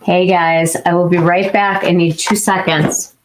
Hey guys, I will be right back. I need 2 seconds.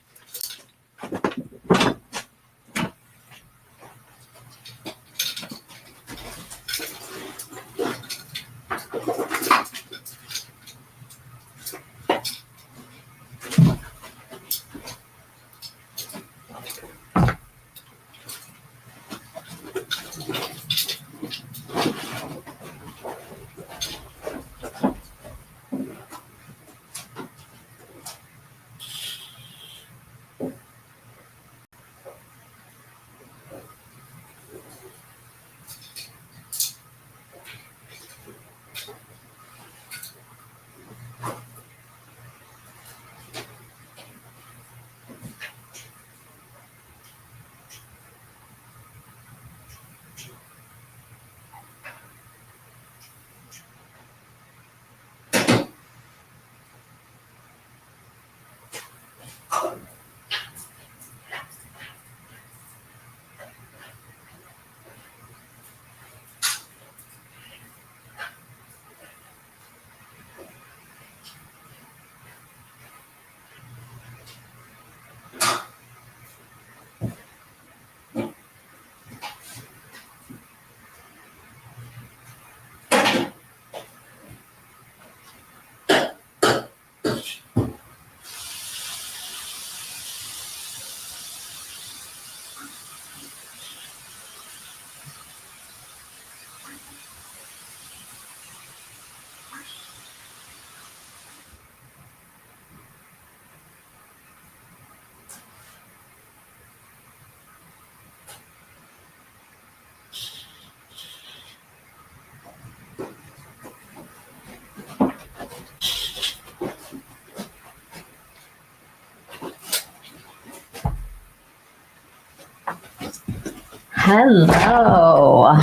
Hello.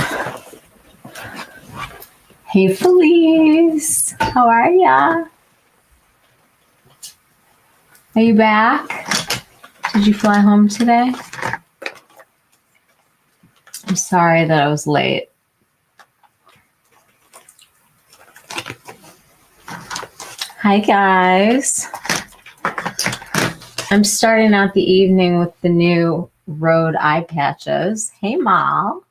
Hey Felice, how are ya? Are you back? Did you fly home today? I'm sorry that I was late. Hi guys. I'm starting out the evening with the new Rhode eye patches. Hey Mal.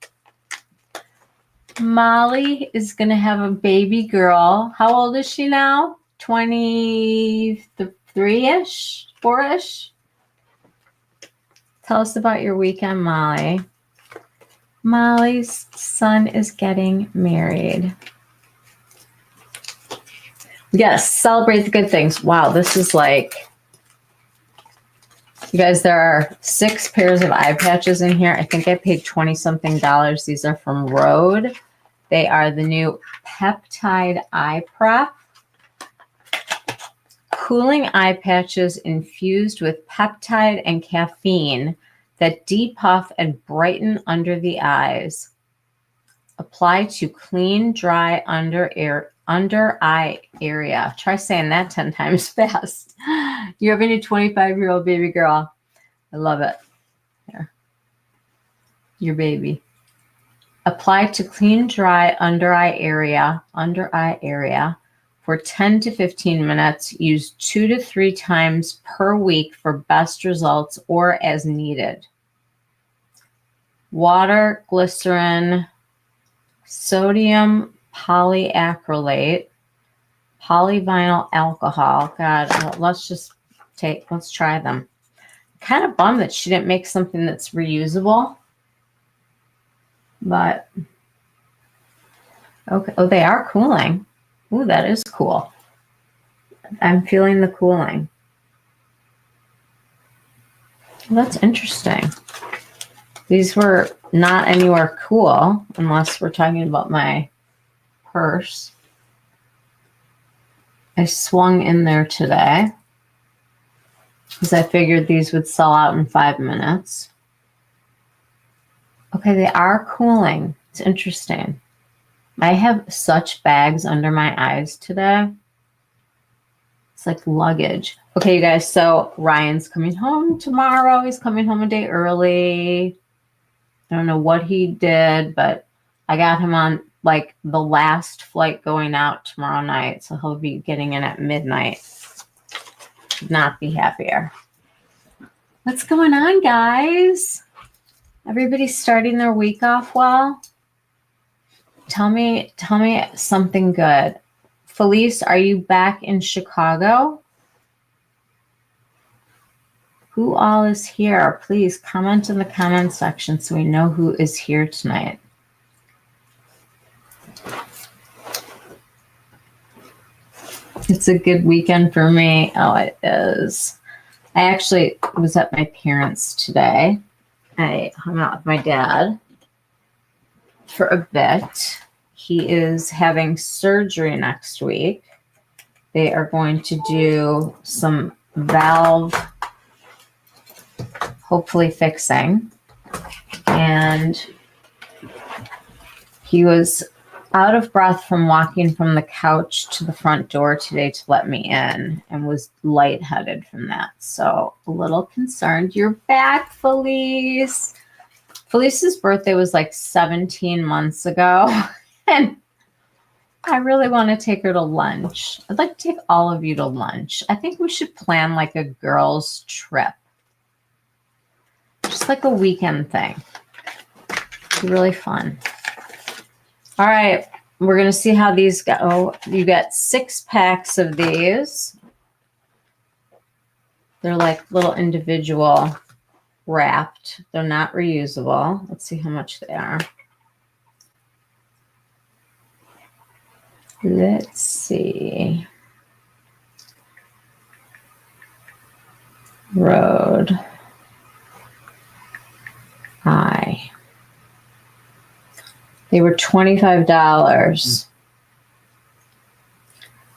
Molly is going to have a baby girl. How old is she now? 23-ish? 4-ish? Tell us about your weekend, Molly. Molly's son is getting married. We got to celebrate the good things. Wow, this is like... You guys, there are 6 pairs of eye patches in here. I think I paid $20-something. These are from Rhode. They are the new Peptide Eye Prep. Cooling eye patches infused with peptide and caffeine that depuff and brighten under the eyes. Apply to clean, dry under eye area. Try saying that 10 times fast. You're having a 25-year-old baby girl. I love it. Here. Your baby. Apply to clean, dry under eye area for 10 to 15 minutes. Use 2 to 3 times per week for best results or as needed. Water, glycerin, sodium polyacrylate, polyvinyl alcohol. God, let's try them. Kind of bummed that she didn't make something that's reusable. But, okay. Oh, they are cooling. Ooh, that is cool. I'm feeling the cooling. Well, that's interesting. These were not anywhere cool, unless we're talking about my purse. I swung in there today because I figured these would sell out in 5 minutes. Okay, they are cooling. It's interesting. I have such bags under my eyes today. It's like luggage. Okay, you guys, so Ryan's coming home tomorrow. He's coming home a day early. I don't know what he did, but I got him on like the last flight going out tomorrow night. So he'll be getting in at midnight. Could not be happier. What's going on, guys? Everybody's starting their week off well? Tell me something good. Felice, are you back in Chicago? Who all is here? Please comment in the comment section so we know who is here tonight. It's a good weekend for me. Oh, it is. I actually was at my parents' today. I hung out with my dad for a bit. He is having surgery next week. They are going to do some valve, hopefully fixing. And he was out of breath from walking from the couch to the front door today to let me in and was lightheaded from that. So a little concerned. You're back, Felice. Felice's birthday was like 17 months ago. And I really want to take her to lunch. I'd like to take all of you to lunch. I think we should plan like a girls' trip. Just like a weekend thing. It'd be really fun. All right, we're going to see how these go. You got 6 packs of these. They're like little individual wrapped. They're not reusable. Let's see how much they are. Let's see. Road. Eye. They were $25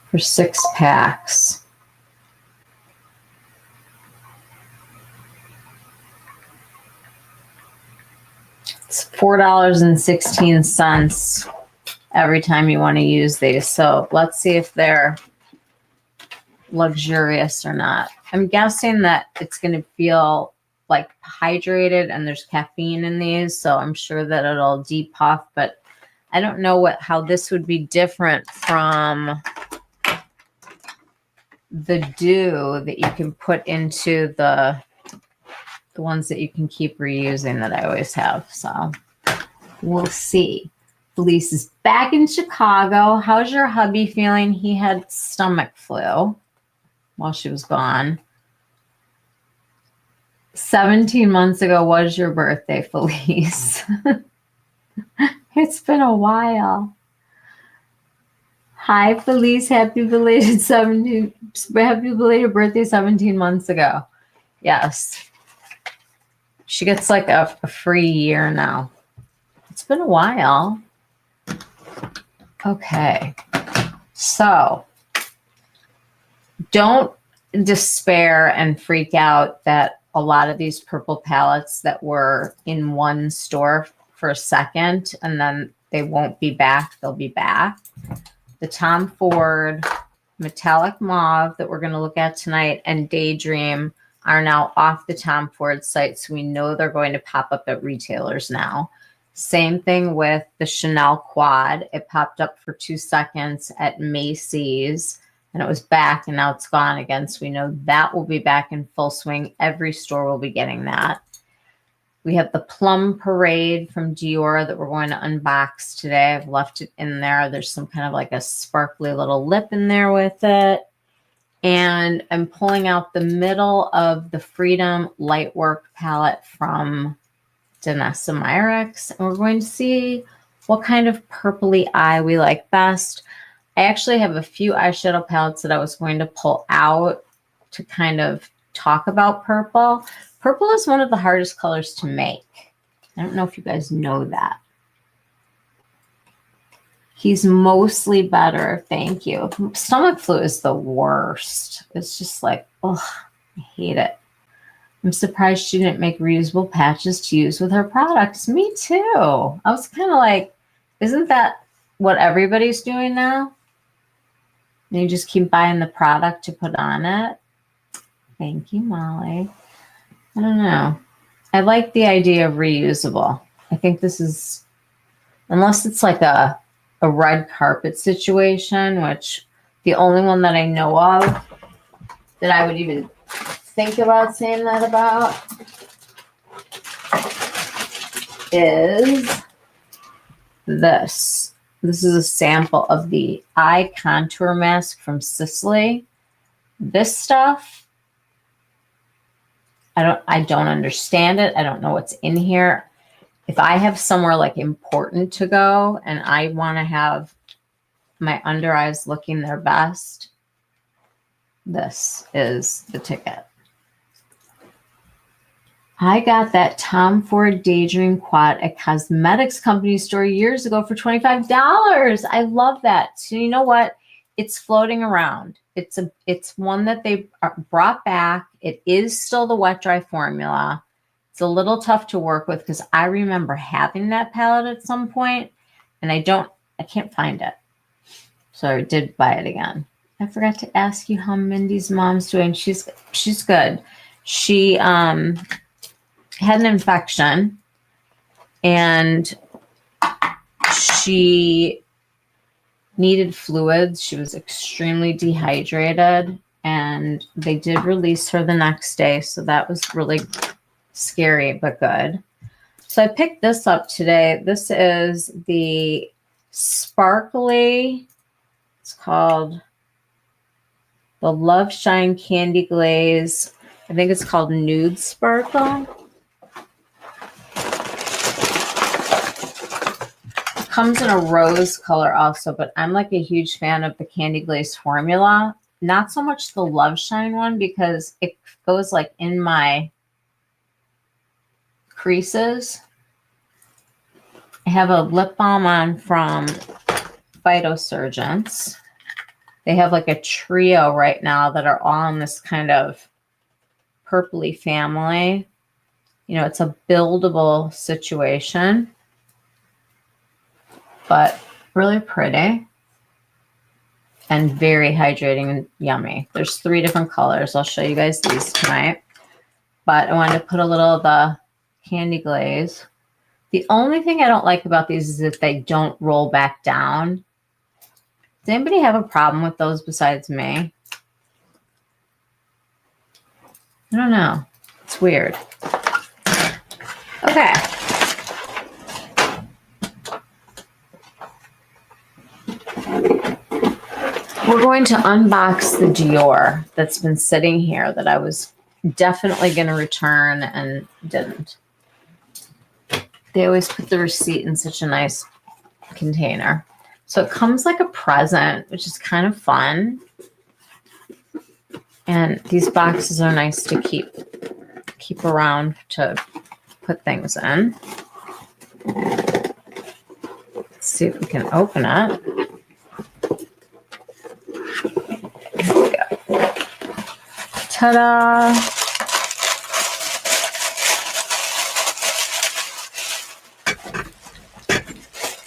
for 6 packs. It's $4.16 every time you want to use these. So let's see if they're luxurious or not. I'm guessing that it's going to feel like hydrated, and there's caffeine in these, so I'm sure that it'll depuff, but I don't know how this would be different from the dew that you can put into the ones that you can keep reusing that I always have. So we'll see. Felice is back in Chicago. How's your hubby feeling? He had stomach flu while she was gone. 17 months ago was your birthday, Felice. It's been a while. Hi, Felice. Happy belated birthday 17 months ago. Yes. She gets like a free year now. It's been a while. Okay. So don't despair and freak out that a lot of these purple palettes that were in one store for a second and then they won't be back. They'll be back. The Tom Ford Metallic Mauve that we're going to look at tonight and Daydream are now off the Tom Ford site. So we know they're going to pop up at retailers now. Same thing with the Chanel Quad. It popped up for 2 seconds at Macy's. And it was back and now it's gone again. So we know that will be back in full swing. Every store will be getting that. We have the Plum Parade from Dior that we're going to unbox today. I've left it in there. There's some kind of like a sparkly little lip in there with it. And I'm pulling out the middle of the Freedom Lightwork palette from Danessa Myricks. And we're going to see what kind of purpley eye we like best. I actually have a few eyeshadow palettes that I was going to pull out to kind of talk about purple. Purple is one of the hardest colors to make. I don't know if you guys know that. He's mostly better. Thank you. Stomach flu is the worst. It's just like, oh, I hate it. I'm surprised she didn't make reusable patches to use with her products. Me too. I was kind of like, isn't that what everybody's doing now? And you just keep buying the product to put on it. Thank you, Molly. I don't know. I like the idea of reusable. I think this is, unless it's like a a red carpet situation, which the only one that I know of that I would even think about saying that about is this. This is a sample of the eye contour mask from Sicily. This stuff, I don't understand it. I don't know what's in here. If I have somewhere like important to go and I want to have my under eyes looking their best, this is the ticket. I got that Tom Ford Daydream quad at cosmetics company store years ago for $25. I love that. So you know what? It's floating around. It's one that they brought back. It is still the wet dry formula. It's a little tough to work with because I remember having that palette at some point and I can't find it. So I did buy it again. I forgot to ask you how Mindy's mom's doing. She's good. She had an infection and she needed fluids. She was extremely dehydrated and they did release her the next day. So that was really scary, but good. So I picked this up today. This is the sparkly, it's called the Love Shine Candy Glaze. I think it's called Nude Sparkle. Comes in a rose color also, but I'm like a huge fan of the Candy Glaze formula. Not so much the Love Shine one because it goes like in my creases. I have a lip balm on from Phytosurgence. They have like a trio right now that are all in this kind of purpley family. You know, it's a buildable situation, but really pretty and very hydrating and yummy. There's 3 different colors. I'll show you guys these tonight, but I wanted to put a little of the Candy Glaze. The only thing I don't like about these is that they don't roll back down. Does anybody have a problem with those besides me? I don't know. It's weird. Okay. We're going to unbox the Dior that's been sitting here that I was definitely going to return and didn't. They always put the receipt in such a nice container. So it comes like a present, which is kind of fun. And these boxes are nice to keep around to put things in. Let's see if we can open it. Here we go. Ta-da!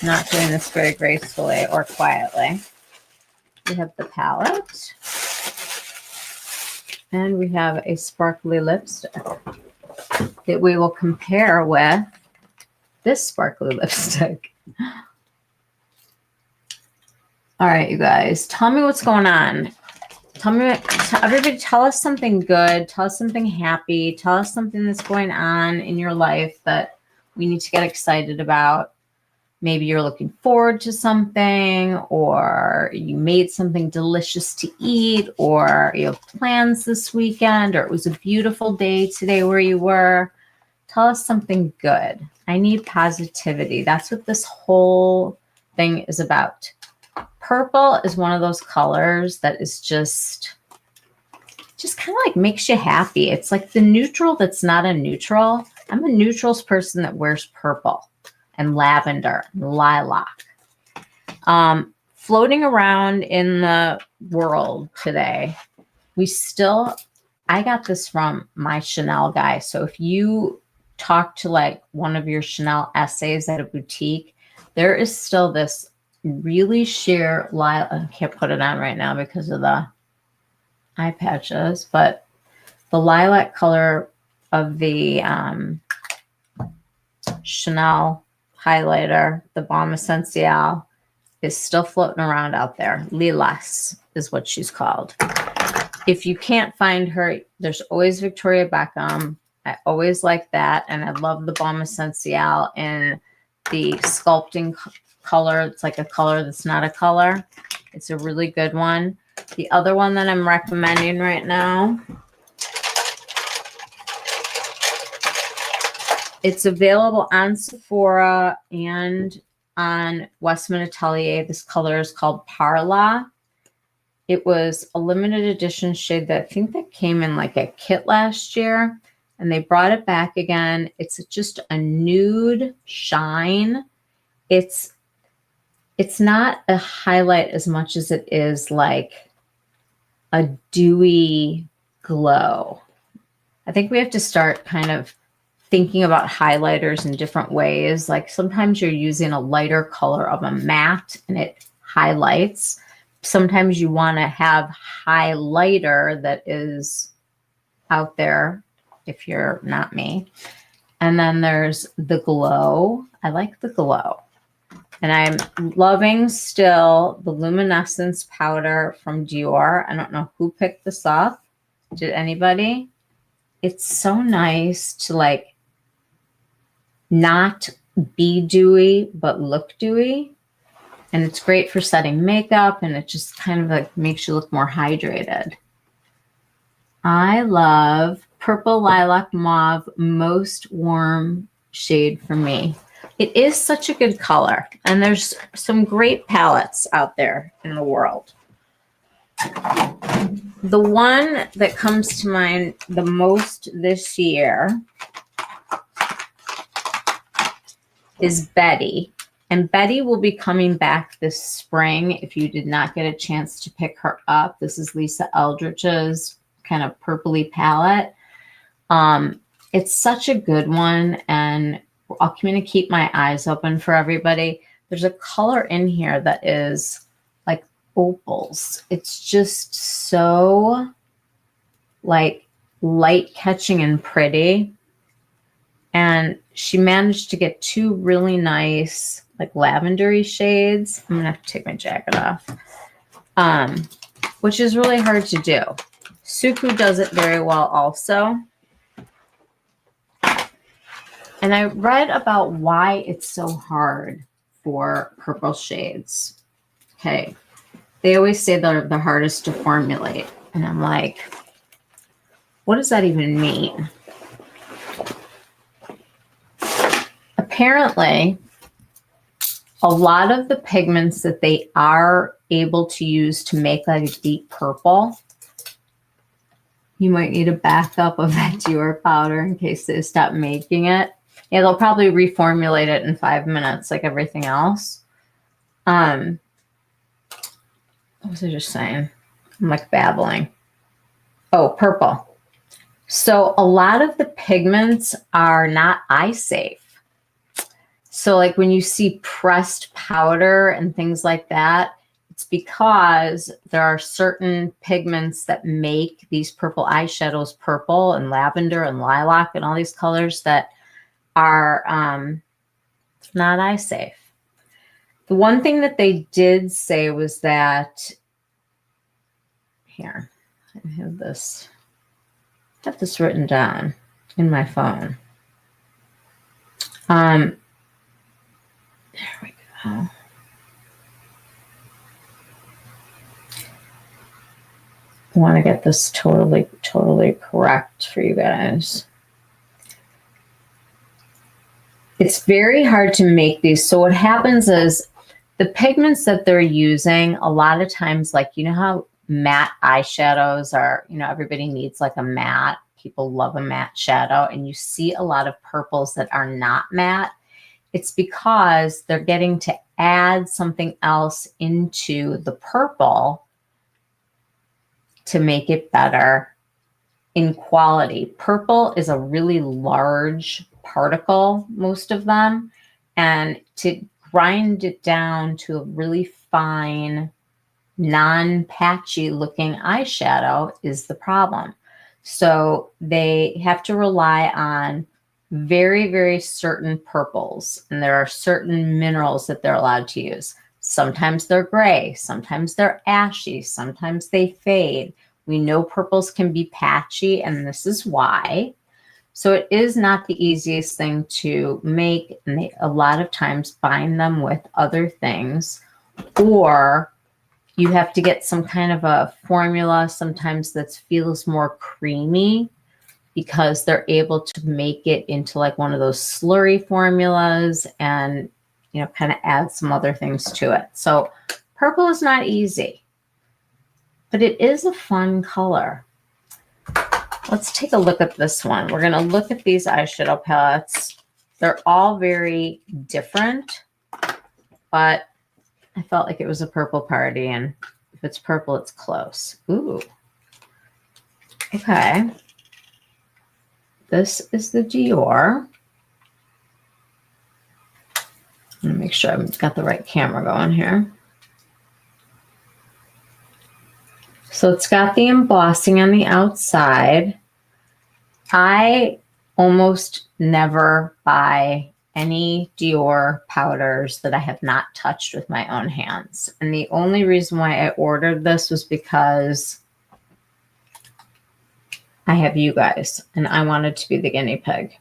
Not doing this very gracefully or quietly. We have the palette. And we have a sparkly lipstick that we will compare with this sparkly lipstick. All right, you guys, tell me what's going on. Everybody tell us something good. Tell us something happy. Tell us something that's going on in your life that we need to get excited about. Maybe you're looking forward to something, or you made something delicious to eat, or you have plans this weekend, or it was a beautiful day today where you were. Tell us something good. I need positivity. That's what this whole thing is about. Purple is one of those colors that is just kind of like makes you happy. It's like the neutral that's not a neutral. I'm a neutrals person that wears purple and lavender, and lilac. Floating around in the world today, I got this from my Chanel guy. So if you talk to like one of your Chanel essays at a boutique, there is still this really sheer lilac. I can't put it on right now because of the eye patches, but the lilac color of the Chanel highlighter, the Balm Essential, is still floating around out there. Lilac is what she's called. If you can't find her, there's always Victoria Beckham. I always like that. And I love the Balm Essential in the sculpting color. It's like a color that's not a color. It's a really good one. The other one that I'm recommending right now, it's available on Sephora and on Westman Atelier. This color is called Parla. It was a limited edition shade that I think that came in like a kit last year, and they brought it back again. It's just a nude shine. It's not a highlight as much as it is like a dewy glow. I think we have to start kind of thinking about highlighters in different ways. Like sometimes you're using a lighter color of a matte and it highlights. Sometimes you want to have highlighter that is out there if you're not me. And then there's the glow. I like the glow. And I'm loving still the Luminescence powder from Dior. I don't know who picked this up. Did anybody? It's so nice to like not be dewy, but look dewy. And it's great for setting makeup, and it just kind of like makes you look more hydrated. I love Purple Lilac Mauve, most warm shade for me. It is such a good color, and there's some great palettes out there in the world. The one that comes to mind the most this year is Betty. And Betty will be coming back this spring if you did not get a chance to pick her up. This is Lisa Eldridge's kind of purpley palette. It's such a good one, and I'm going to keep my eyes open for everybody. There's a color in here that is like opals. It's just so like light catching and pretty. And she managed to get two really nice like lavendery shades. I'm gonna have to take my jacket off, which is really hard to do. Suku does it very well also. And I read about why it's so hard for purple shades. Okay, they always say they're the hardest to formulate, and I'm like, what does that even mean? Apparently, a lot of the pigments that they are able to use to make like a deep purple, you might need a backup of that Dior powder in case they stop making it. Yeah, they'll probably reformulate it in 5 minutes like everything else. What was I just saying? I'm like babbling. Oh, purple. So a lot of the pigments are not eye safe. So like when you see pressed powder and things like that, it's because there are certain pigments that make these purple eyeshadows purple, and lavender and lilac and all these colors that are not eye safe. The one thing that they did say was that, here, I have this written down in my phone. There we go. I want to get this totally correct for you guys. It's very hard to make these. So what happens is the pigments that they're using, a lot of times, like, you know how matte eyeshadows are, you know, everybody needs like a matte. People love a matte shadow, and you see a lot of purples that are not matte. It's because they're getting to add something else into the purple to make it better in quality. Purple is a really large particle, most of them, and to grind it down to a really fine, non-patchy looking eyeshadow is the problem. So they have to rely on very, very certain purples, and there are certain minerals that they're allowed to use. Sometimes they're gray, sometimes they're ashy, sometimes they fade. We know purples can be patchy, and this is why. So it is not the easiest thing to make, and they a lot of times bind them with other things, or you have to get some kind of a formula sometimes that feels more creamy, because they're able to make it into like one of those slurry formulas and, you know, kind of add some other things to it. So purple is not easy, but it is a fun color. Let's take a look at this one. We're going to look at these eyeshadow palettes. They're all very different, but I felt like it was a purple party, and if it's purple, it's close. Ooh. Okay. This is the Dior. Let me make sure I've got the right camera going here. So it's got the embossing on the outside. I almost never buy any Dior powders that I have not touched with my own hands. And the only reason why I ordered this was because I have you guys, and I wanted to be the guinea pig.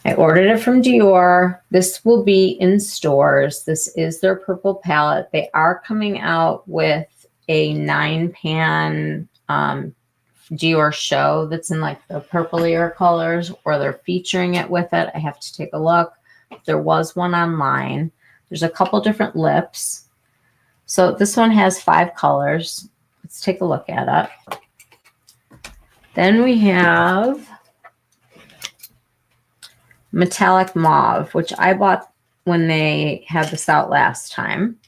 I ordered it from Dior. This will be in stores. This is their purple palette. They are coming out with a 9-pan Dior show that's in like the purplier colors, or they're featuring it with it. I have to take a look. There was one online. There's a couple different lips. So this one has 5 colors. Let's take a look at it. Then we have Metallic Mauve, which I bought when they had this out last time.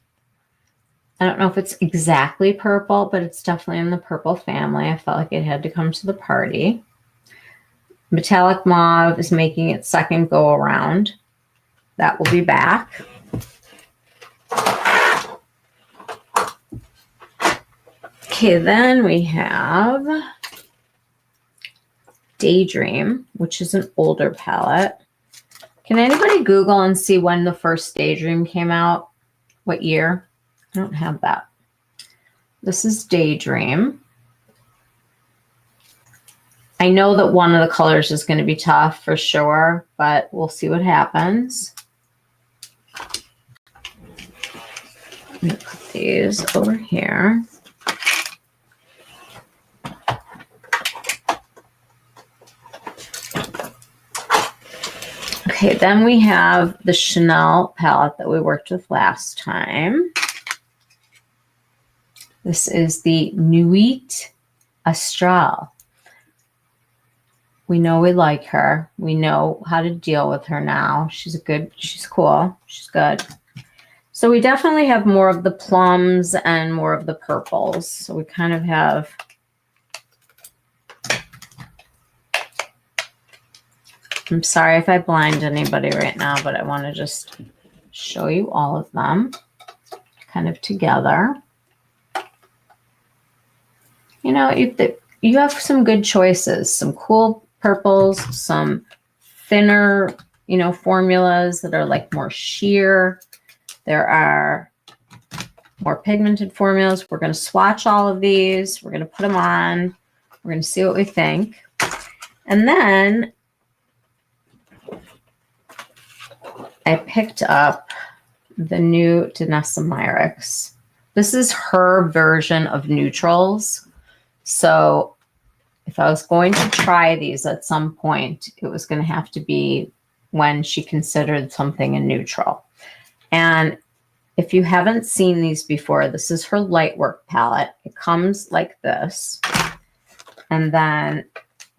I don't know if it's exactly purple, but it's definitely in the purple family. I felt like it had to come to the party. Metallic Mauve is making its second go around. That will be back. Okay, then we have Daydream, which is an older palette. Can anybody Google and see when the first Daydream came out? What year? I don't have that. This is Daydream. I know that one of the colors is going to be tough for sure, but we'll see what happens. I'm going to put these over here. Okay, then we have the Chanel palette that we worked with last time. This is the Nuit Astrale. We know we like her. We know how to deal with her now. She's cool. She's good. So we definitely have more of the plums and more of the purples. So we kind of have I'm sorry if I blind anybody right now, but I want to just show you all of them kind of together. You know, you have some good choices, some cool purples, some thinner, you know, formulas that are like more sheer. There are more pigmented formulas. We're going to swatch all of these. We're going to put them on. We're going to see what we think. And then I picked up the new Danessa Myricks. This is her version of neutrals. So if I was going to try these at some point, it was going to have to be when she considered something a neutral. And if you haven't seen these before, this is her Lightwork palette. It comes like this. And then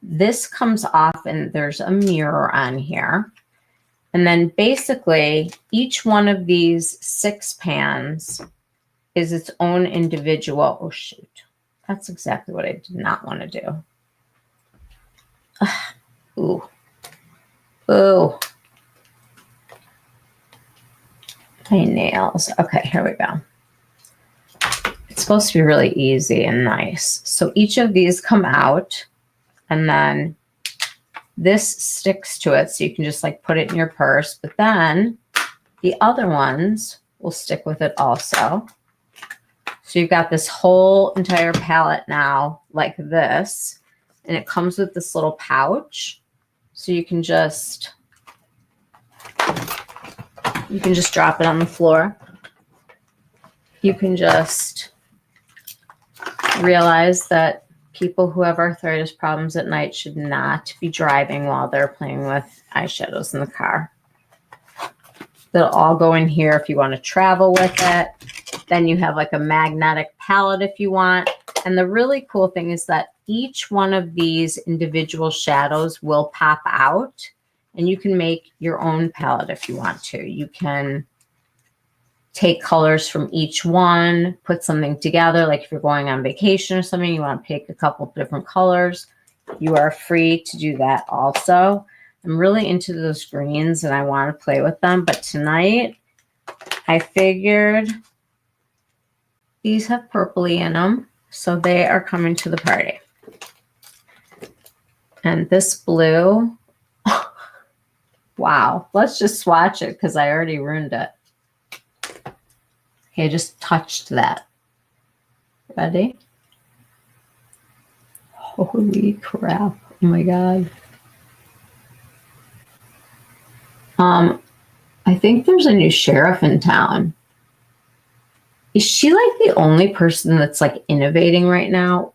this comes off and there's a mirror on here. And then basically each one of these 6 pans is its own individual. Oh, shoot. That's exactly what I did not want to do. Ugh. Ooh. Ooh. My nails. Okay, here we go. It's supposed to be really easy and nice. So each of these come out, and then this sticks to it, so you can just like put it in your purse. But then the other ones will stick with it also. So you've got this whole entire palette now like this, and it comes with this little pouch. So you can just drop it on the floor. You can just realize that people who have arthritis problems at night should not be driving while they're playing with eyeshadows in the car. They'll all go in here if you want to travel with it. Then you have like a magnetic palette if you want. And the really cool thing is that each one of these individual shadows will pop out, and you can make your own palette if you want to. You can take colors from each one, put something together. Like if you're going on vacation or something, you want to pick a couple of different colors, you are free to do that also. I'm really into those greens and I want to play with them, but tonight I figured these have purpley in them, so they are coming to the party. And this blue, wow, let's just swatch it because I already ruined it. Okay, I just touched that. Ready? Holy crap. Oh my God. I think there's a new sheriff in town. Is she like the only person that's like innovating right now?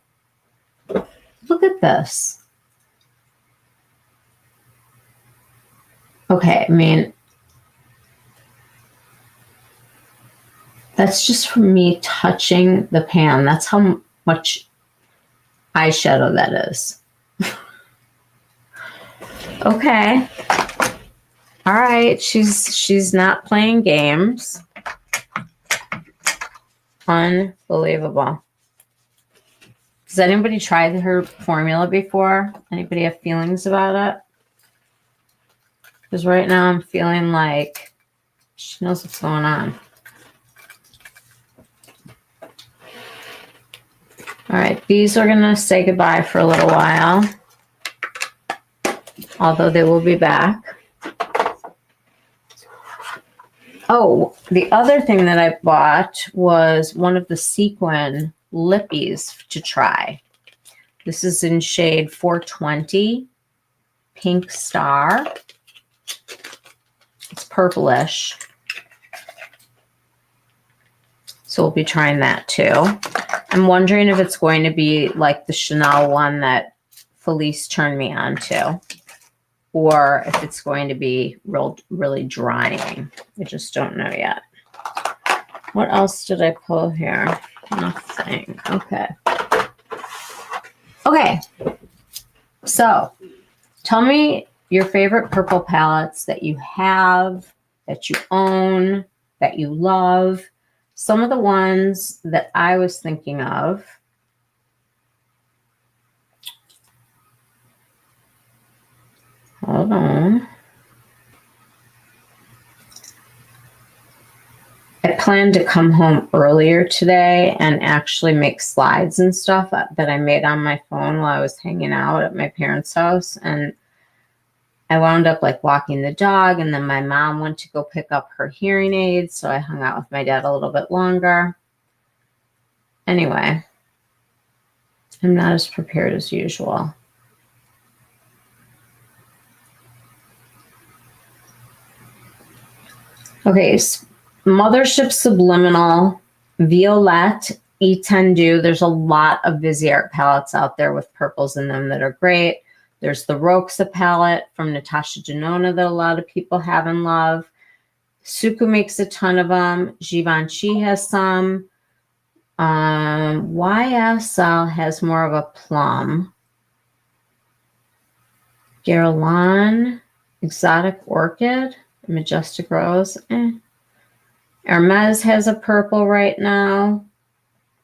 Look at this. Okay, I mean, that's just from me touching the pan. That's how much eyeshadow that is. Okay. All right, she's not playing games. Unbelievable. Does anybody try her formula before? Anybody have feelings about it? Because right now I'm feeling like she knows what's going on. All right, these are going to say goodbye for a little while, although they will be back. Oh, the other thing that I bought was one of the sequin lippies to try. This is in shade 420, Pink Star. It's purplish. So we'll be trying that too. I'm wondering if it's going to be like the Chanel one that Felice turned me on to, or if it's going to be really drying. I just don't know yet. What else did I pull here? Nothing. Okay. Okay. So tell me your favorite purple palettes that you have, that you own, that you love. Some of the ones that I was thinking of. Hold on. I planned to come home earlier today and actually make slides and stuff that I made on my phone while I was hanging out at my parents' house. And I wound up like walking the dog, and then my mom went to go pick up her hearing aids. So I hung out with my dad a little bit longer. Anyway, I'm not as prepared as usual. Okay, Mothership Subliminal, Violette, Etendu. There's a lot of Viseart palettes out there with purples in them that are great. There's the Roxa palette from Natasha Denona that a lot of people have and love. Suku makes a ton of them. Givenchy has some. YSL has more of a plum. Guerlain, Exotic Orchid, Majestic Rose. Hermes has a purple right now.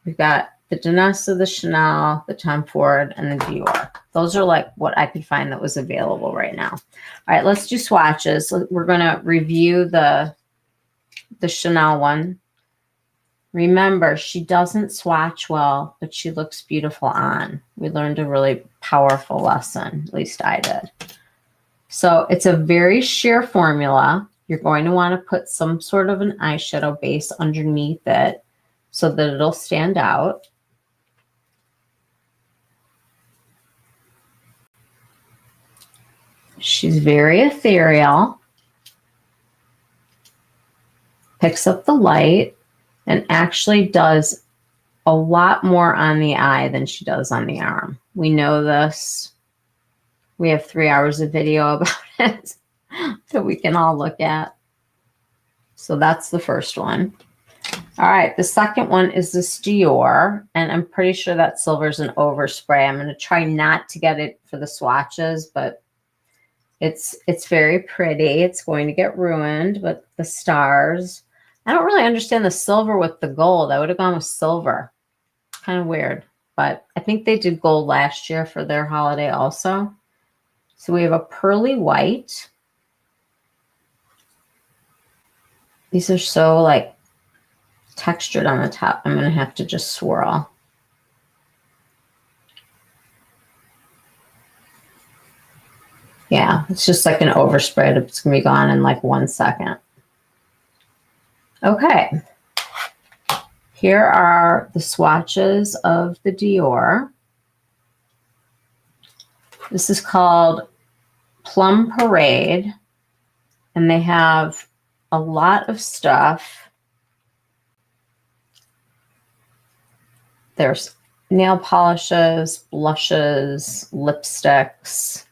We've got the Danessa, the Chanel, the Tom Ford, and the Dior. Those are like what I could find that was available right now. All right, let's do swatches. We're going to review the Chanel one. Remember, she doesn't swatch well, but she looks beautiful on. We learned a really powerful lesson, at least I did. So it's a very sheer formula. You're going to want to put some sort of an eyeshadow base underneath it so that it'll stand out. She's very ethereal, picks up the light, and actually does a lot more on the eye than she does on the arm. We know this. We have 3 hours of video about it that we can all look at. So that's the first one. All right, the second one is this Dior, and I'm pretty sure that silver's an overspray. I'm going to try not to get it for the swatches, but it's very pretty. It's going to get ruined, but the stars. I don't really understand the silver with the gold. I would have gone with silver. Kind of weird, but I think they did gold last year for their holiday also. So we have a pearly white. These are so like textured on the top. I'm going to have to just swirl. Yeah, it's just like an overspray. It's going to be gone in like 1 second. Okay. Here are the swatches of the Dior. This is called Plum Parade, and they have a lot of stuff. There's nail polishes, blushes, lipsticks.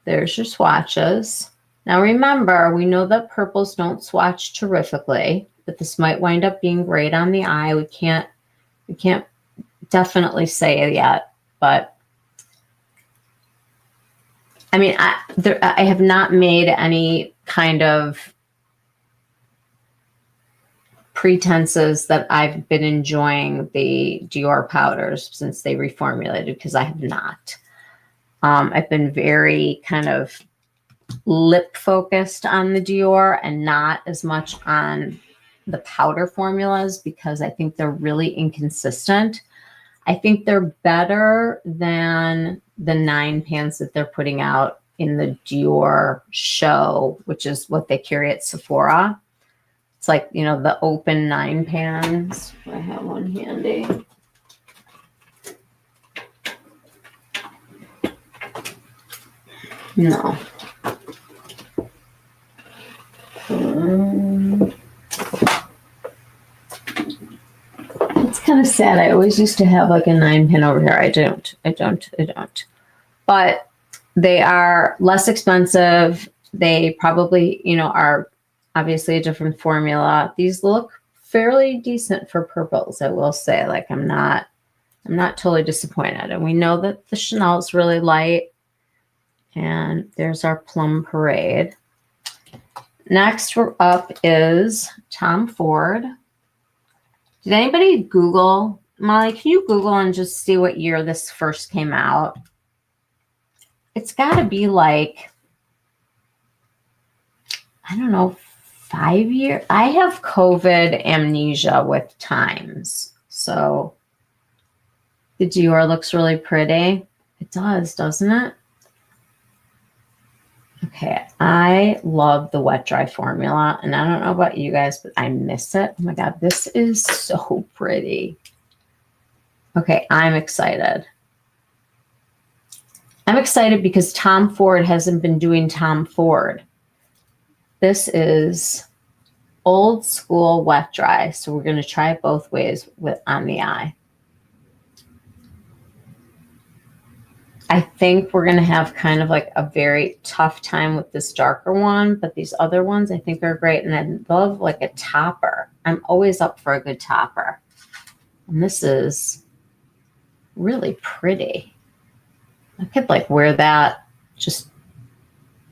There's your swatches. Now remember, we know that purples don't swatch terrifically, but this might wind up being great on the eye. We can't definitely say it yet, but I mean, I have not made any kind of pretenses that I've been enjoying the Dior powders since they reformulated, because I have not. I've been very kind of lip focused on the Dior and not as much on the powder formulas because I think they're really inconsistent. I think they're better than the 9 pans that they're putting out in the Dior show, which is what they carry at Sephora. It's like, you know, the open 9 pans. I have one handy. No. It's kind of sad. I always used to have like a 9 pin over here. I don't. But they are less expensive. They probably, you know, are obviously a different formula. These look fairly decent for purples, I will say. Like I'm not totally disappointed. And we know that the Chanel is really light. And there's our Plum Parade. Next up is Tom Ford. Did anybody Google? Molly, can you Google and just see what year this first came out? It's got to be like, I don't know, 5 years. I have COVID amnesia with times. So the Dior looks really pretty. It does, doesn't it? Okay, I love the wet dry formula, and I don't know about you guys, but I miss it. Oh my God, this is so pretty. Okay, I'm excited. I'm excited because Tom Ford hasn't been doing Tom Ford. This is old school wet dry, so we're going to try it both ways on the eye. I think we're going to have kind of like a very tough time with this darker one, but these other ones I think are great. And I love like a topper. I'm always up for a good topper. And this is really pretty. I could like wear that, just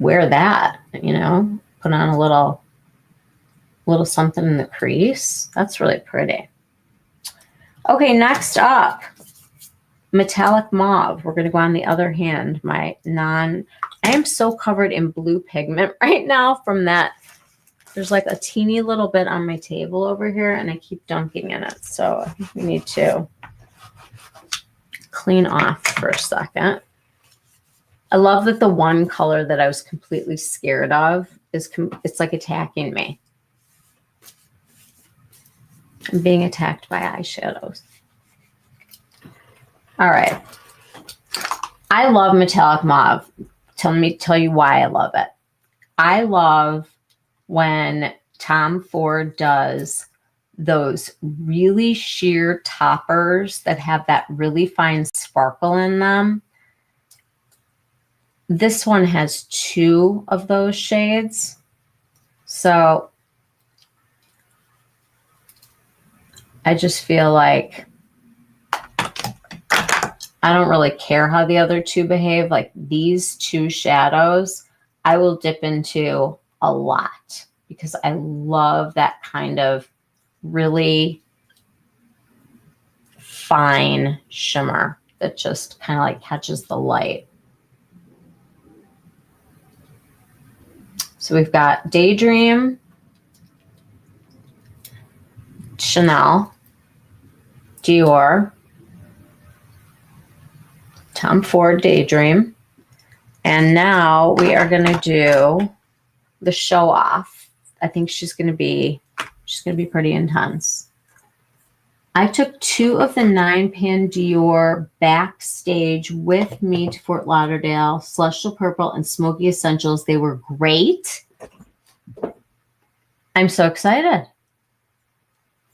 wear that, you know, put on a little something in the crease. That's really pretty. Okay, next up. Metallic mauve. We're going to go on the other hand. I am so covered in blue pigment right now from that. There's like a teeny little bit on my table over here and I keep dunking in it. So I think we need to clean off for a second. I love that the one color that I was completely scared of is, it's like attacking me. I'm being attacked by eyeshadows. All right. I love metallic mauve. Let me tell you why I love it. I love when Tom Ford does those really sheer toppers that have that really fine sparkle in them. This one has 2 of those shades. So I just feel like I don't really care how the other 2 behave. Like these 2 shadows, I will dip into a lot because I love that kind of really fine shimmer that just kind of like catches the light. So we've got Daydream, Chanel, Dior, Tom Ford Daydream, and now we are going to do the show off. I think she's going to be pretty intense. I took 2 of the 9-pan Dior Backstage with me to Fort Lauderdale, Celestial Purple and Smoky Essentials. They were great. I'm so excited.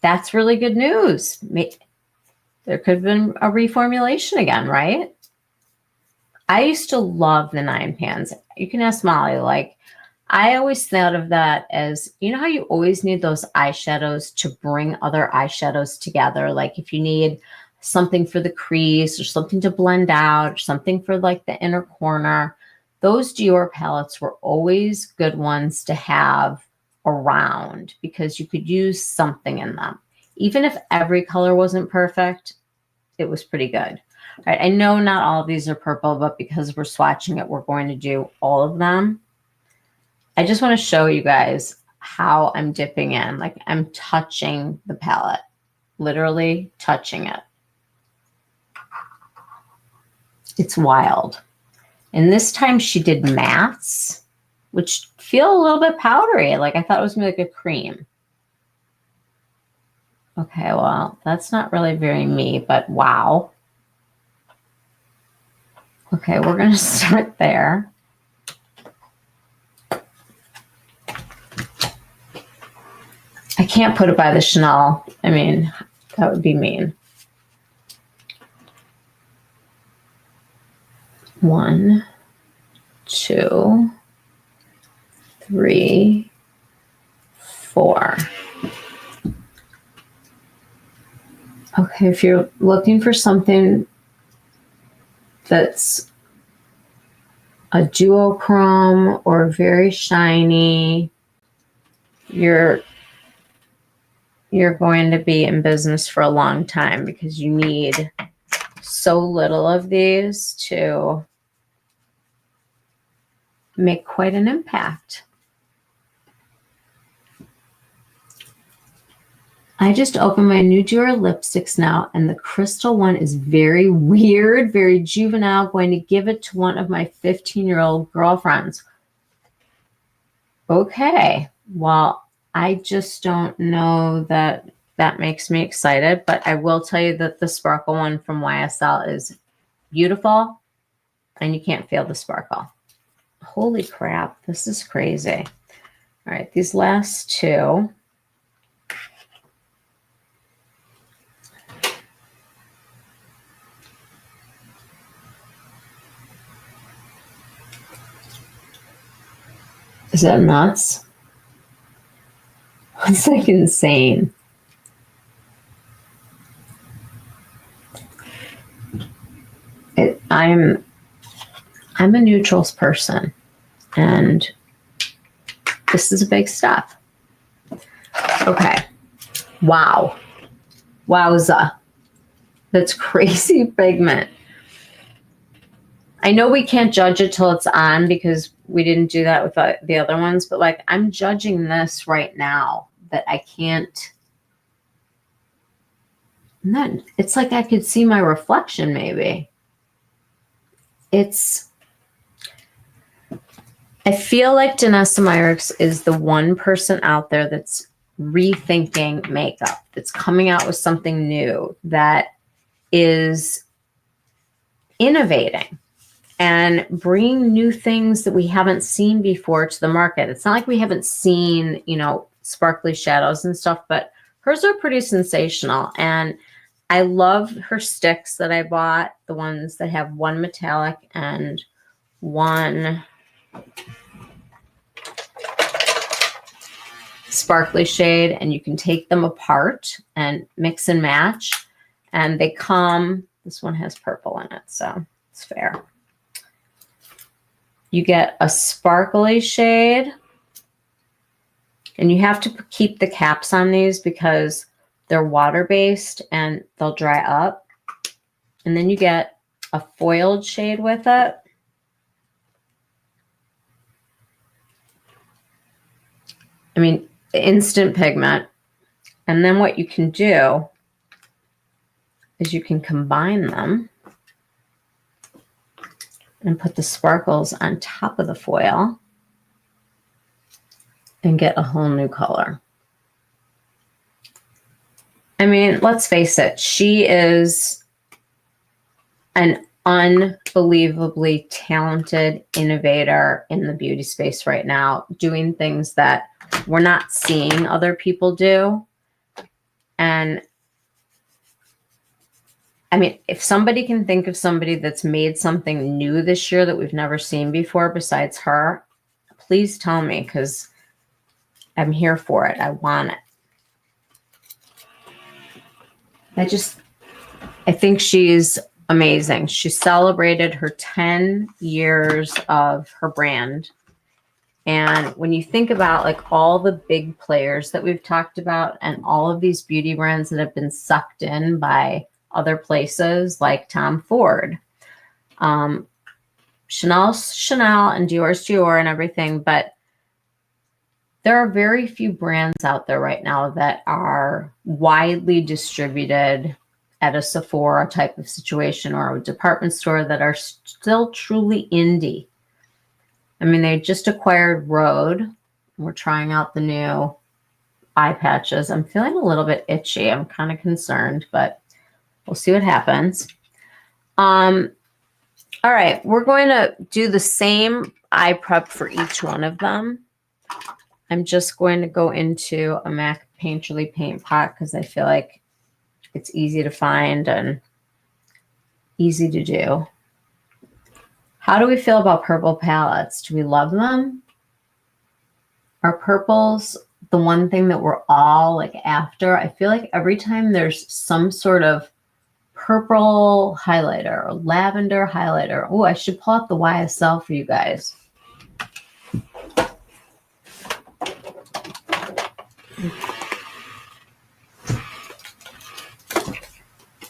That's really good news. There could have been a reformulation again, right? I used to love the 9-pans. You can ask Molly, like, I always thought of that as, you know how you always need those eyeshadows to bring other eyeshadows together? Like if you need something for the crease or something to blend out or something for like the inner corner, those Dior palettes were always good ones to have around because you could use something in them. Even if every color wasn't perfect, it was pretty good. All right, I know not all of these are purple, but because we're swatching it, we're going to do all of them. I just want to show you guys how I'm dipping in. Like I'm touching the palette, literally touching it. It's wild. And this time she did mattes, which feel a little bit powdery. Like I thought it was gonna be like a cream. Okay, well, that's not really very me, but wow. Okay, we're gonna start there. I can't put it by the Chanel. I mean, that would be mean. 1, 2, 3, 4. Okay, if you're looking for something that's a duochrome or very shiny, you're going to be in business for a long time because you need so little of these to make quite an impact. I just opened my new Dior lipsticks now, and the crystal one is very weird, very juvenile. Going to give it to one of my 15-year-old girlfriends. Okay, well, I just don't know that that makes me excited, but I will tell you that the sparkle one from YSL is beautiful, and you can't feel the sparkle. Holy crap, this is crazy. All right, these last 2. Is that nuts? It's like insane. I'm a neutrals person, and this is a big step. Okay. Wow. Wowza. That's crazy pigment. I know we can't judge it till it's on because we didn't do that with the other ones, but like I'm judging this right now that I can't. It's like I could see my reflection maybe. It's I feel like Danessa Myricks is the one person out there that's rethinking makeup, that's coming out with something new, that is innovating and bringing new things that we haven't seen before to the market. It's not like we haven't seen, you know, sparkly shadows and stuff, but hers are pretty sensational. And I love her sticks that I bought, the ones that have one metallic and one sparkly shade, and you can take them apart and mix and match. And they come, this one has purple in it, so it's fair. You get a sparkly shade, and you have to keep the caps on these because they're water-based and they'll dry up. And then you get a foiled shade with it. I mean, instant pigment. And then what you can do is you can combine them and put the sparkles on top of the foil and get a whole new color. I mean, let's face it, she is an unbelievably talented innovator in the beauty space right now, doing things that we're not seeing other people do. And I mean, if somebody can think of somebody that's made something new this year that we've never seen before besides her, please tell me, because I'm here for it. I want it. I think she's amazing. She celebrated her 10 years of her brand. And when you think about like all the big players that we've talked about and all of these beauty brands that have been sucked in by other places like Tom Ford, Chanel's Chanel and Dior's Dior and everything, but there are very few brands out there right now that are widely distributed at a Sephora type of situation or a department store that are still truly indie. I mean, they just acquired Rhode. We're trying out the new eye patches. I'm feeling a little bit itchy. I'm kind of concerned, but we'll see what happens. All right, we're going to do the same eye prep for each one of them. I'm just going to go into a MAC Painterly paint pot because I feel like it's easy to find and easy to do. How do we feel about purple palettes? Do we love them? Are purples the one thing that we're all like after? I feel like every time there's some sort of purple highlighter or lavender highlighter. Oh, I should pull up the YSL for you guys.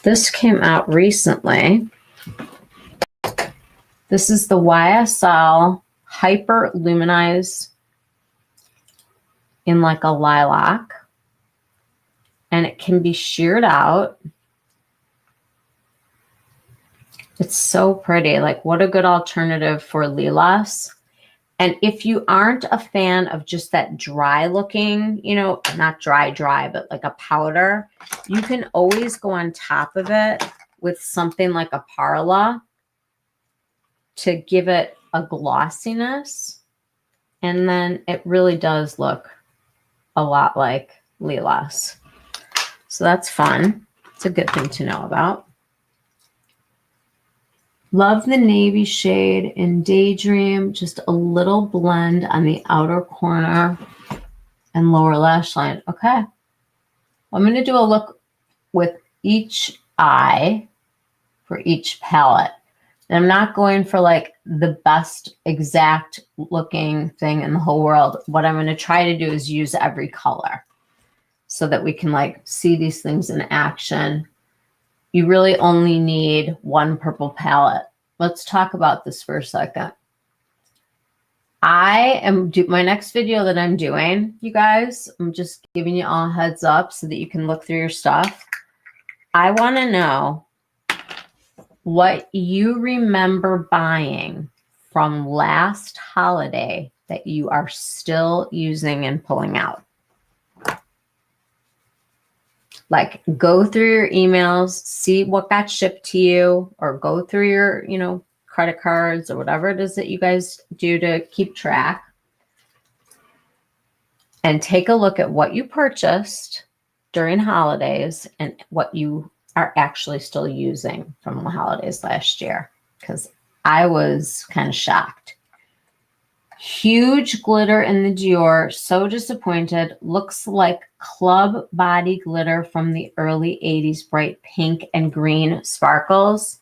This came out recently. This is the YSL Hyper Luminize in like a lilac. And it can be sheared out. It's so pretty. Like, what a good alternative for Lilas. And if you aren't a fan of just that dry looking, you know, not dry, but like a powder, you can always go on top of it with something like a Parla to give it a glossiness. And then it really does look a lot like Lilas. So that's fun. It's a good thing to know about. Love the navy shade in Daydream. Just a little blend on the outer corner and lower lash line. Okay. I'm going to do a look with each eye for each palette. And I'm not going for like the best exact looking thing in the whole world. What I'm going to try to do is use every color so that we can like see these things in action. You really only need one purple palette. Let's talk about this for a second. My next video that I'm doing, you guys, I'm just giving you all a heads up so that you can look through your stuff. I want to know what you remember buying from last holiday that you are still using and pulling out. Like, go through your emails, see what got shipped to you, or go through your, you know, credit cards or whatever it is that you guys do to keep track. And take a look at what you purchased during holidays and what you are actually still using from the holidays last year. Because I was kind of shocked. Huge glitter in the Dior. So disappointed. Looks like club body glitter from the early 80s. Bright pink and green sparkles.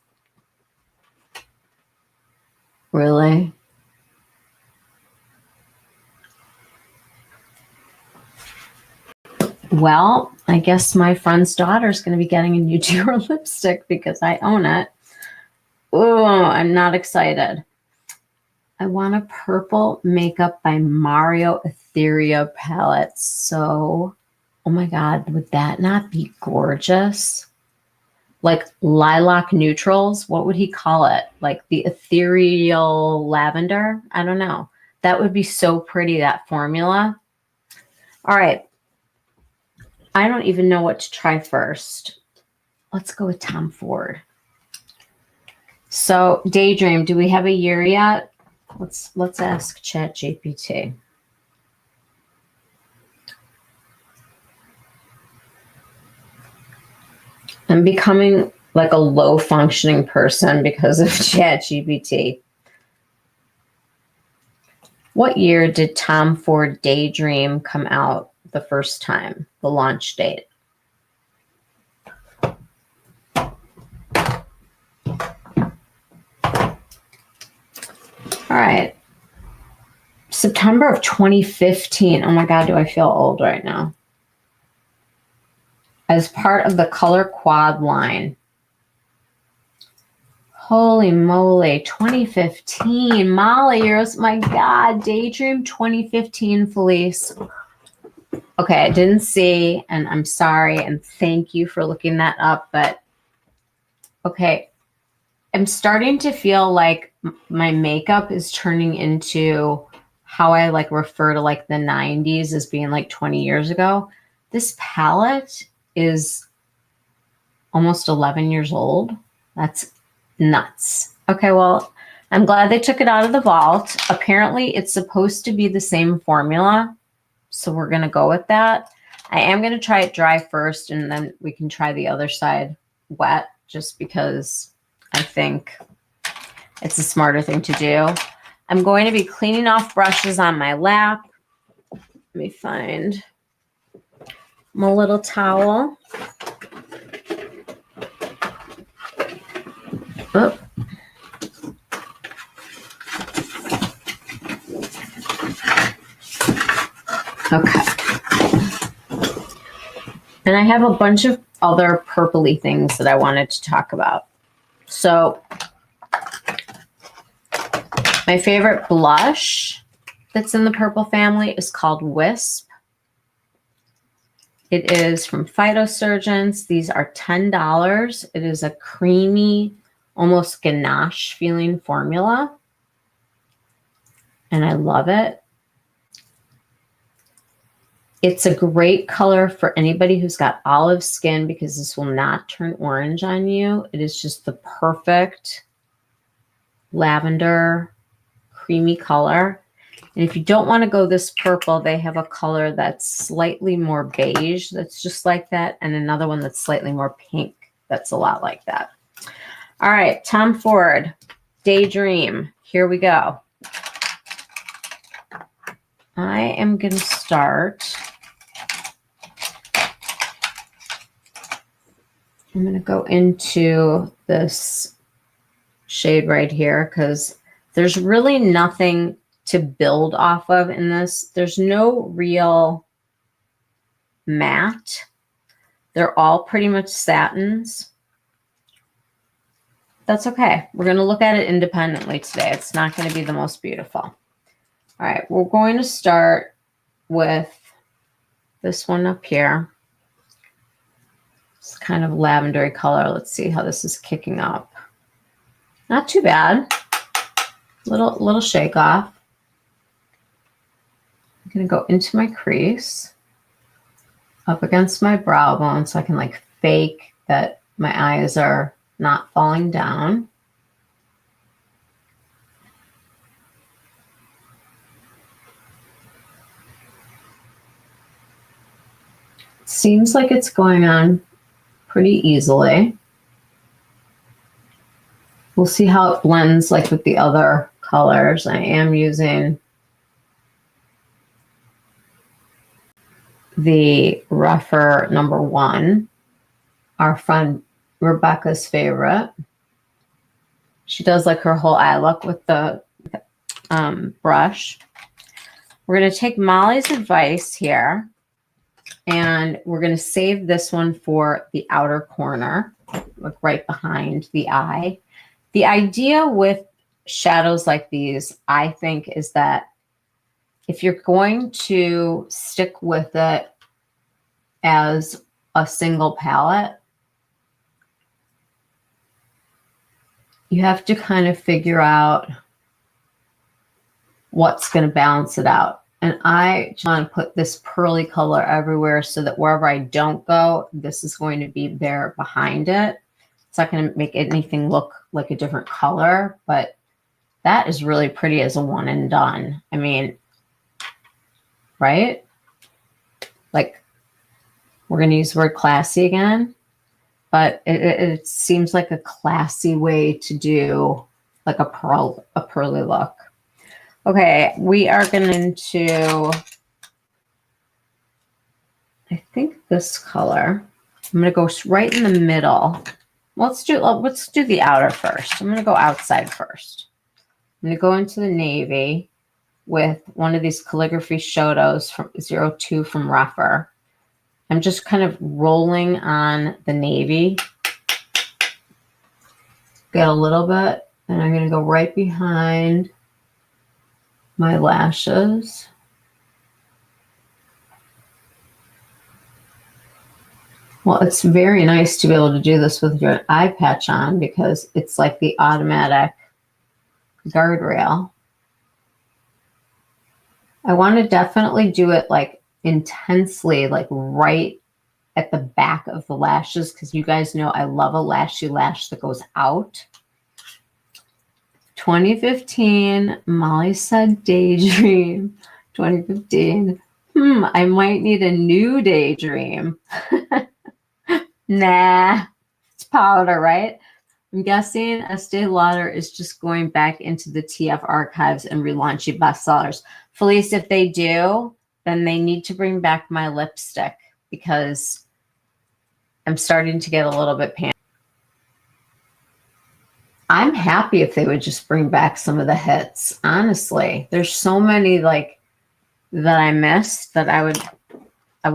Really? Well, I guess my friend's daughter is going to be getting a new Dior lipstick because I own it. Oh, I'm not excited. I want a purple makeup by Mario Etheria palette. So, oh my God, would that not be gorgeous? Like lilac neutrals. What would he call it? Like the ethereal lavender? I don't know. That would be so pretty, that formula. All right. I don't even know what to try first. Let's go with Tom Ford. So Daydream, do we have a year yet? Let's ask ChatGPT. I'm becoming like a low functioning person because of ChatGPT. What year did Tom Ford Daydream come out the first time? The launch date. All right. September of 2015. Oh my God, do I feel old right now? As part of the Color Quad line. Holy moly, 2015. Molly, my God, Daydream 2015, Felice. Okay, I didn't see, and I'm sorry, and thank you for looking that up, but okay. I'm starting to feel like my makeup is turning into how I like refer to like the 90s as being like 20 years ago. This palette is almost 11 years old. That's nuts. Okay, well, I'm glad they took it out of the vault. Apparently, it's supposed to be the same formula, so we're going to go with that. I am going to try it dry first, and then we can try the other side wet, just because I think it's a smarter thing to do. I'm going to be cleaning off brushes on my lap. Let me find my little towel. Oh. Okay. And I have a bunch of other purpley things that I wanted to talk about. So my favorite blush that's in the purple family is called Wisp. It is from Phytosurgeons. These are $10. It is a creamy, almost ganache feeling formula. And I love it. It's a great color for anybody who's got olive skin because this will not turn orange on you. It is just the perfect lavender, creamy color. And if you don't want to go this purple, they have a color that's slightly more beige that's just like that, and another one that's slightly more pink that's a lot like that. All right, Tom Ford, Daydream. Here we go. I am going to start. I'm going to go into this shade right here because there's really nothing to build off of in this. There's no real matte. They're all pretty much satins. That's okay. We're going to look at it independently today. It's not going to be the most beautiful. All right, we're going to start with this one up here. It's kind of lavendery color. Let's see how this is kicking up. Not too bad. Little shake off. I'm going to go into my crease, up against my brow bone so I can like fake that my eyes are not falling down. Seems like it's going on pretty easily. We'll see how it blends like with the other colors. I am using the rougher number 1, our friend Rebecca's favorite. She does like her whole eye look with the brush. We're going to take Molly's advice here, and we're going to save this one for the outer corner, like right behind the eye. The idea with shadows like these, I think, is that if you're going to stick with it as a single palette, you have to kind of figure out what's going to balance it out. And I just want to put this pearly color everywhere so that wherever I don't go, this is going to be there behind it. It's not going to make anything look like a different color, but that is really pretty as a one and done. I mean, right? Like, we're going to use the word classy again, but it seems like a classy way to do like a pearly look. Okay, we are going to, I think this color, I'm going to go right in the middle. Let's do the outer first. I'm going to go outside first. I'm going to go into the navy with one of these calligraphy Shotos from 02 from Rougher. I'm just kind of rolling on the navy. Get a little bit, and I'm going to go right behind my lashes. Well, it's very nice to be able to do this with your eye patch on because it's like the automatic guardrail. I want to definitely do it like intensely, like right at the back of the lashes, because you guys know I love a lashy lash that goes out. 2015, Molly said Daydream. 2015, I might need a new Daydream. Nah, it's powder, right? I'm guessing Estee Lauder is just going back into the TF archives and relaunching bestsellers. Felice, if they do, then they need to bring back my lipstick because I'm starting to get a little bit panicked. I'm happy if they would just bring back some of the hits. Honestly, there's so many like that I missed that I would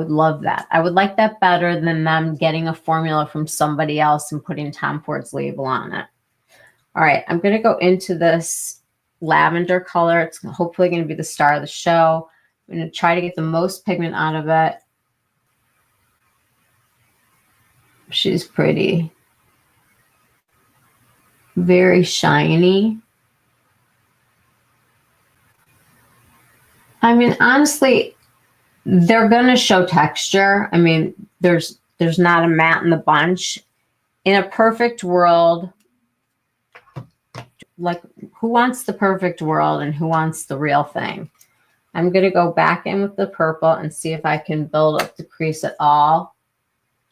love that. I would like that better than them getting a formula from somebody else and putting Tom Ford's label on it. All right, I'm going to go into this lavender color. It's hopefully going to be the star of the show. I'm going to try to get the most pigment out of it. She's pretty. Very shiny. I mean, honestly, they're going to show texture. I mean, there's not a matte in the bunch. In a perfect world, like who wants the perfect world and who wants the real thing? I'm going to go back in with the purple and see if I can build up the crease at all,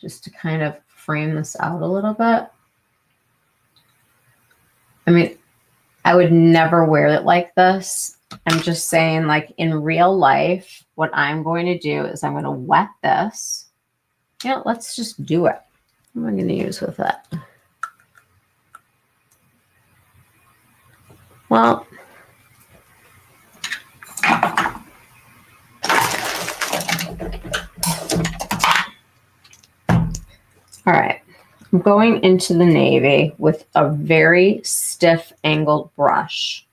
just to kind of frame this out a little bit. I mean, I would never wear it like this. I'm just saying, like in real life, what I'm going to do is I'm going to wet this. You know, let's just do it. What am I going to use with that? Well, all right. I'm going into the navy with a very stiff angled brush.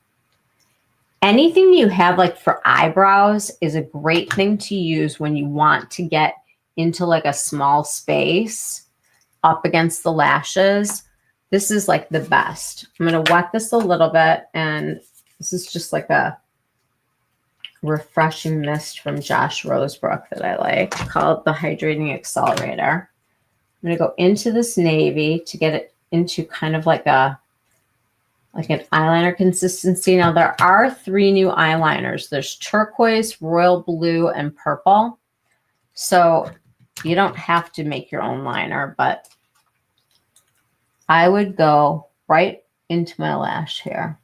Anything you have like for eyebrows is a great thing to use when you want to get into like a small space up against the lashes. This is like the best. I'm going to wet this a little bit, and This is just like a refreshing mist from Josh Rosebrook that I like, called the Hydrating Accelerator. I'm going to go into this navy to get it into kind of like an eyeliner consistency. Now there are 3 new eyeliners. There's turquoise, royal blue, and purple. So you don't have to make your own liner, but I would go right into my lash hair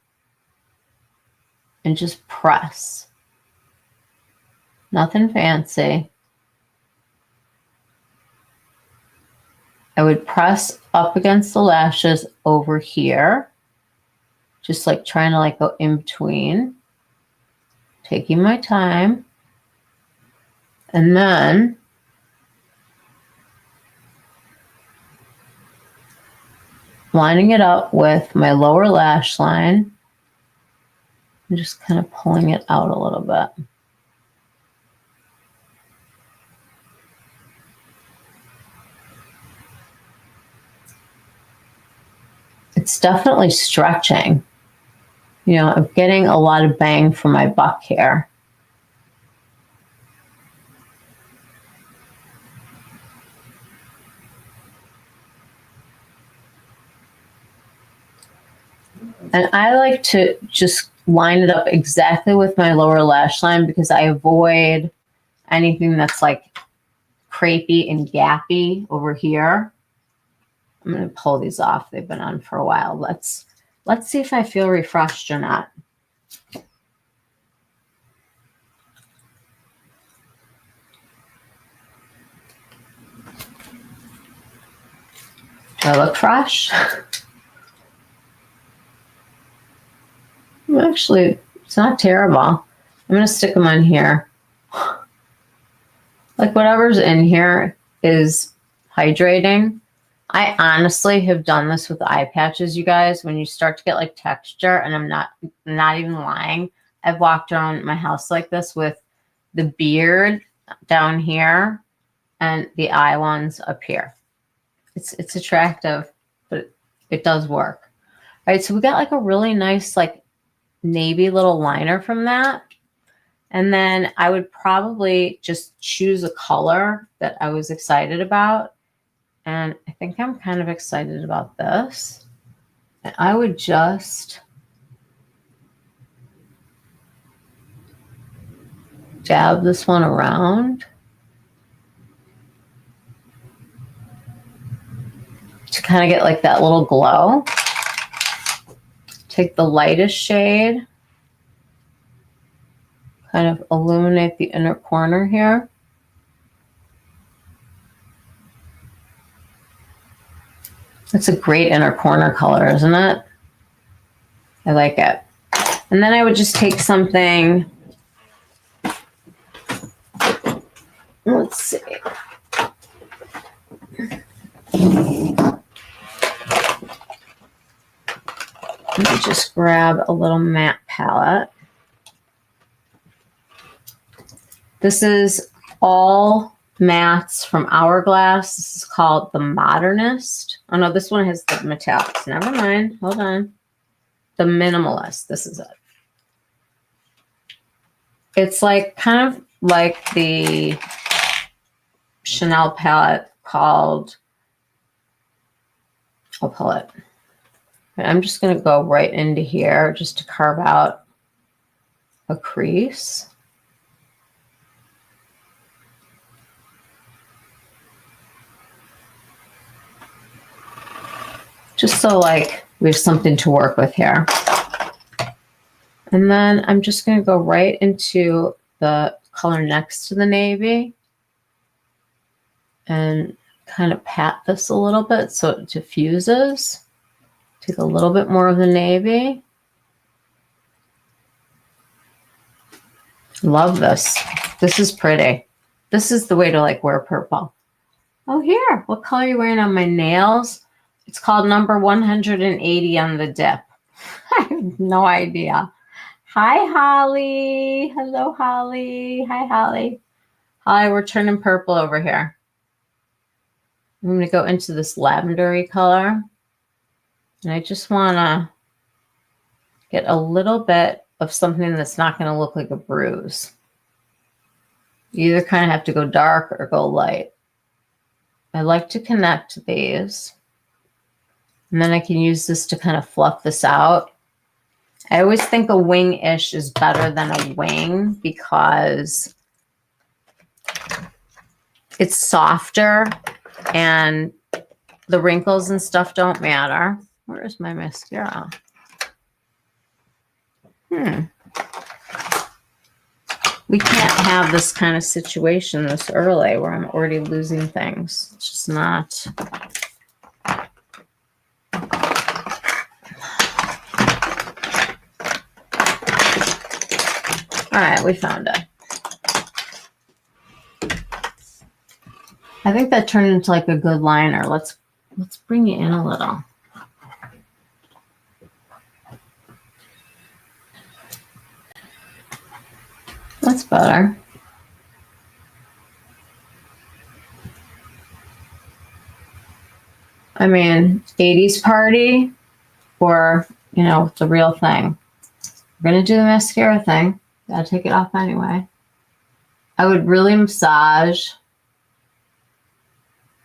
and just press. Nothing fancy. I would press up against the lashes over here, just like trying to like go in between, taking my time, and then lining it up with my lower lash line and just kind of pulling it out a little bit. It's definitely stretching. You know, I'm getting a lot of bang for my buck here. And I like to just line it up exactly with my lower lash line because I avoid anything that's like crepey and gappy over here. I'm going to pull these off. They've been on for a while. Let's see if I feel refreshed or not. Do I look fresh? Actually, it's not terrible. I'm going to stick them on here. Like whatever's in here is hydrating. I honestly have done this with eye patches, you guys. When you start to get like texture, and I'm not even lying, I've walked around my house like this with the beard down here and the eye ones up here. It's attractive, but it does work. All right, so we got like a really nice like navy little liner from that. And then I would probably just choose a color that I was excited about. And I think I'm kind of excited about this. And I would just dab this one around to kind of get like that little glow. Take the lightest shade, kind of illuminate the inner corner here. It's a great inner corner color, isn't it? I like it. And then I would just take something, let's see. Let me just grab a little matte palette. This is all mattes from Hourglass. This is called the Modernist. Oh no, this one has the metallics. Never mind. Hold on. The Minimalist. This is it. It's like kind of like the Chanel palette called, I'll pull it. I'm just going to go right into here just to carve out a crease. Just so like we have something to work with here. And then I'm just going to go right into the color next to the navy and kind of pat this a little bit so it diffuses. Take a little bit more of the navy. Love this. This is pretty. This is the way to like wear purple. Oh, here. What color are you wearing on my nails? It's called number 180 on the dip. I have no idea. Hi, Holly. Hello, Holly. Hi, Holly. Holly, we're turning purple over here. I'm going to go into this lavendery color. And I just want to get a little bit of something that's not going to look like a bruise. You either kind of have to go dark or go light. I like to connect these. And then I can use this to kind of fluff this out. I always think a wing-ish is better than a wing because it's softer and the wrinkles and stuff don't matter. Where is my mascara? We can't have this kind of situation this early where I'm already losing things. It's just not. All right, we found it. I think that turned into like a good liner. Let's bring it in a little. That's better. I mean, 80s party or, you know, the real thing. We're going to do the mascara thing. Gotta take it off anyway. I would really massage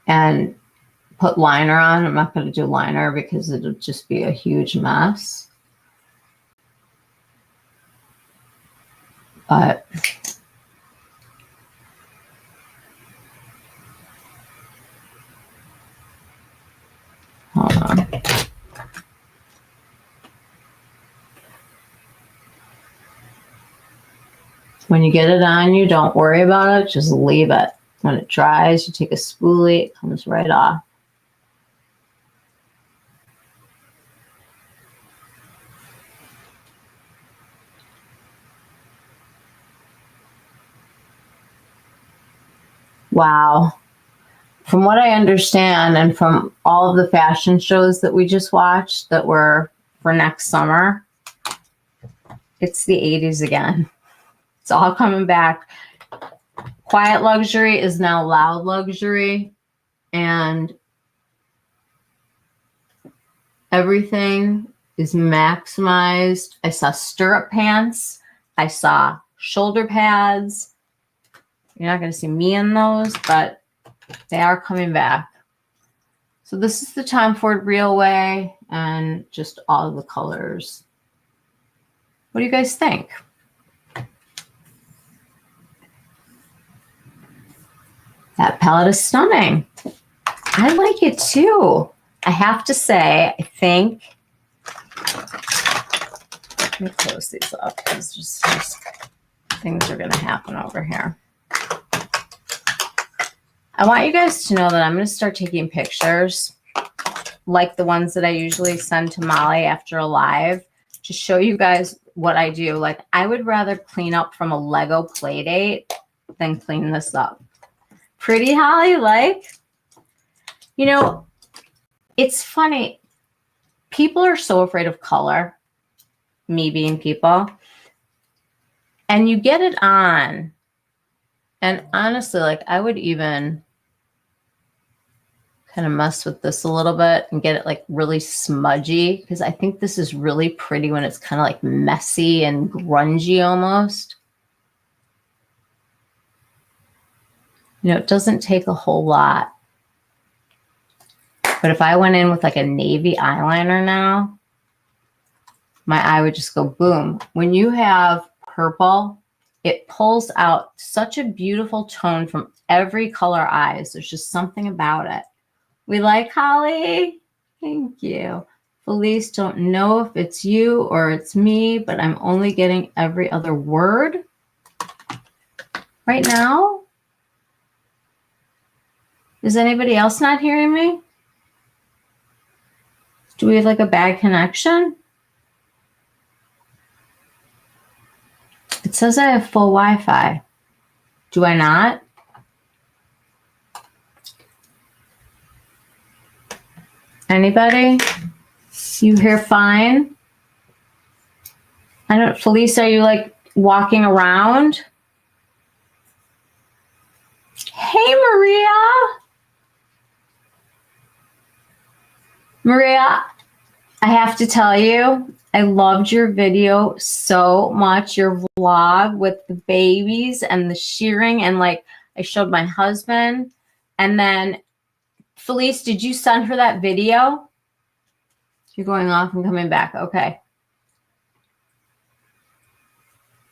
and put liner on. I'm not going to do liner because it'll just be a huge mess. But hold on. When you get it on you, don't worry about it. Just leave it. When it dries, you take a spoolie, it comes right off. Wow. From what I understand, and from all of the fashion shows that we just watched that were for next summer, it's the 80s again. It's all coming back. Quiet luxury is now loud luxury, and everything is maximized. I saw stirrup pants. I saw shoulder pads. You're not going to see me in those, but they are coming back. So this is the Tom Ford Real Way and just all of the colors. What do you guys think? That palette is stunning. I like it too. I have to say, I think, let me close these up because just things are going to happen over here. I want you guys to know that I'm going to start taking pictures like the ones that I usually send to Molly after a live to show you guys what I do. Like, I would rather clean up from a Lego play date than clean this up. Pretty, Holly? Like, you know, it's funny. People are so afraid of color, me being people. And you get it on. And honestly, like, I would even kind of mess with this a little bit and get it like really smudgy, because I think this is really pretty when it's kind of like messy and grungy almost. You know, it doesn't take a whole lot. But if I went in with like a navy eyeliner now, my eye would just go boom. When you have purple, it pulls out such a beautiful tone from every color eyes. There's just something about it. We like Holly. Thank you. Felice, don't know if it's you or it's me, but I'm only getting every other word right now. Is anybody else not hearing me? Do we have like a bad connection? It says I have full Wi-Fi. Do I not? Anybody? You hear fine? I don't, Felice, are you like walking around? Hey, Maria. Maria, I have to tell you, I loved your video so much, your vlog with the babies and the shearing, and like I showed my husband. And then Felice, did you send her that video? You're going off and coming back. Okay.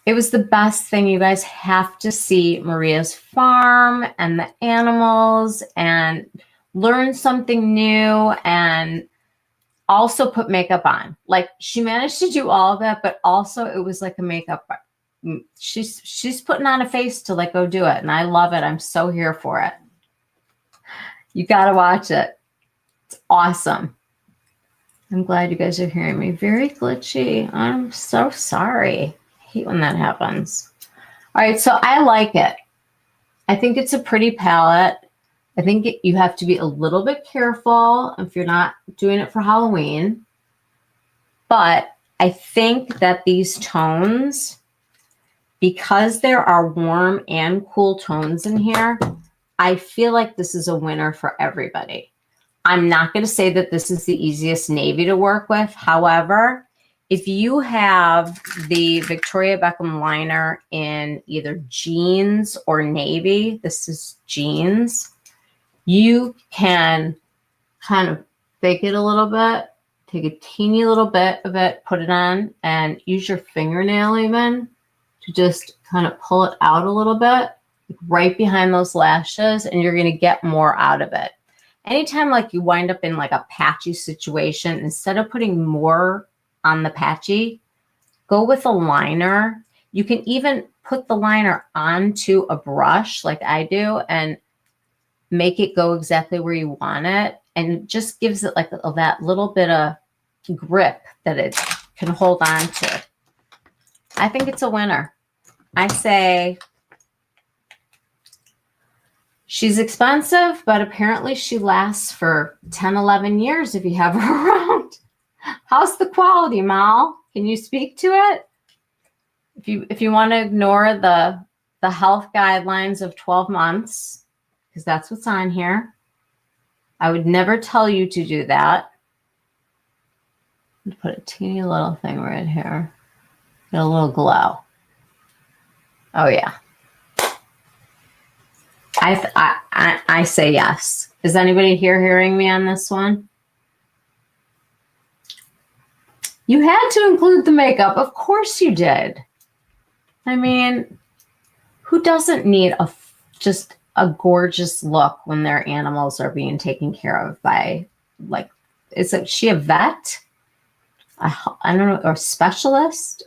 It was the best thing. You guys have to see Maria's farm and the animals and learn something new and also put makeup on. Like she managed to do all of that, but also it was like a makeup. She's putting on a face to like go do it. And I love it. I'm so here for it. You got to watch it. It's awesome. I'm glad you guys are hearing me. Very glitchy. I'm so sorry. I hate when that happens. All right, so I like it. I think it's a pretty palette. I think you have to be a little bit careful if you're not doing it for Halloween. But I think that these tones, because there are warm and cool tones in here, I feel like this is a winner for everybody. I'm not going to say that this is the easiest navy to work with. However, if you have the Victoria Beckham liner in either jeans or navy, this is jeans, you can kind of fake it a little bit, take a teeny little bit of it, put it on, and use your fingernail even to just kind of pull it out a little bit, right behind those lashes, and you're going to get more out of it. Anytime like you wind up in like a patchy situation, instead of putting more on the patchy, go with a liner. You can even put the liner onto a brush like I do and make it go exactly where you want it. And it just gives it like that little bit of grip that it can hold on to. I think it's a winner. I say she's expensive, but apparently she lasts for 10, 11 years if you have her around. How's the quality, Mal? Can you speak to it? If you want to ignore the health guidelines of 12 months, because that's what's on here, I would never tell you to do that. Put a teeny little thing right here. Get a little glow. Oh yeah. I say yes. Is anybody here hearing me on this one? You had to include the makeup. Of course you did. I mean, who doesn't need just a gorgeous look when their animals are being taken care of by, like, is she a vet? I don't know, or specialist?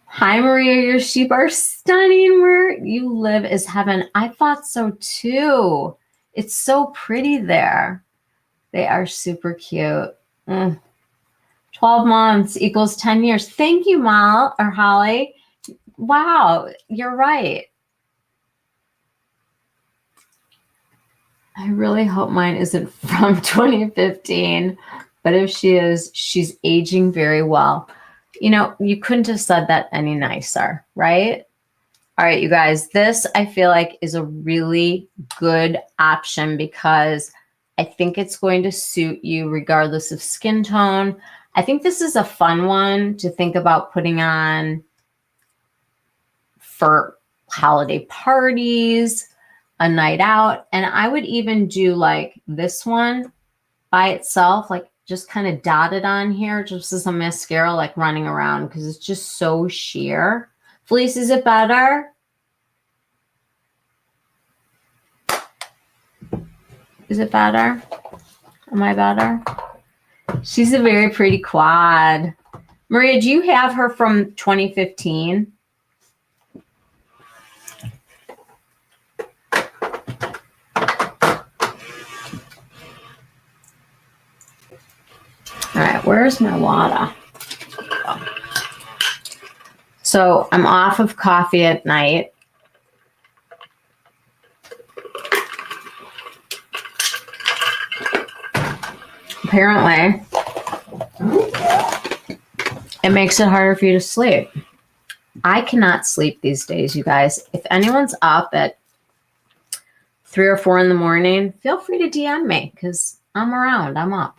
Hi, Maria, your sheep are stunning. Where you live is heaven. I thought so too. It's so pretty there. They are super cute. 12 months equals 10 years. Thank you, Mal or Holly. Wow, you're right. I really hope mine isn't from 2015, but if she is, she's aging very well. You know, you couldn't have said that any nicer, right? All right, you guys, this I feel like is a really good option because I think it's going to suit you regardless of skin tone. I think this is a fun one to think about putting on for holiday parties, a night out. And I would even do like this one by itself, like just kind of dotted on here, just as a mascara, like running around because it's just so sheer. Felice, is it better? Is it better? Am I better? She's a very pretty quad. Maria, do you have her from 2015? All right, where's my water? So I'm off of coffee at night. Apparently, it makes it harder for you to sleep. I cannot sleep these days, you guys. If anyone's up at 3 or 4 in the morning, feel free to DM me because I'm around. I'm up.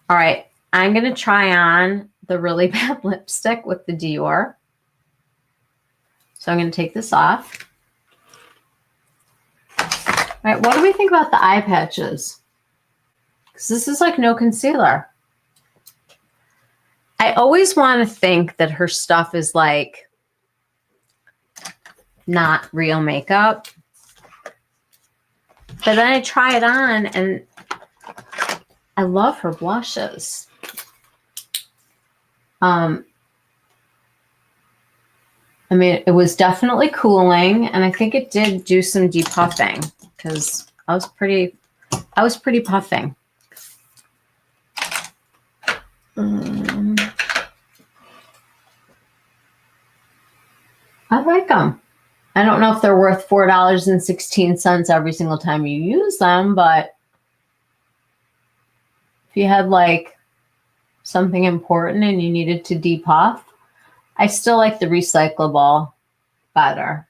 All right. I'm going to try on the really bad lipstick with the Dior. So I'm going to take this off. All right, what do we think about the eye patches? Because this is like no concealer. I always want to think that her stuff is like not real makeup. But then I try it on and I love her blushes. I mean, it was definitely cooling, and I think it did do some depuffing because I was pretty puffing. I like them. I don't know if they're worth $4.16 every single time you use them, but if you had like something important and you needed to depuff, I still like the recyclable better.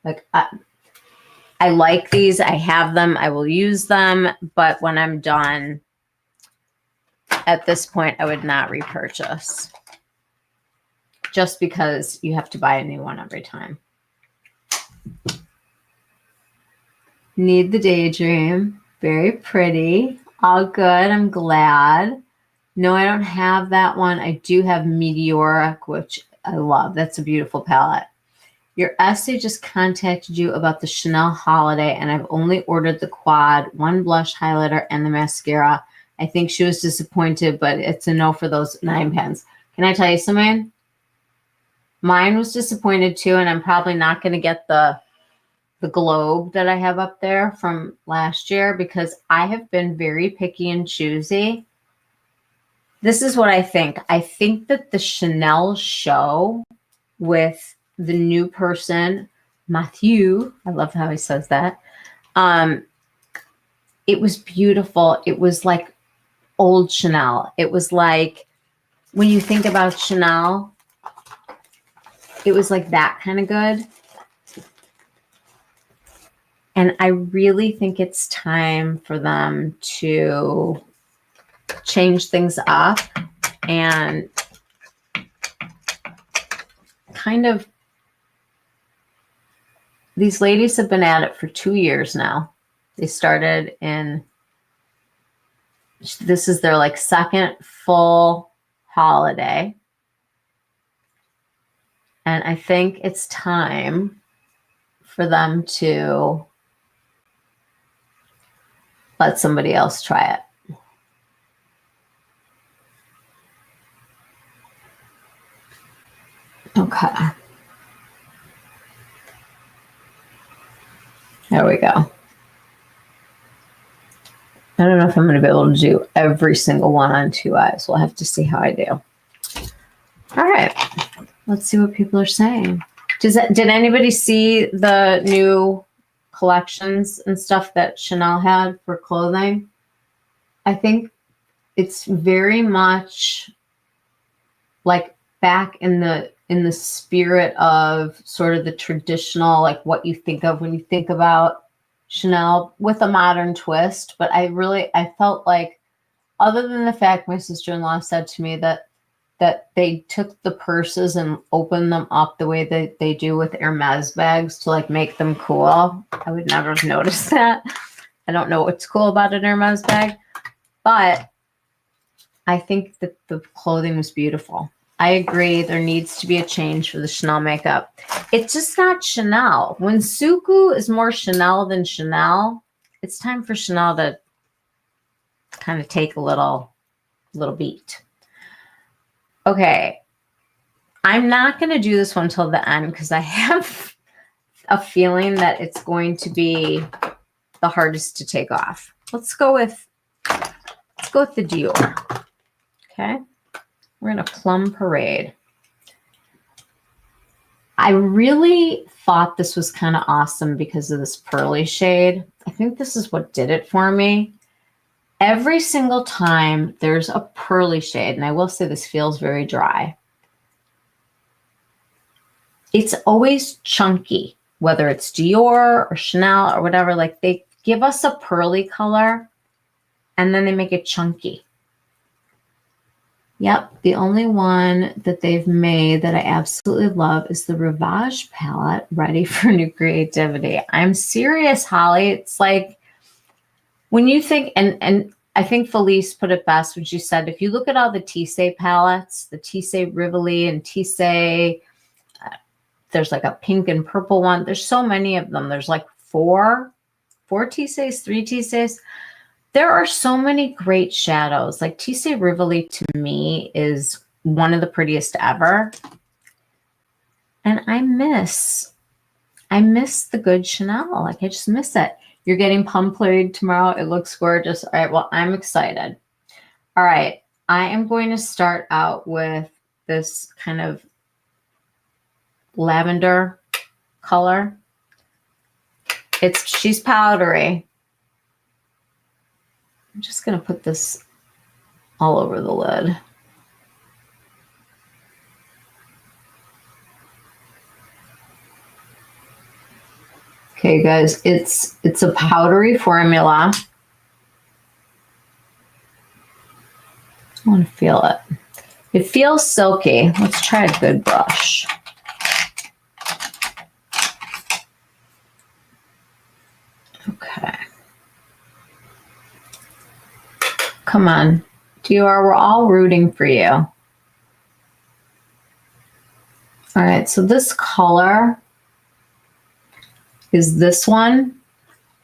Like I like these. I have them. I will use them. But when I'm done, at this point, I would not repurchase. Just because you have to buy a new one every time. Need the Daydream. Very pretty. All good. I'm glad. No, I don't have that one. I do have Meteoric, which I love. That's a beautiful palette. Your essay just contacted you about the Chanel holiday, and I've only ordered the quad, one blush highlighter, and the mascara. I think she was disappointed, but it's a no for those 9 pens. Can I tell you something? Mine was disappointed too, and I'm probably not going to get the globe that I have up there from last year because I have been very picky and choosy. This is what I think. I think that the Chanel show with the new person, Matthew, I love how he says that. It was beautiful. It was like old Chanel. It was like when you think about Chanel, it was like that kind of good. And I really think it's time for them to change things up and kind of, these ladies have been at it for 2 years now. They started in, this is their like second full holiday. And I think it's time for them to let somebody else try it. Okay. There we go. I don't know if I'm going to be able to do every single one on 2 eyes. We'll have to see how I do. All right. Let's see what people are saying. Did anybody see the new collections and stuff that Chanel had for clothing? I think it's very much like back in the spirit of sort of the traditional, like what you think of when you think about Chanel with a modern twist. But I felt like, other than the fact my sister-in-law said to me that they took the purses and opened them up the way that they do with Hermes bags to like make them cool. I would never have noticed that. I don't know what's cool about an Hermes bag, but I think that the clothing was beautiful. I agree. There needs to be a change for the Chanel makeup. It's just not Chanel. When Suku is more Chanel than Chanel, it's time for Chanel to kind of take a little beat. Okay. I'm not going to do this one till the end because I have a feeling that it's going to be the hardest to take off. Let's go with the Dior. Okay. We're in a Plum Parade. I really thought this was kind of awesome because of this pearly shade. I think this is what did it for me. Every single time there's a pearly shade, and I will say this feels very dry, it's always chunky, whether it's Dior or Chanel or whatever. Like they give us a pearly color and then they make it chunky. Yep, the only one that they've made that I absolutely love is the Rivage palette, ready for new creativity. I'm serious, Holly. It's like when you think, and I think Felice put it best when she said, if you look at all the Tissé palettes, the Tissé Rivoli and Tissé, there's like a pink and purple one. There's so many of them. There's like four Tissés, three Tissés. There are so many great shadows. Like Tissé Rivoli to me is one of the prettiest ever. And I miss the good Chanel. Like I just miss it. You're getting Plum Played tomorrow. It looks gorgeous. All right, well, I'm excited. All right, I am going to start out with this kind of lavender color. She's powdery. I'm just going to put this all over the lid. Okay, guys, it's a powdery formula. I want to feel it. It feels silky. Let's try a good brush. Okay. Come on, Dior, we're all rooting for you. All right, so this color is this one,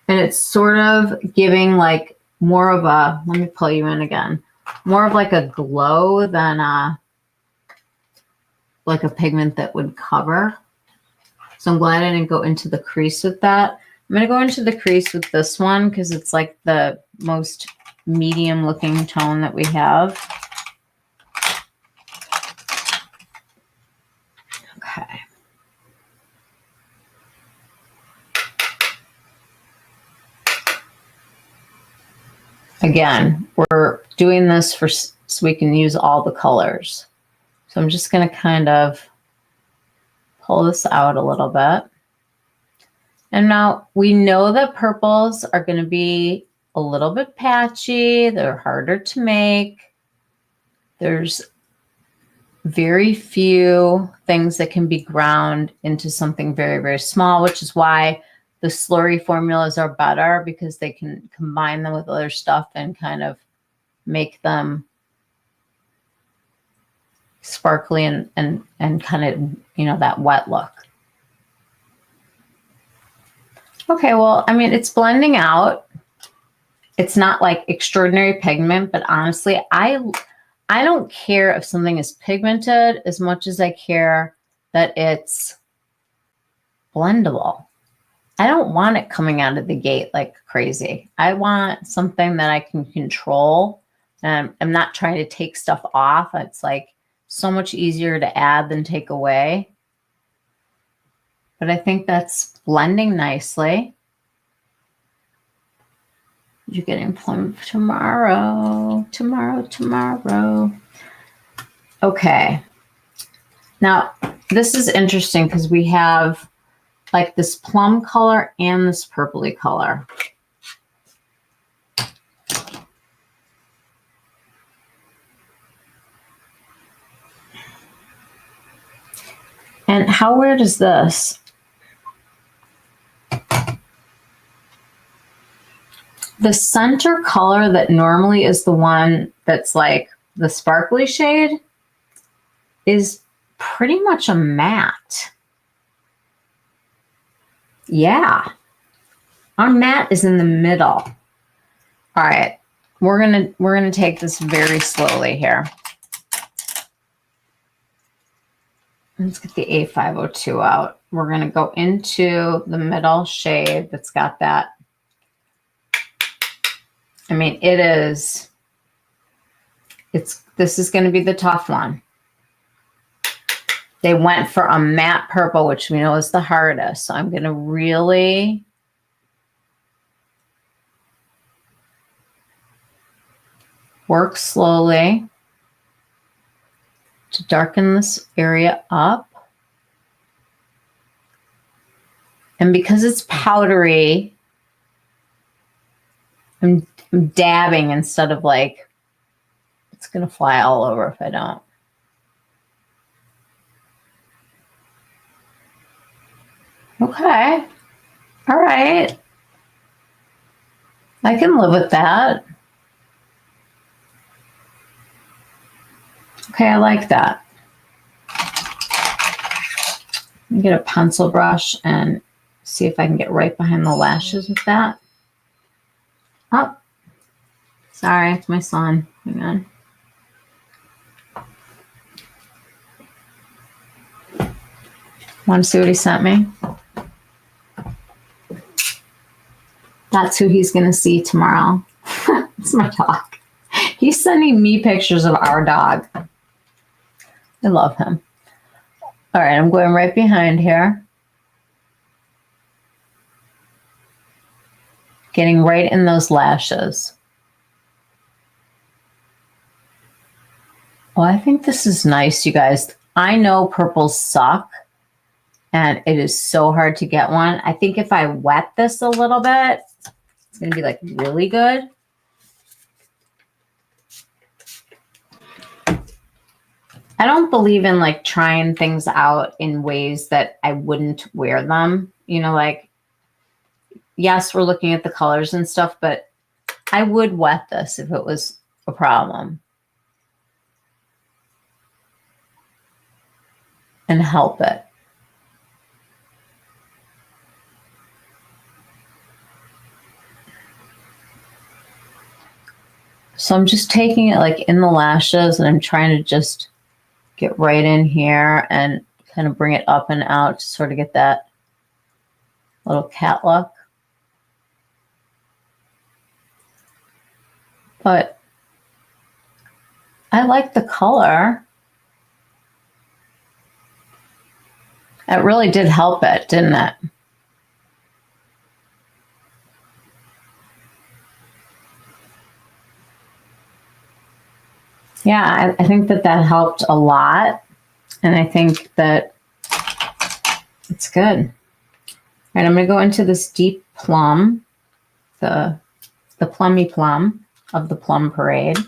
and it's sort of giving like more of a, let me pull you in again, more of like a glow than like a pigment that would cover. So I'm glad I didn't go into the crease with that. I'm going to go into the crease with this one because it's like the most medium looking tone that we have. Okay. Again, we're doing this so we can use all the colors. So I'm just going to kind of pull this out a little bit. And now we know that purples are going to be a little bit patchy. They're harder to make. There's very few things that can be ground into something very, very small, which is why the slurry formulas are better, because they can combine them with other stuff and kind of make them sparkly and kind of, you know, that wet look. Okay, well, I mean, it's blending out. It's not like extraordinary pigment, but honestly, I don't care if something is pigmented as much as I care that it's blendable. I don't want it coming out of the gate like crazy. I want something that I can control. I'm not trying to take stuff off. It's like so much easier to add than take away. But I think that's blending nicely. You're getting Plum tomorrow. Okay. Now, this is interesting because we have like this plum color and this purpley color. And how weird is this? The center color that normally is the one that's like the sparkly shade is pretty much a matte. Yeah. Our matte is in the middle. All right. We're gonna take this very slowly here. Let's get the A502 out. We're gonna go into the middle shade that's got that. I mean, this is going to be the tough one. They went for a matte purple, which we know is the hardest. So I'm going to really work slowly to darken this area up. And because it's powdery, I'm dabbing instead of like It's going to fly all over if I don't. Okay. All right. I can live with that. Okay, I like that. Let me get a pencil brush and see if I can get right behind the lashes with that. Oh, sorry, it's my son. Hang on. Want to see what he sent me? That's who he's going to see tomorrow. It's my dog. He's sending me pictures of our dog. I love him. All right, I'm going right behind here. Getting right in those lashes. Oh, I think this is nice, you guys. I know purples suck, and it is so hard to get one. I think if I wet this a little bit, it's going to be like really good. I don't believe in like trying things out in ways that I wouldn't wear them. You know, like, yes, we're looking at the colors and stuff, but I would wet this if it was a problem. And help it. So I'm just taking it like in the lashes and I'm trying to just get right in here and kind of bring it up and out to sort of get that little cat look. But I like the color. It really did help it, didn't it? Yeah, I think that that helped a lot. And I think that it's good. All right, I'm going to go into this deep plum, the plummy plum of the Plum Parade.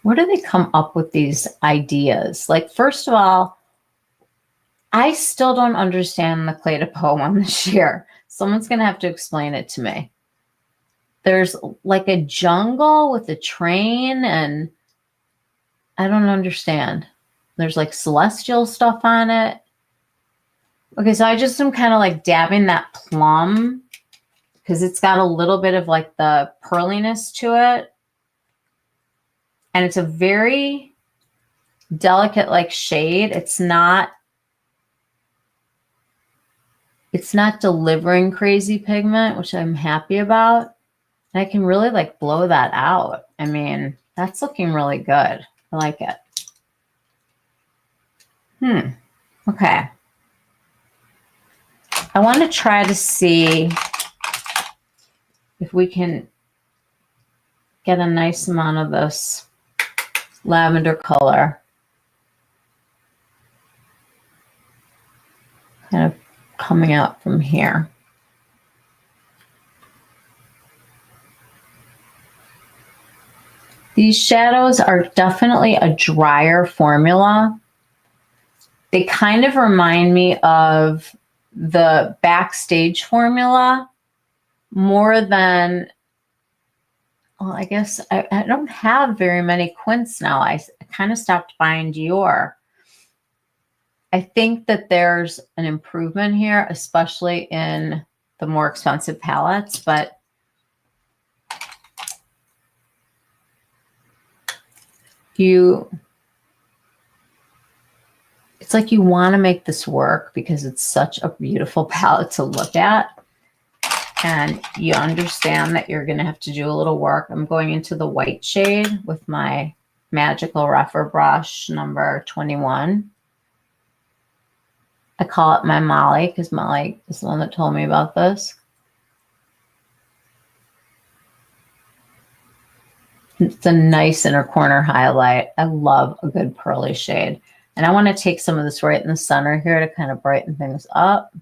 Where do they come up with these ideas? Like, first of all, I still don't understand the Clé de Peau one this year. Someone's going to have to explain it to me. There's like a jungle with a train, and I don't understand. There's like celestial stuff on it. Okay, so I just am kind of like dabbing that plum because it's got a little bit of like the pearliness to it. And it's a very delicate like shade. It's not delivering crazy pigment, which I'm happy about. And I can really like blow that out. I mean, that's looking really good. I like it. Okay. I want to try to see if we can get a nice amount of this lavender color. Kind of coming out from here. These shadows are definitely a drier formula. They kind of remind me of the Backstage formula more than, well, I guess I don't have very many quints now. I kind of stopped buying Dior. I think that there's an improvement here, especially in the more expensive palettes, but it's like you want to make this work because it's such a beautiful palette to look at. And you understand that you're going to have to do a little work. I'm going into the white shade with my Magical Rougher brush number 21. I call it my Molly because Molly is the one that told me about this. It's a nice inner corner highlight. I love a good pearly shade. And I want to take some of this right in the center here to kind of brighten things up.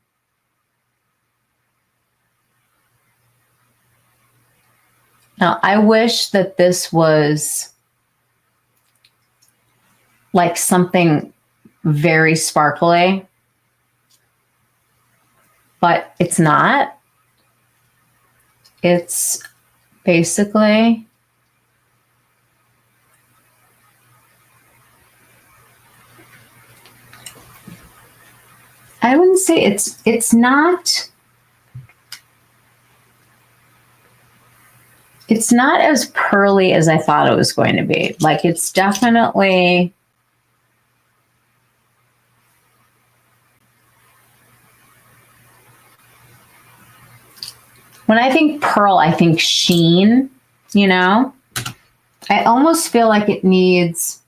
Now, I wish that this was like something very sparkly, but it's not. It's basically I wouldn't say it's not as pearly as I thought it was going to be. Like, it's definitely when I think pearl, I think sheen, you know? I almost feel like it needs,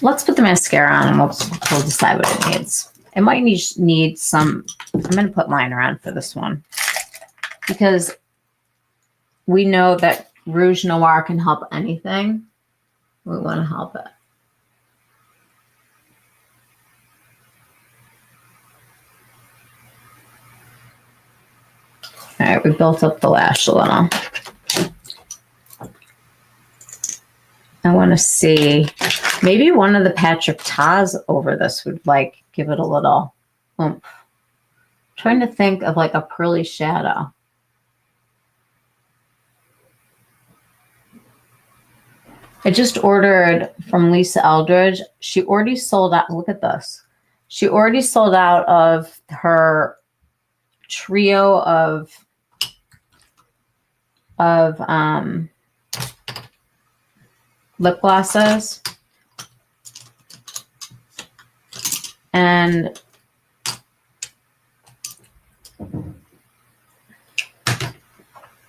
let's put the mascara on and we'll decide what it needs. It might need some, I'm going to put liner on for this one because we know that Rouge Noir can help anything. We want to help it. All right, we built up the lash a little. I want to see, maybe one of the Patrick Tas over this would like give it a little oomph. I'm trying to think of like a pearly shadow. I just ordered from Lisa Eldridge. She already sold out. Look at this. She already sold out of her trio of lip glosses. And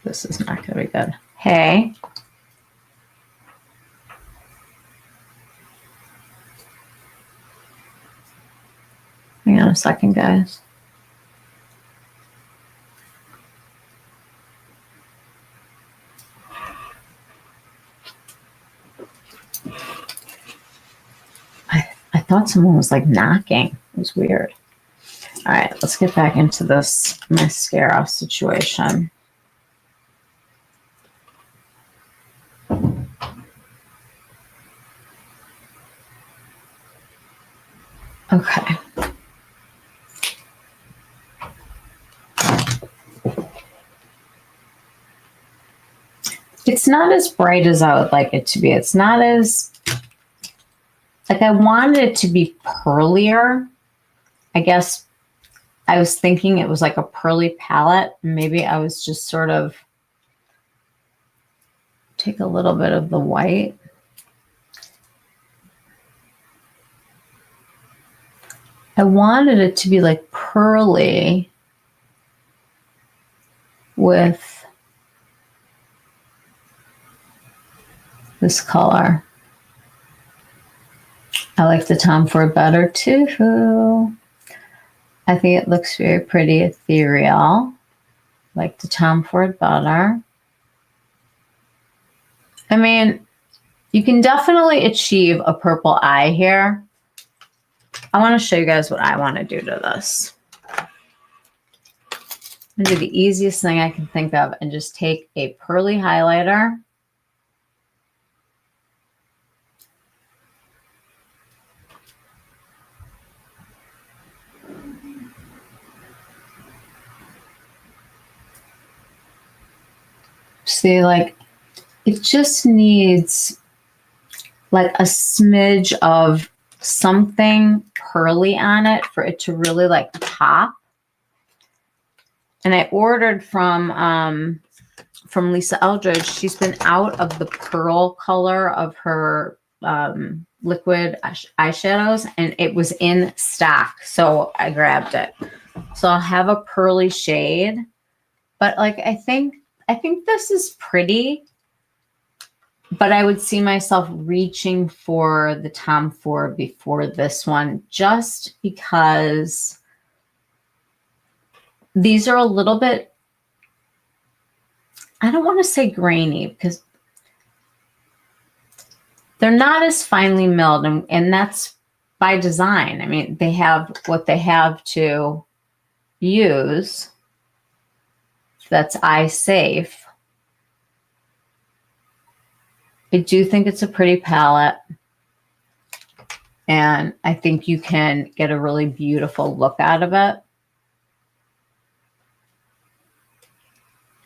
this is not going to be good. Hey. Hang on a second, guys. I thought someone was like knocking. It was weird. All right, let's get back into this mascara situation. Okay. It's not as bright as I would like it to be. It's not as, like, I wanted it to be pearlier. I guess I was thinking it was like a pearly palette. Maybe I was just sort of take a little bit of the white. I wanted it to be like pearly with this color. I like the Tom Ford better too. I think it looks very pretty ethereal. Like the Tom Ford better. I mean, you can definitely achieve a purple eye here. I want to show you guys what I want to do to this. I'm going to do the easiest thing I can think of and just take a pearly highlighter. See, like, it just needs like a smidge of something pearly on it for it to really like pop. And I ordered from Lisa Eldridge. She's been out of the pearl color of her liquid eyeshadows, and it was in stock, so I grabbed it. So I'll have a pearly shade, but like I think this is pretty. But I would see myself reaching for the Tom Ford before this one, just because these are a little bit, I don't want to say grainy because they're not as finely milled, and that's by design. I mean, they have what they have to use. that's eye safe. I do think it's a pretty palette. And I think you can get a really beautiful look out of it.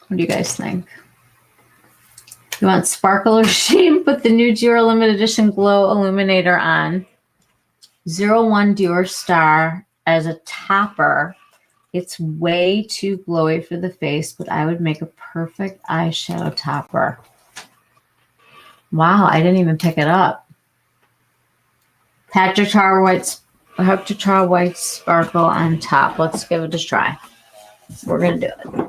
What do you guys think? You want sparkle or sheen? Put the new Dior limited edition glow illuminator on. 01 Dior Star as a topper. It's way too glowy for the face, but I would make a perfect eyeshadow topper. Wow, I didn't even pick it up. Patch Tar White Sparkle on top. Let's give it a try. We're going to do it.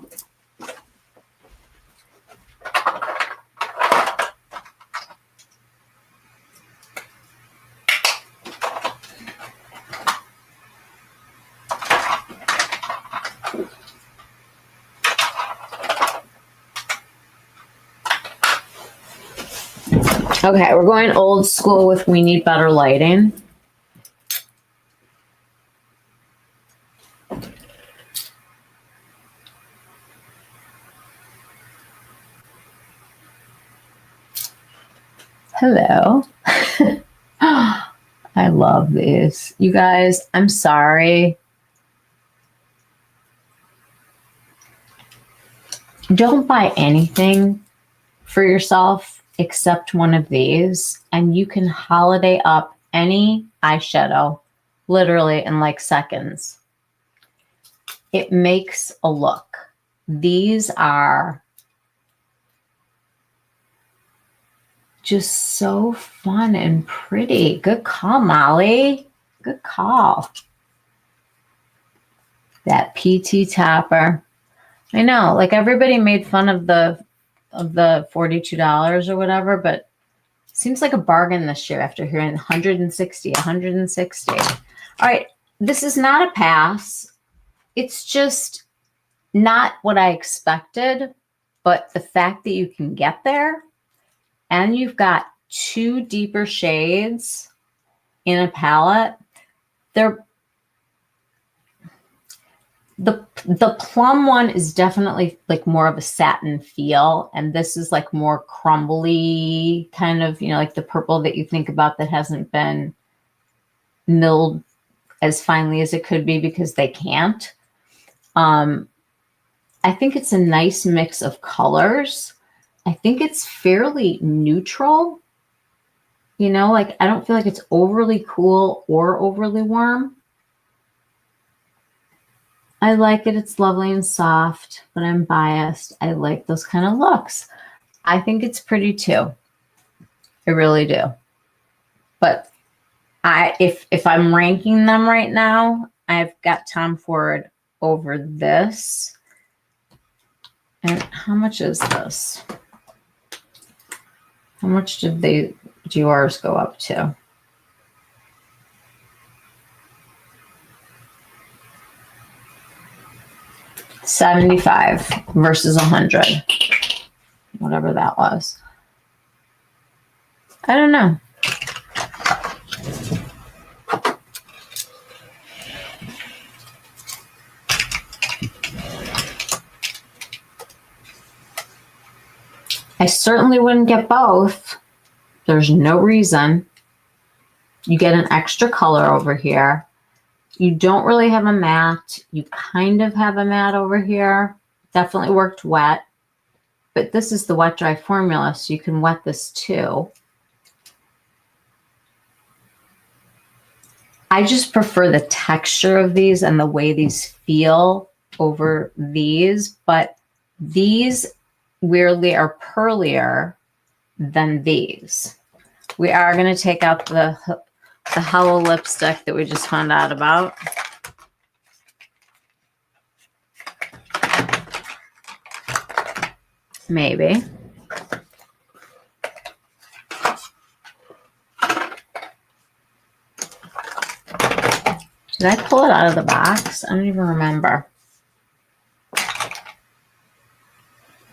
Okay, we're going old school with we need better lighting. Hello. I love these. You guys, I'm sorry. Don't buy anything for yourself except one of these, and you can holiday up any eyeshadow literally in like seconds. It makes a look. These are just so fun and pretty. Good call, Molly. Good call. That PT topper. I know, like everybody made fun of the $42 or whatever, but it seems like a bargain this year after hearing 160. All right, this is not a pass. It's just not what I expected, but the fact that you can get there and you've got two deeper shades in a palette, the plum one is definitely like more of a satin feel, and this is like more crumbly kind of, you know, like the purple that you think about that hasn't been milled as finely as it could be because they can't. I think it's a nice mix of colors. I think it's fairly neutral. You know, like I don't feel like it's overly cool or overly warm. I like it. It's lovely and soft, but I'm biased. I like those kind of looks. I think it's pretty too. I really do. But if I'm ranking them right now, I've got Tom Ford over this. And how much is this? How much did the Dior's go up to? $75 versus $100, whatever that was. I don't know. I certainly wouldn't get both. There's no reason. You get an extra color over here. You don't really have a matte. You kind of have a matte over here. Definitely worked wet. But this is the wet dry formula, so you can wet this too. I just prefer the texture of these and the way these feel over these, but these weirdly are pearlier than these. We are going to take out the Hello lipstick that we just found out about. Maybe. Did I pull it out of the box? I don't even remember.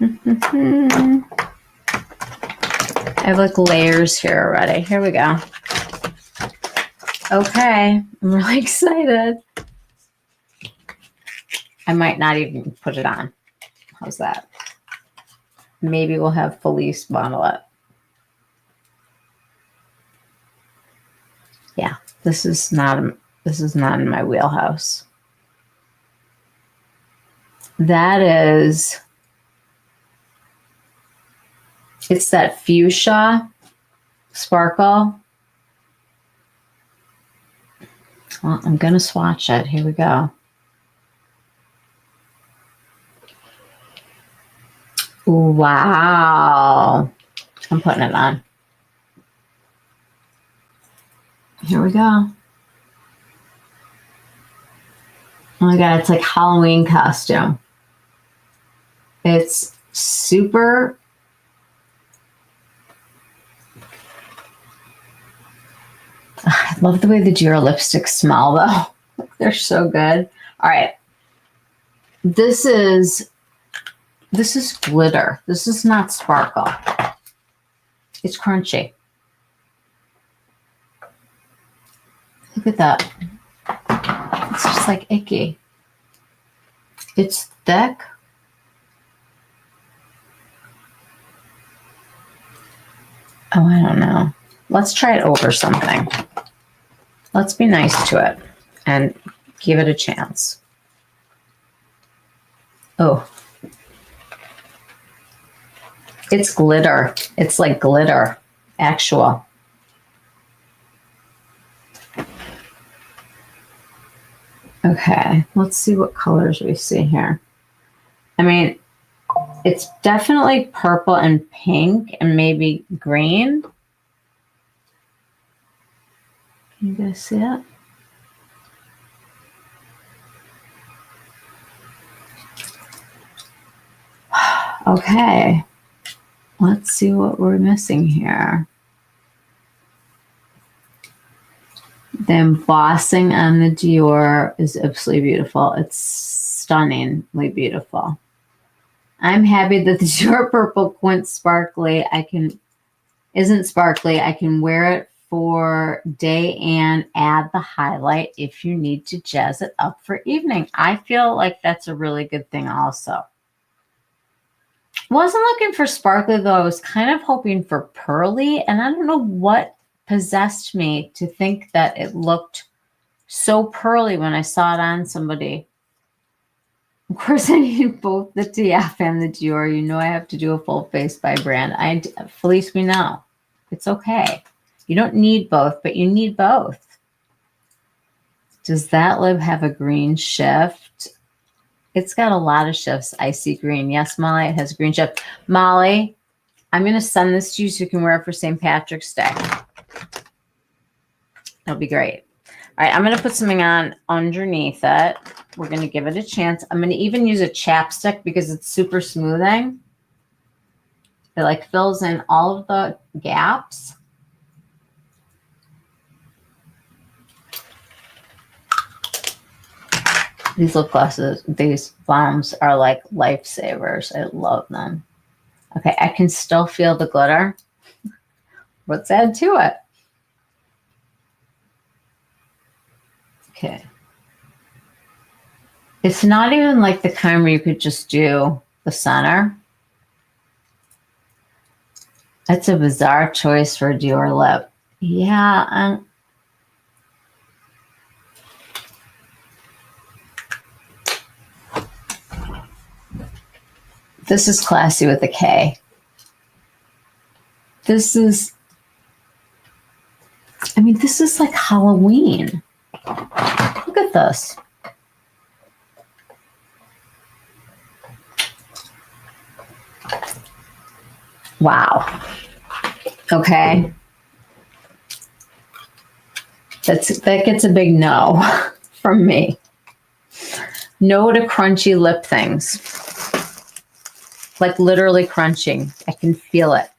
I have like layers here already. Here we go. Okay, I'm really excited. I might not even put it on. How's that? Maybe we'll have Felice bottle it. Yeah, this is not in my wheelhouse. That is, it's that fuchsia sparkle. Well, I'm going to swatch it. Here we go. Wow. I'm putting it on. Here we go. Oh my God, it's like Halloween costume. It's super. I love the way the Dior lipsticks smell though. They're so good. All right. This is glitter. This is not sparkle. It's crunchy. Look at that. It's just like icky. It's thick. Oh, I don't know. Let's try it over something. Let's be nice to it and give it a chance. Oh. It's glitter. It's like glitter. Actual. Okay, let's see what colors we see here. I mean, it's definitely purple and pink and maybe green. Can you guys see it? Okay, let's see what we're missing here. The embossing on the Dior is absolutely beautiful. It's stunningly beautiful. I'm happy that the Dior Purple Quint Sparkly isn't sparkly. I can wear it for day and add the highlight if you need to jazz it up for evening. I feel like that's a really good thing also. Wasn't looking for sparkly though. I was kind of hoping for pearly, and I don't know what possessed me to think that it looked so pearly when I saw it on somebody. Of course, I need both the TF and the Dior. You know I have to do a full face by brand. Felice, we know. It's okay. You don't need both, but you need both. Does that lip have a green shift? It's got a lot of shifts. Icy green. Yes, Molly, it has a green shift. Molly, I'm going to send this to you so you can wear it for St. Patrick's Day. It'll be great. All right, I'm going to put something on underneath it. We're going to give it a chance. I'm going to even use a chapstick because it's super smoothing. It like fills in all of the gaps. These lip glosses, these balms are like lifesavers. I love them. Okay, I can still feel the glitter. Let's add to it. Okay. It's not even like the kind where you could just do the center. That's a bizarre choice for a Dior lip. Yeah. This is classy with a K. This is, I mean, this is like Halloween. Look at this. Wow. Okay. That gets a big no from me. No to crunchy lip things. Like literally crunching. I can feel it.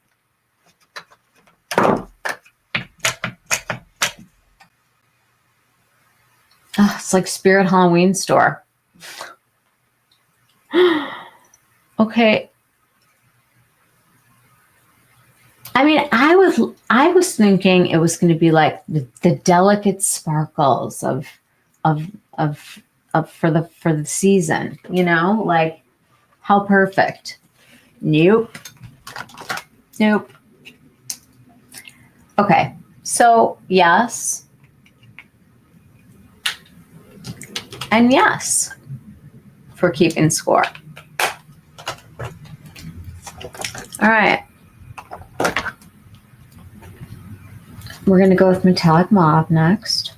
Oh, it's like Spirit Halloween store. Okay. I mean, I was thinking it was going to be like the delicate sparkles of for the season, you know, like How perfect. Nope. Nope. Okay, so yes. And yes for keeping score. All right. We're going to go with metallic mauve next.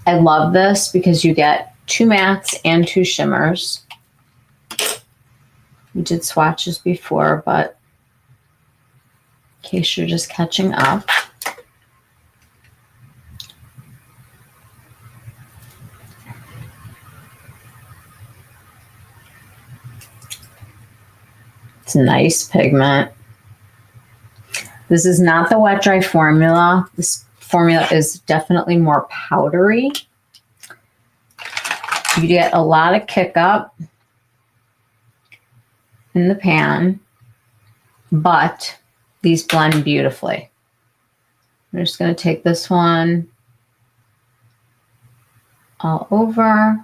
I love this because you get 2 mattes and 2 shimmers. We did swatches before, but in case you're just catching up. It's a nice pigment. This is not the wet dry formula. This formula is definitely more powdery. You get a lot of kick up in the pan, but these blend beautifully. I'm just going to take this one all over.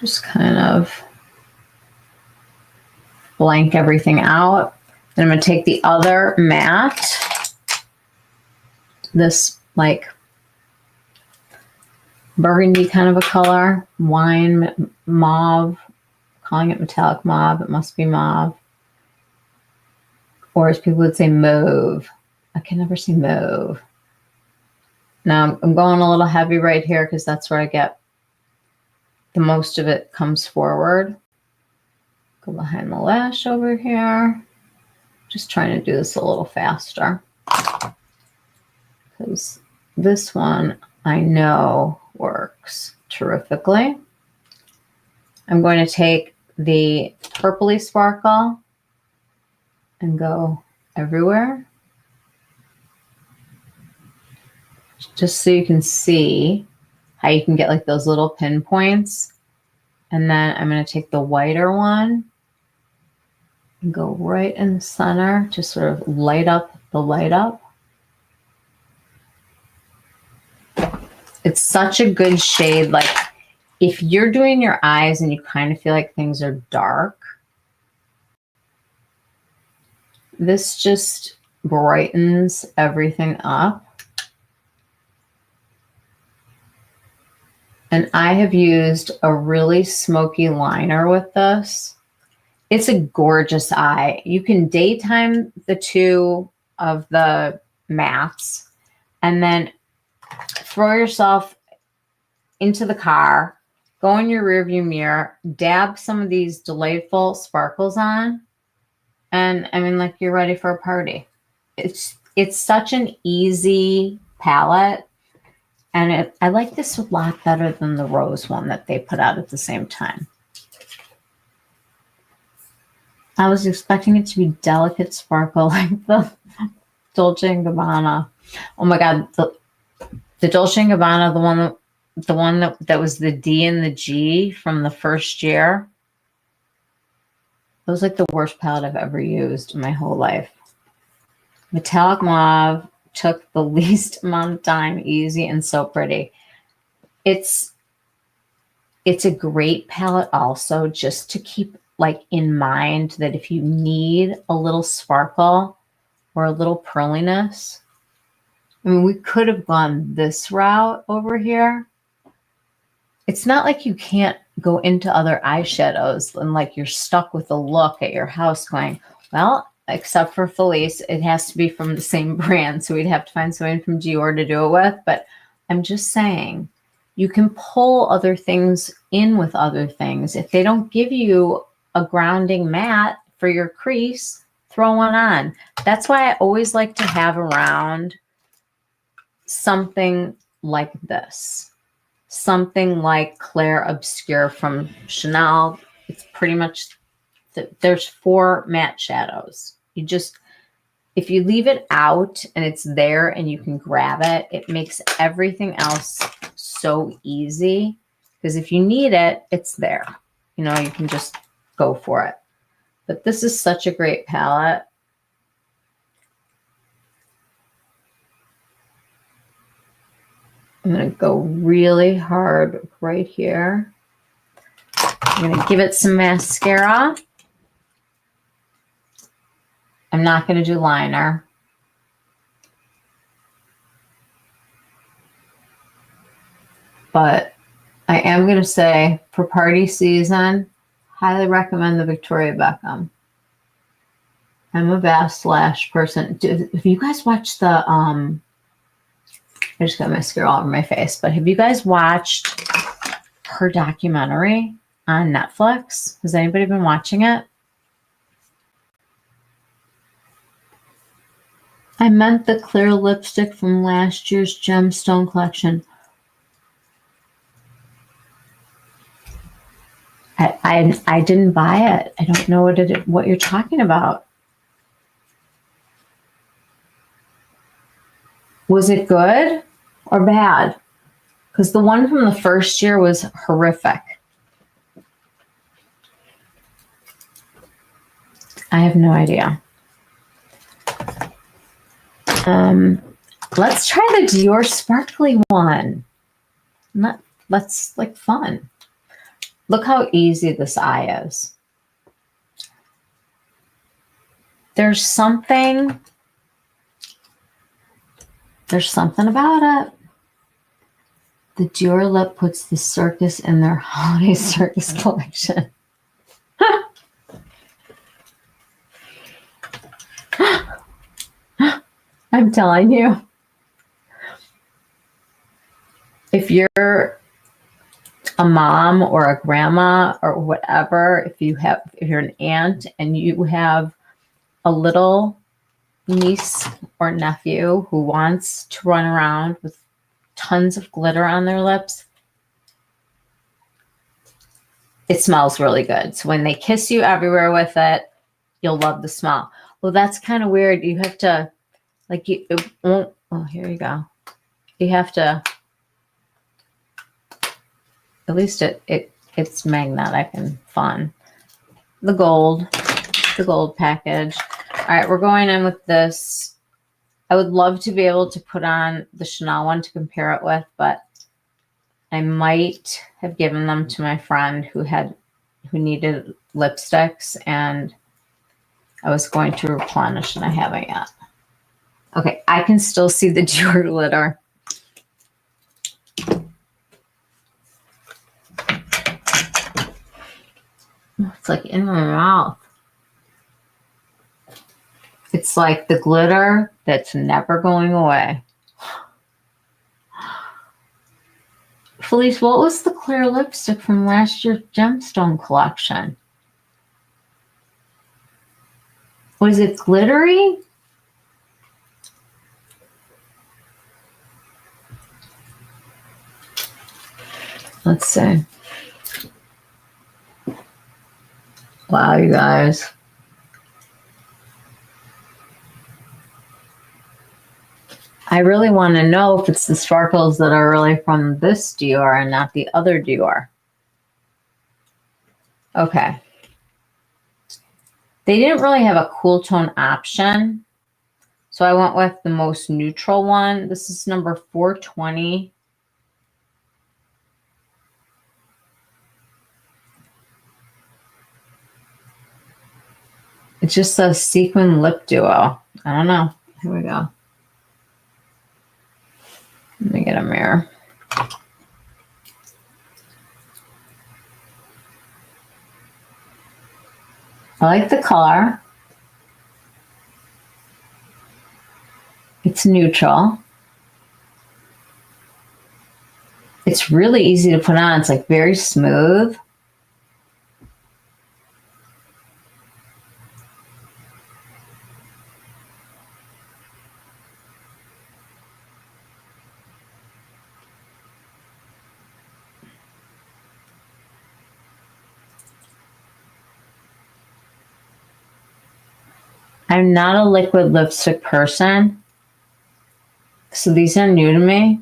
Just kind of blank everything out. Then I'm going to take the other matte, this like burgundy kind of a color, wine mauve, calling it metallic mauve. It must be mauve. Or as people would say, mauve. I can never say mauve. Now I'm going a little heavy right here because that's where I get the most of it comes forward. Go behind the lash over here. Just trying to do this a little faster because this one I know works terrifically. I'm going to take the purpley sparkle and go everywhere. Just so you can see how you can get like those little pinpoints. And then I'm going to take the whiter one and go right in the center to sort of light up the light up. It's such a good shade. Like if you're doing your eyes and you kind of feel like things are dark, this just brightens everything up. And I have used a really smoky liner with this. It's a gorgeous eye. You can daytime the 2 of the mattes and then throw yourself into the car, go in your rearview mirror, dab some of these delightful sparkles on, and I mean, like, you're ready for a party. It's such an easy palette. And I like this a lot better than the rose one that they put out at the same time. I was expecting it to be delicate sparkle like the Dolce & Gabbana. Oh my God, the Dolce & Gabbana, the one that was the D and the G from the first year. It was like the worst palette I've ever used in my whole life. Metallic Mauve took the least amount of time, easy and so pretty. It's a great palette also just to keep like in mind that if you need a little sparkle or a little pearliness, I mean, we could have gone this route over here. It's not like you can't go into other eyeshadows and like you're stuck with a look at your house going, well, except for Felice, it has to be from the same brand. So we'd have to find someone from Dior to do it with. But I'm just saying, you can pull other things in with other things. If they don't give you a grounding matte for your crease, throw one on. That's why I always like to have around something like this. Something like Claire Obscure from Chanel. It's pretty much, there's 4 matte shadows. You just, if you leave it out and it's there and you can grab it, it makes everything else so easy. Because if you need it, it's there. You know, you can just go for it. But this is such a great palette. I'm going to go really hard right here. I'm going to give it some mascara. I'm not going to do liner. But I am going to say, for party season, highly recommend the Victoria Beckham. I'm a Bass Lash person. Have you guys watched the, I just got mascara all over my face, but have you guys watched her documentary on Netflix? Has anybody been watching it? I meant the clear lipstick from last year's Gemstone collection. I didn't buy it. I don't know what you're talking about. Was it good or bad? Because the one from the first year was horrific. I have no idea. Let's try the Dior sparkly one. That's like fun. Look how easy this eye is. There's something about it. The Dior lip puts the circus in their holiday circus collection. I'm telling you. If you're a mom or a grandma or whatever, if you're an aunt and you have a little niece or nephew who wants to run around with tons of glitter on their lips, it smells really good. So when they kiss you everywhere with it, you'll love the smell. Well, that's kind of weird. You have to, like, it won't, oh, here you go. You have to, at least it's magnetic and fun. The gold package. All right, we're going in with this. I would love to be able to put on the Chanel one to compare it with, but I might have given them to my friend who needed lipsticks, and I was going to replenish, and I haven't yet. Okay, I can still see the Dior glitter. It's like in my mouth. It's like the glitter that's never going away. Felice, what was the clear lipstick from last year's Gemstone collection? Was it glittery? Let's see. Wow, you guys. I really want to know if it's the sparkles that are really from this Dior and not the other Dior. Okay. They didn't really have a cool tone option, so I went with the most neutral one. This is number 420. It just says Sequin Lip Duo. I don't know. Here we go. Let me get a mirror. I like the color. It's neutral. It's really easy to put on. It's like very smooth. I'm not a liquid lipstick person, so these are new to me.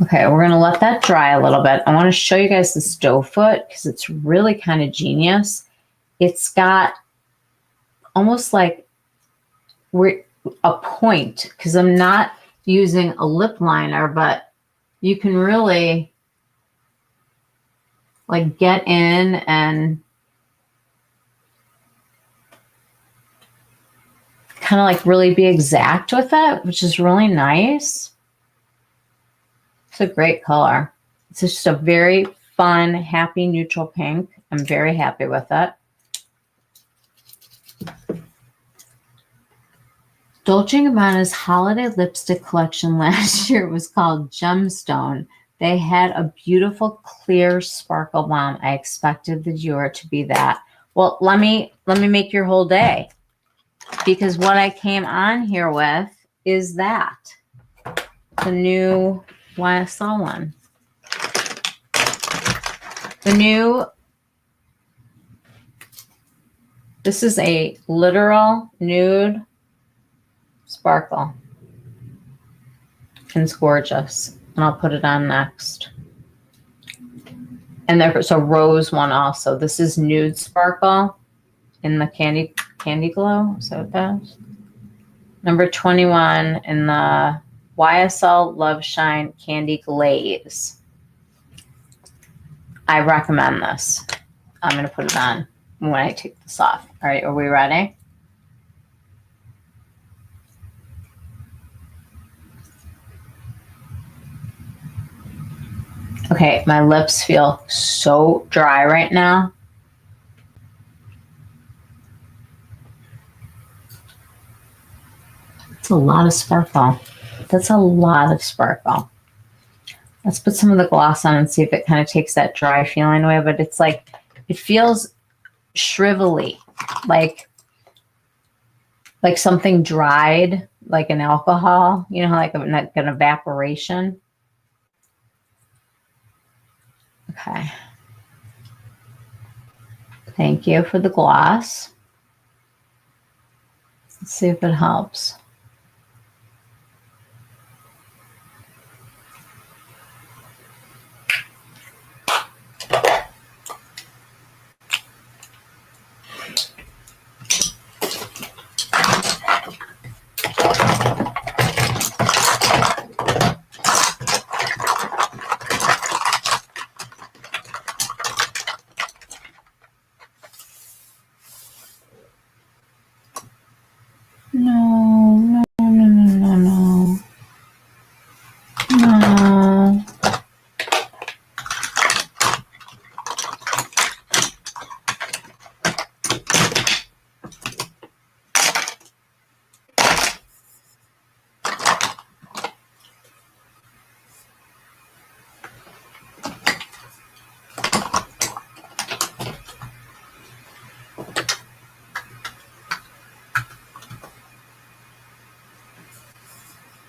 Okay, we're going to let that dry a little bit. I want to show you guys this doe foot because it's really kind of genius. It's got almost like a point because I'm not using a lip liner, but you can really like get in and kind of like really be exact with it, which is really nice. It's a great color. It's just a very fun, happy neutral pink. I'm very happy with it. Dolce & Gabbana's holiday lipstick collection last year was called Gemstone. They had a beautiful clear sparkle bomb. I expected the Dior to be that. Well, let me make your whole day, because what I came on here with is that the new YSL one. The new, this is a literal nude sparkle. And it's gorgeous. And I'll put it on next. And there's a rose one also. This is nude sparkle in the candy glow. Is that what that is? Number 21 in the YSL Love Shine Candy Glaze. I recommend this. I'm going to put it on when I take this off. All right, are we ready? Okay, my lips feel so dry right now. It's a lot of sparkle. That's a lot of sparkle. Let's put some of the gloss on and see if it kind of takes that dry feeling away. But it's like, it feels shrivelly, like something dried, like an alcohol, you know, like an evaporation. Okay. Thank you for the gloss. Let's see if it helps.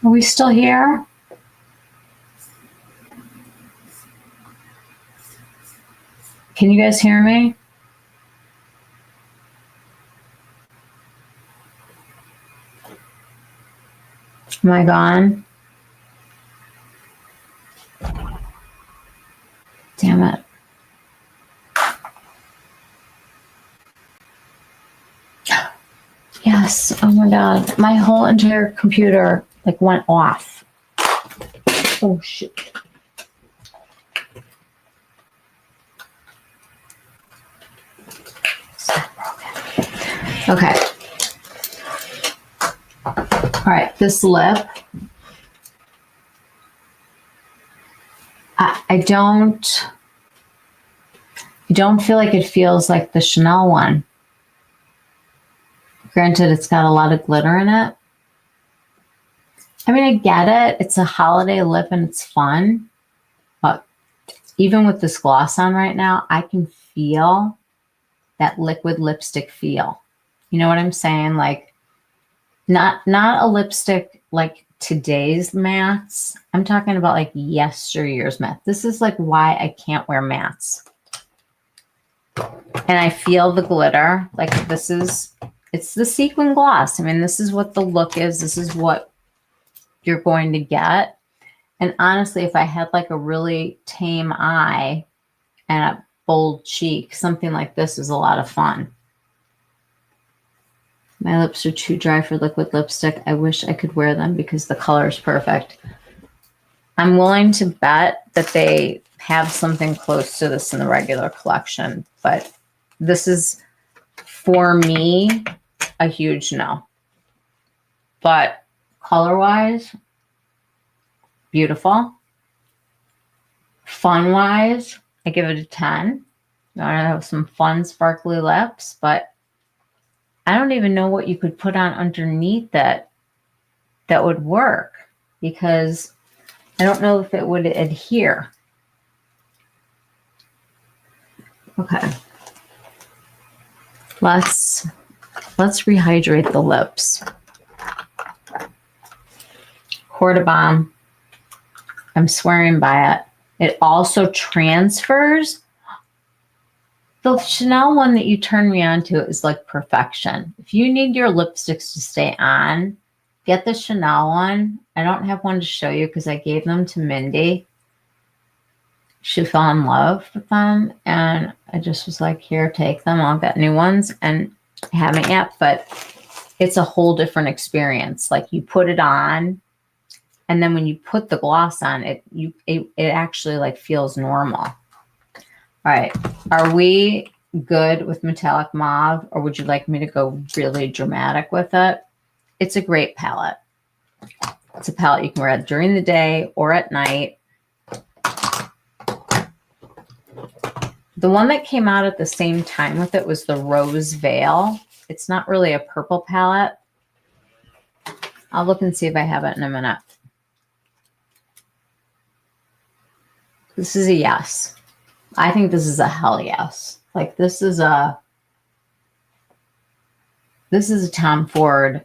Are we still here? Can you guys hear me? Am I gone? Damn it. Yes. Oh my God. My whole entire computer like went off. Oh shit. Okay. All right, this lip. I don't feel like it feels like the Chanel one. Granted, it's got a lot of glitter in it. I mean, I get it. It's a holiday lip and it's fun. But even with this gloss on right now, I can feel that liquid lipstick feel. You know what I'm saying? Like, not a lipstick like today's mattes. I'm talking about like yesteryear's matte. This is like why I can't wear mattes. And I feel the glitter. Like it's the sequin gloss. I mean, this is what the look is. This is what you're going to get. And honestly, if I had like a really tame eye and a bold cheek, something like this is a lot of fun. My lips are too dry for liquid lipstick. I wish I could wear them because the color is perfect. I'm willing to bet that they have something close to this in the regular collection, but this is, for me, a huge no. But color-wise, beautiful. Fun-wise, I give it a 10. I have some fun, sparkly lips, but I don't even know what you could put on underneath that would work, because I don't know if it would adhere. Okay. Let's rehydrate the lips. Quarter Bomb. I'm swearing by it. It also transfers. The Chanel one that you turn me on to is like perfection. If you need your lipsticks to stay on, get the Chanel one. I don't have one to show you because I gave them to Mindy. She fell in love with them, and I just was like, here, take them. I'll get new ones, and I haven't yet, but it's a whole different experience. Like, you put it on, and then when you put the gloss on, it actually like feels normal. All right. Are we good with metallic mauve, or would you like me to go really dramatic with it? It's a great palette. It's a palette you can wear during the day or at night. The one that came out at the same time with it was the Rose Veil. It's not really a purple palette. I'll look and see if I have it in a minute. This is a yes. I think this is a hell yes. Like, this is a Tom Ford.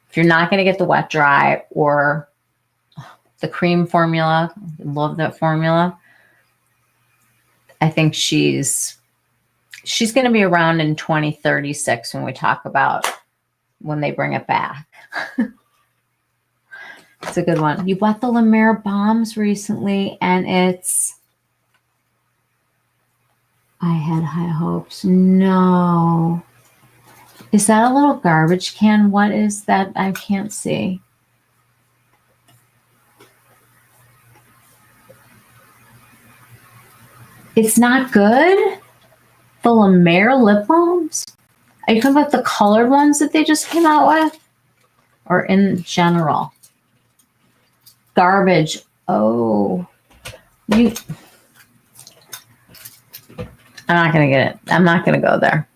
If you're not going to get the wet dry or the cream formula, I love that formula. I think she's going to be around in 2036 when we talk about when they bring it back. It's a good one. You bought the La Mer Bombs recently, and it's... I had high hopes. No. Is that a little garbage can? What is that? I can't see. It's not good? The La Mer lip balms? Are you talking about the colored ones that they just came out with? Or in general? Garbage. Oh. I'm not going to get it. I'm not going to go there.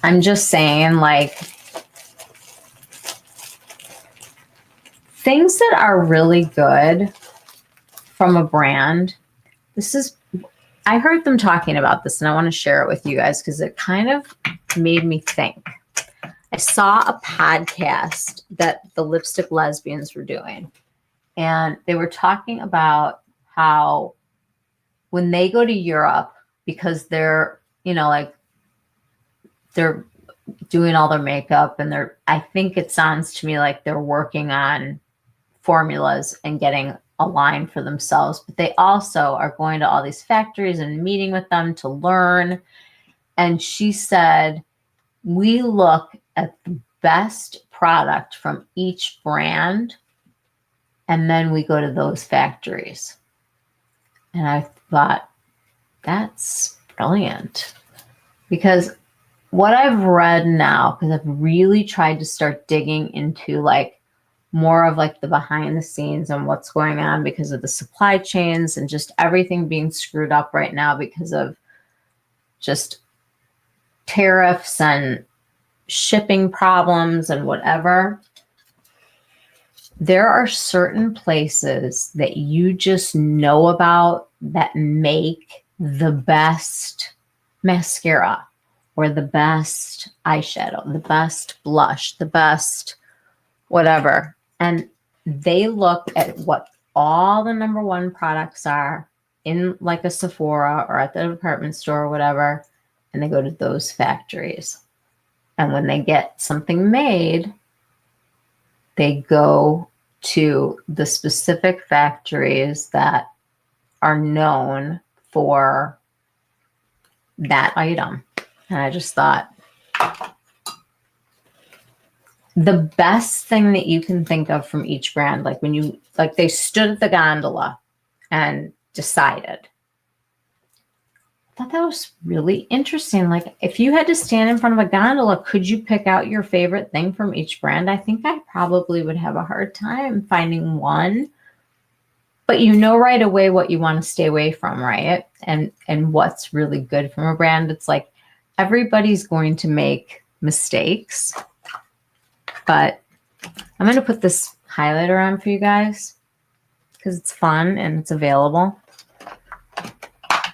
I'm just saying, like, things that are really good from a brand. I heard them talking about this, and I want to share it with you guys because it kind of made me think. I saw a podcast that the Lipstick Lesbians were doing, and they were talking about how when they go to Europe, because they're, like, they're doing all their makeup, and I think it sounds to me like they're working on formulas and getting a line for themselves, but they also are going to all these factories and meeting with them to learn. And she said, we look at the best product from each brand, and then we go to those factories. And I thought, that's brilliant. Because what I've read now, because I've really tried to start digging into like more of like the behind the scenes and what's going on because of the supply chains and just everything being screwed up right now because of just tariffs and shipping problems and whatever. There are certain places that you just know about that make the best mascara or the best eyeshadow, the best blush, the best whatever. And they look at what all the #1 products are in like a Sephora or at the department store or whatever, and they go to those factories. And when they get something made, they go to the specific factories that are known for that item. And I just thought, the best thing that you can think of from each brand, like when you, like they stood at the gondola and decided. I thought that was really interesting. Like if you had to stand in front of a gondola, could you pick out your favorite thing from each brand? I think I probably would have a hard time finding one. But you know right away what you want to stay away from, right? And what's really good from a brand. It's like everybody's going to make mistakes. But I'm going to put this highlighter on for you guys because it's fun and it's available.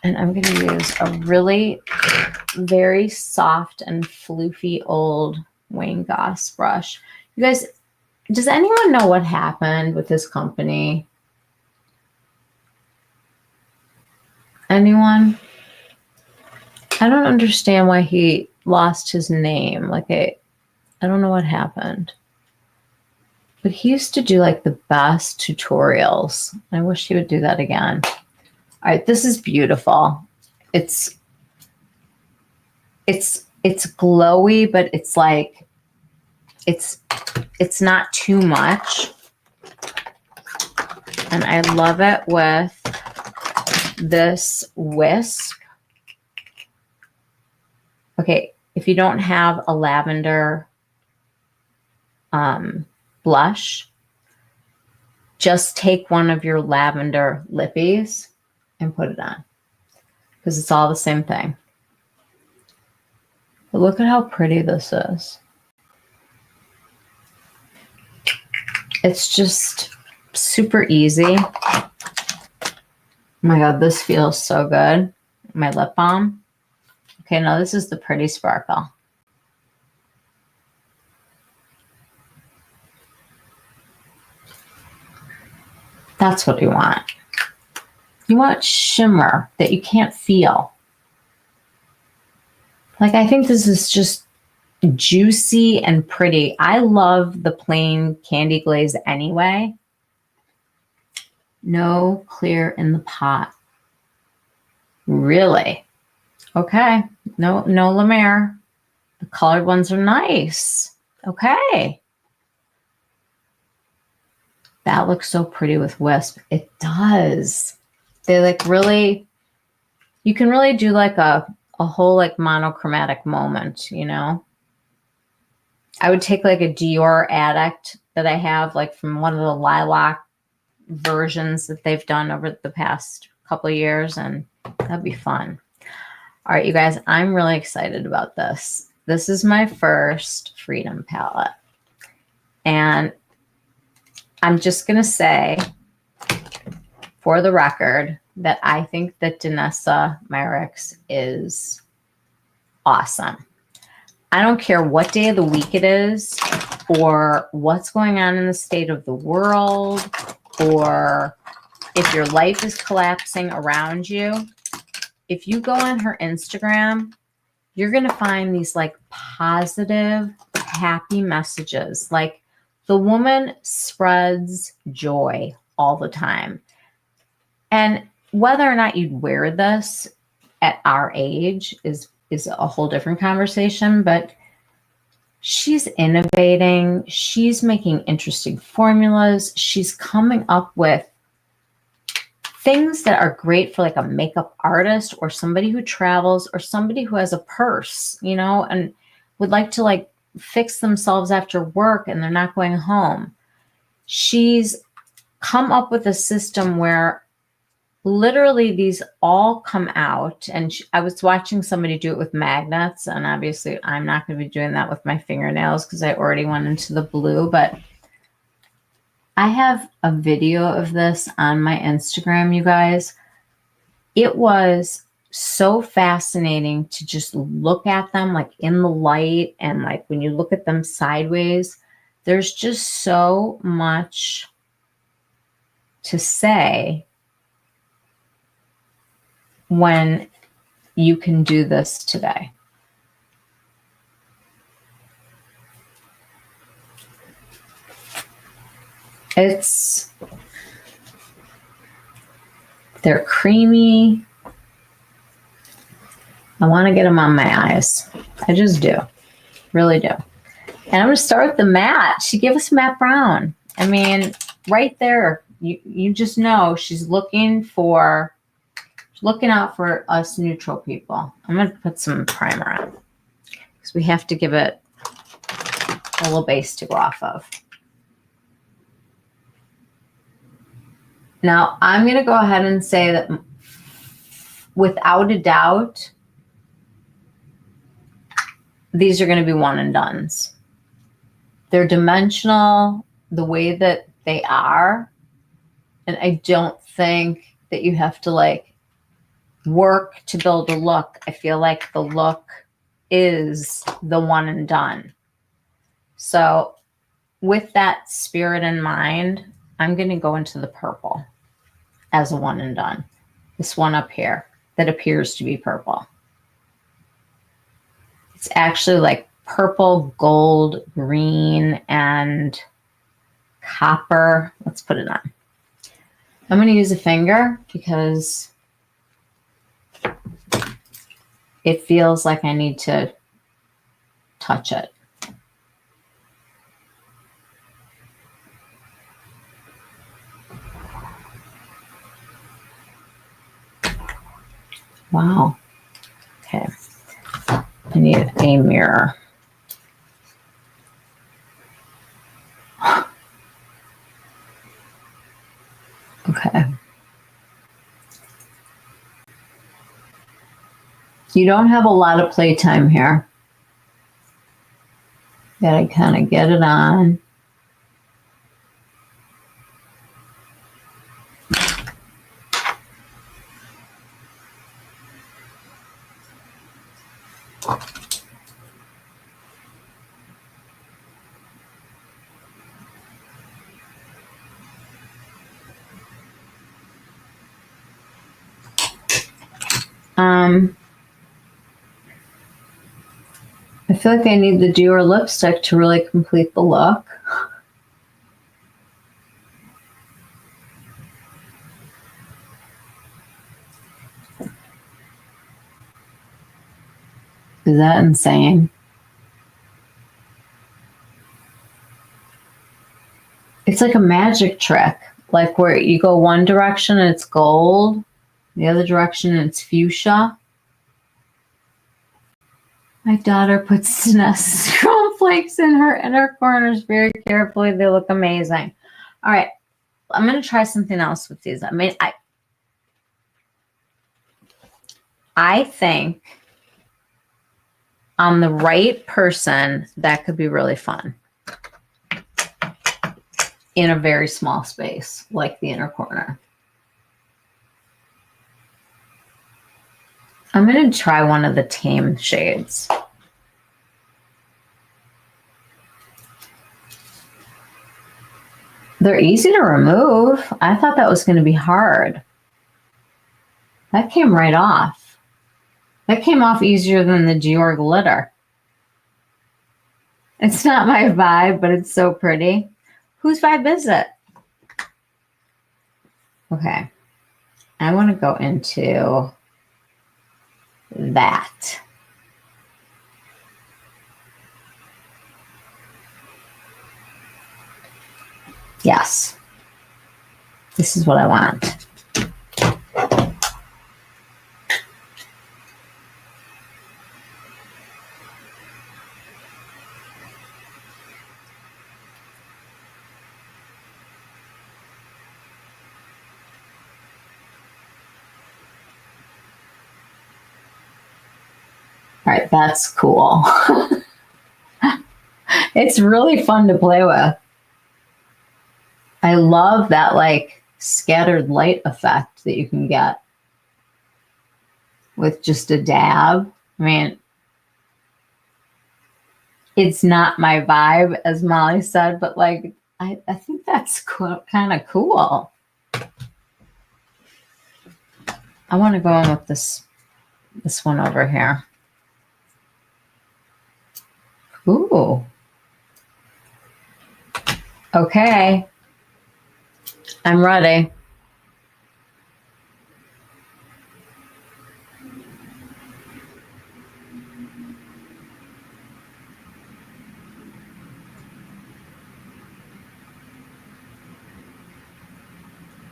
And I'm going to use a really very soft and floofy old Wayne Goss brush. You guys, does anyone know what happened with this company? Anyone? I don't understand why he lost his name. Like I don't know what happened. But he used to do like the best tutorials. I wish he would do that again. All right, this is beautiful. It's glowy, but it's like it's not too much. And I love it with this wisp. Okay, if you don't have a lavender blush, just take one of your lavender lippies and put it on because it's all the same thing. But look at how pretty this is. It's just super easy. Oh my God, this feels so good. My lip balm. Okay, now this is the Pretty Sparkle. That's what you want. You want shimmer that you can't feel. Like, I think this is just juicy and pretty. I love the plain candy glaze anyway. No clear in the pot. Really? Okay. No La Mer. The colored ones are nice. Okay. That looks so pretty with wisp. It does. They like really, you can really do like a whole like monochromatic moment, you know? I would take like a Dior Addict that I have like from one of the Lilac versions that they've done over the past couple of years, and that'd be fun. All right, you guys, I'm really excited about this. This is my first Freedom palette. And I'm just going to say, for the record, that I think that Danessa Myricks is awesome. I don't care what day of the week it is or what's going on in the state of the world or if your life is collapsing around you. If you go on her Instagram, you're going to find these like positive, happy messages. Like the woman spreads joy all the time. And whether or not you'd wear this at our age is a whole different conversation, but she's innovating. She's making interesting formulas. She's coming up with things that are great for like a makeup artist or somebody who travels or somebody who has a purse, you know, and would like to like fix themselves after work and they're not going home. She's come up with a system where literally these all come out, and I was watching somebody do it with magnets, and obviously I'm not going to be doing that with my fingernails because I already went into the blue, but I have a video of this on my Instagram, you guys. It was so fascinating to just look at them like in the light, and like when you look at them sideways, there's just so much to say when you can do this today. They're creamy. I want to get them on my eyes. I just do. Really do. And I'm going to start with the matte. She gave us matte brown. I mean, right there, you just know she's looking out for us neutral people. I'm going to put some primer on because we have to give it a little base to go off of. Now, I'm going to go ahead and say that without a doubt, these are going to be one and dones. They're dimensional the way that they are. And I don't think that you have to like work to build a look. I feel like the look is the one and done. So with that spirit in mind, I'm going to go into the purple as a one and done. This one up here that appears to be purple. It's actually like purple, gold, green, and copper. Let's put it on. I'm going to use a finger because it feels like I need to touch it. Wow. Okay. I need a mirror. Okay. You don't have a lot of playtime here. Gotta kind of get it on. I feel like I need the Dior lipstick to really complete the look. Is that insane? It's like a magic trick, like where you go one direction and it's gold, the other direction and it's fuchsia. My daughter puts Danessa flakes in her inner corners very carefully. They look amazing. All right, I'm going to try something else with these. I mean, I think on the right person, that could be really fun in a very small space, like the inner corner. I'm going to try one of the tame shades. They're easy to remove. I thought that was going to be hard. That came right off. That came off easier than the Dior glitter. It's not my vibe, but it's so pretty. Whose vibe is it? Okay. I want to go into that. Yes. This is what I want. All right, that's cool. It's really fun to play with. I love that like scattered light effect that you can get with just a dab. I mean, it's not my vibe, as Molly said, but like, I think that's kind of cool. I want to go in with this one over here. Ooh. Okay. I'm ready.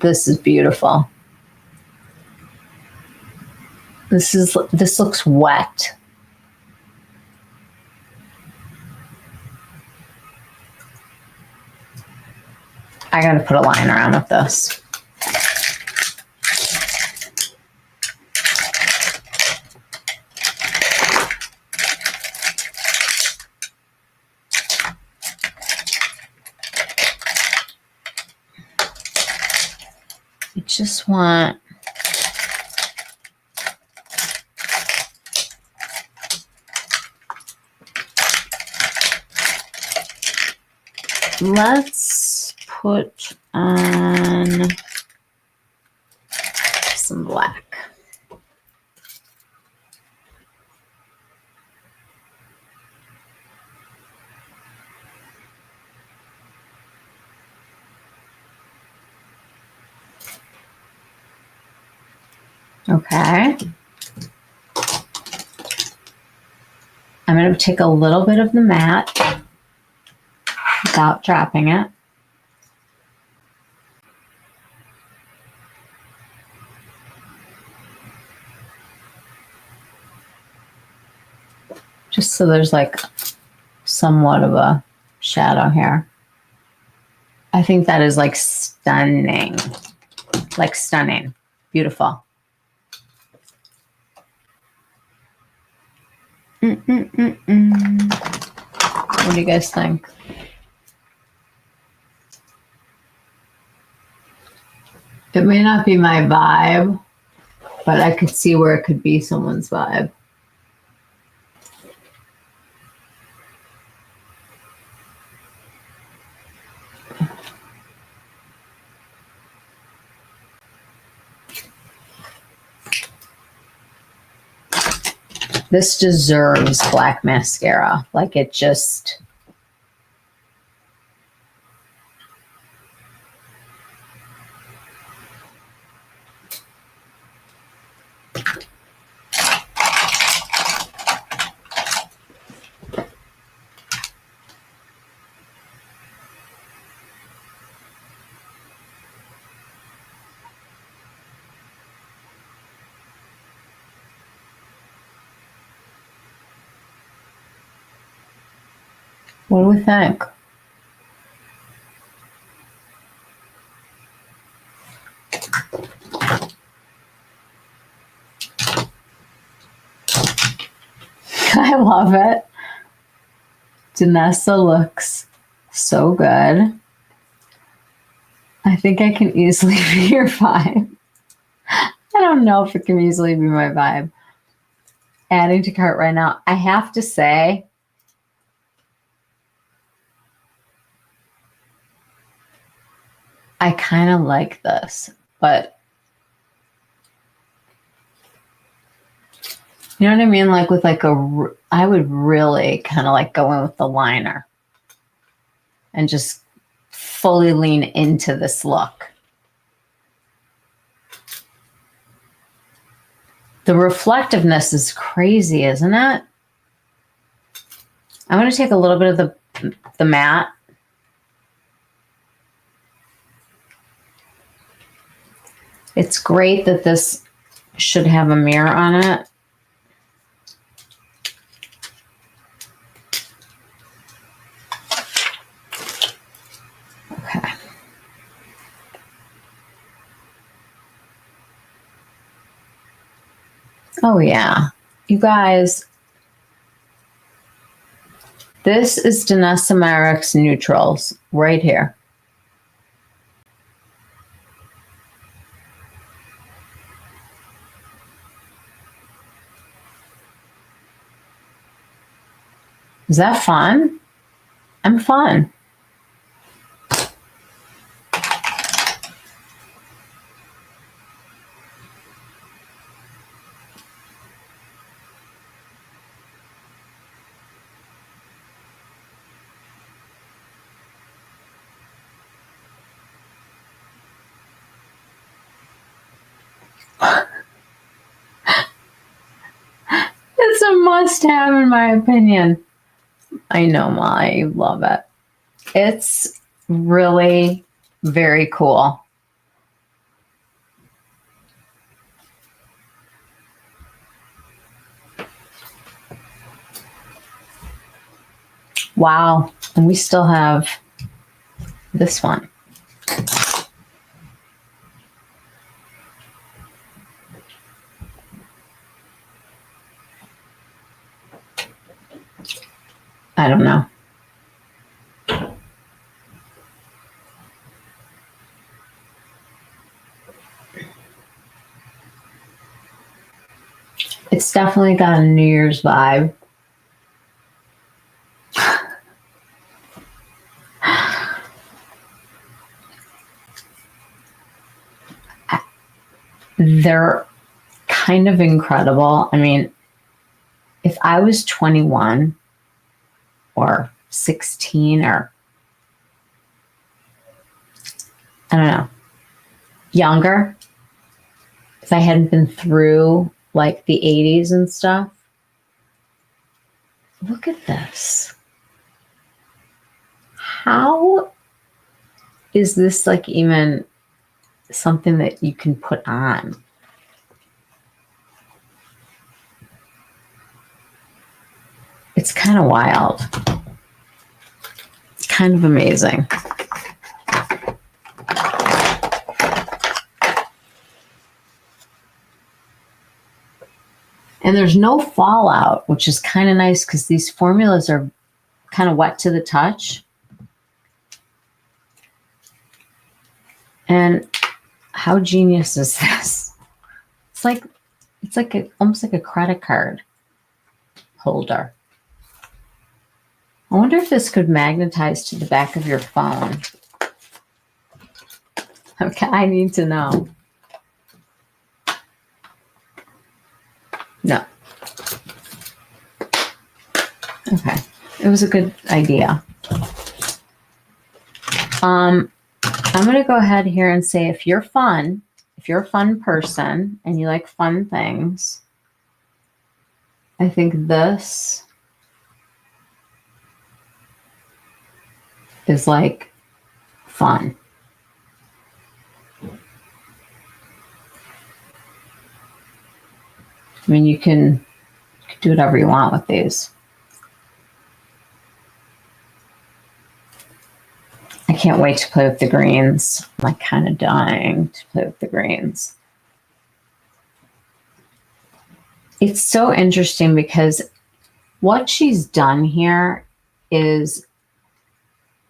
This is beautiful. This looks wet. I gotta put a liner on with this. I just want let's put on some black. Okay. I'm going to take a little bit of the matte without dropping it. Just so there's like somewhat of a shadow here. I think that is like stunning. Like stunning. Beautiful. What do you guys think? It may not be my vibe, but I could see where it could be someone's vibe. This deserves black mascara. Like it just... What do we think? I love it. Danessa looks so good. I think I can easily be your vibe. I don't know if it can easily be my vibe. Adding to cart right now. I have to say, I kind of like this, but you know what I mean? Like with like I would really kind of like go in with the liner and just fully lean into this look. The reflectiveness is crazy, isn't it? I'm going to take a little bit of the matte. It's great that this should have a mirror on it. Okay. Oh yeah. You guys, this is Danessa Myricks Neutrals right here. Is that fun? I'm fun. It's a must-have in my opinion. I know, Ma, you love it. It's really very cool. Wow. And we still have this one. I don't know. It's definitely got a New Year's vibe. They're kind of incredible. I mean, if I was 21 or 16 or I don't know, younger, if I hadn't been through like the 80s and stuff, look at this. How is this like even something that you can put on? It's kind of wild. It's kind of amazing. And there's no fallout, which is kind of nice because these formulas are kind of wet to the touch. And how genius is this? It's like almost like a credit card holder. I wonder if this could magnetize to the back of your phone. Okay, I need to know. No. Okay. It was a good idea. I'm going to go ahead here and say if you're a fun person and you like fun things, I think this is like fun. I mean, you can do whatever you want with these. I can't wait to play with the greens. I'm like kind of dying to play with the greens. It's so interesting because what she's done here is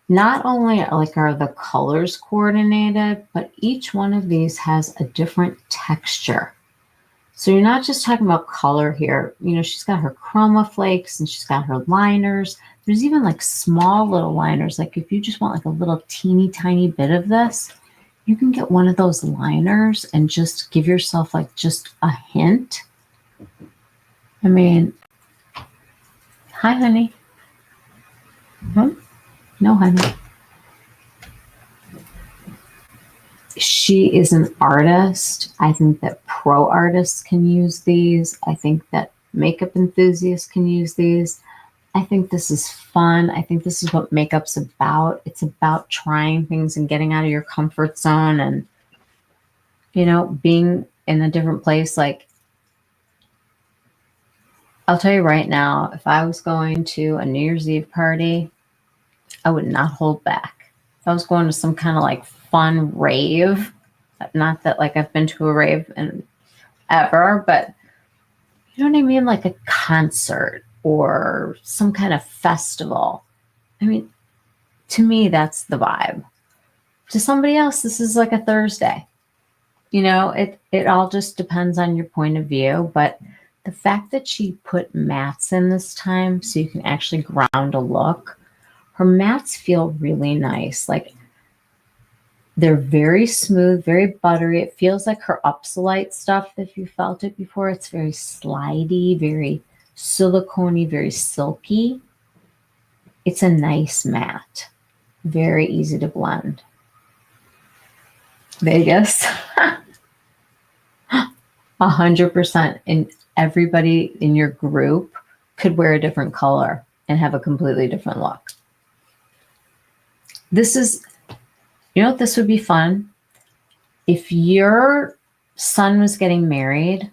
not only like are the colors coordinated, but each one of these has a different texture. So you're not just talking about color here. You know, she's got her chroma flakes and she's got her liners. There's even like small little liners. Like if you just want like a little teeny tiny bit of this, you can get one of those liners and just give yourself like just a hint. I mean, hi, honey. No, honey. She is an artist. I think that pro artists can use these. I think that makeup enthusiasts can use these. I think this is fun. I think this is what makeup's about. It's about trying things and getting out of your comfort zone and, you know, being in a different place. Like, I'll tell you right now, if I was going to a New Year's Eve party, I would not hold back. If I was going to some kind of like fun rave, not that like I've been to a rave and ever, but you know what I mean? Like a concert or some kind of festival. I mean, to me, that's the vibe. To somebody else, this is like a Thursday. You know, it all just depends on your point of view. But the fact that she put mattes in this time so you can actually ground a look, her mattes feel really nice. Like they're very smooth, very buttery. It feels like her Upsolite stuff, if you felt it before. It's very slidey, very silicone-y, very silky. It's a nice matte. Very easy to blend. Vegas. 100%. And everybody in your group could wear a different color and have a completely different look. This is, you know what, this would be fun? If your son was getting married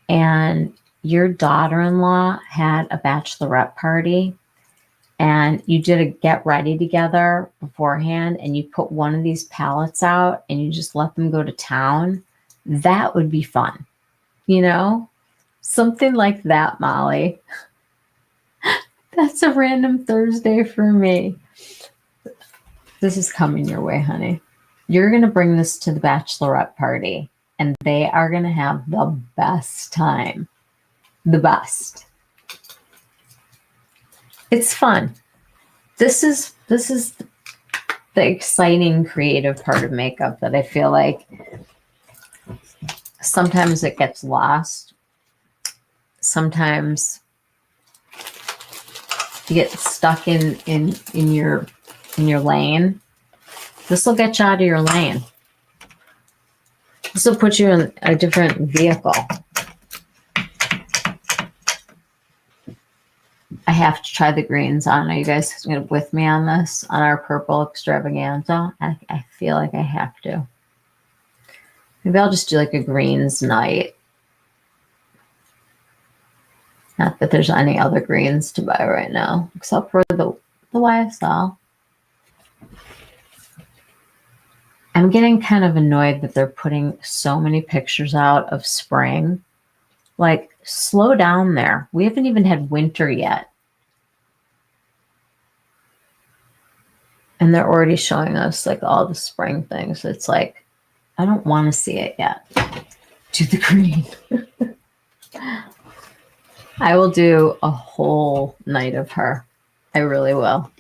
and your daughter-in-law had a bachelorette party and you did a get ready together beforehand and you put one of these palettes out and you just let them go to town, that would be fun. You know, something like that, Molly. That's a random Thursday for me. This is coming your way, honey. You're going to bring this to the bachelorette party and they are going to have the best time. The best. It's fun. This is the exciting creative part of makeup that I feel like sometimes it gets lost. Sometimes you get stuck in your lane. This will get you out of your lane. This will put you in a different vehicle. I have to try the greens on. Are you guys with me on this? On our purple extravaganza? I feel like I have to. Maybe I'll just do like a greens night. Not that there's any other greens to buy right now, except for the YSL. I'm getting kind of annoyed that they're putting so many pictures out of spring. Like, slow down there. We haven't even had winter yet. And they're already showing us like all the spring things. It's like, I don't want to see it yet. Do the green. I will do a whole night of her. I really will.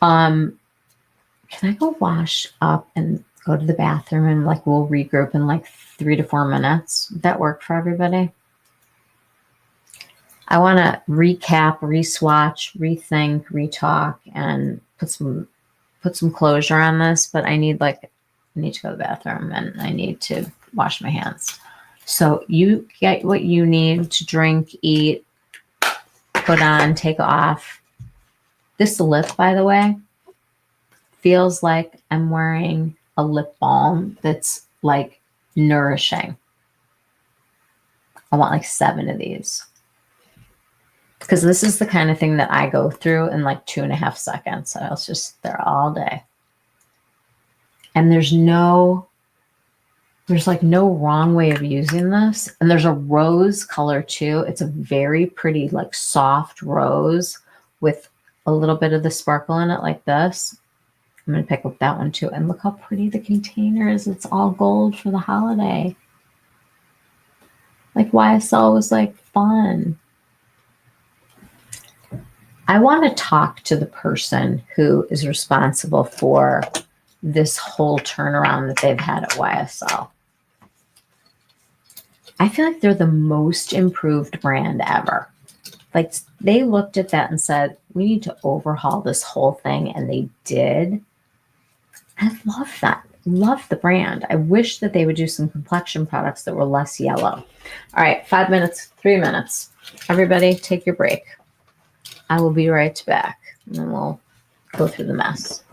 Can I go wash up and go to the bathroom and like we'll regroup in like 3 to 4 minutes? Would that work for everybody? I want to recap, reswatch, rethink, retalk, and put some closure on this, but I need to go to the bathroom and I need to wash my hands. So you get what you need to drink, eat, put on, take off. This lip, by the way, feels like I'm wearing a lip balm that's like nourishing. I want like 7 of these. Because this is the kind of thing that I go through in like 2.5 seconds. So I was just there all day. And there's like no wrong way of using this. And there's a rose color too. It's a very pretty, like soft rose with a little bit of the sparkle in it like this. I'm going to pick up that one too. And look how pretty the container is. It's all gold for the holiday. Like YSL was like fun. I want to talk to the person who is responsible for this whole turnaround that they've had at YSL. I feel like they're the most improved brand ever. Like they looked at that and said, we need to overhaul this whole thing. And they did. I love that. Love the brand. I wish that they would do some complexion products that were less yellow. All right, 5 minutes, 3 minutes. Everybody take your break. I will be right back and then we'll go through the mess.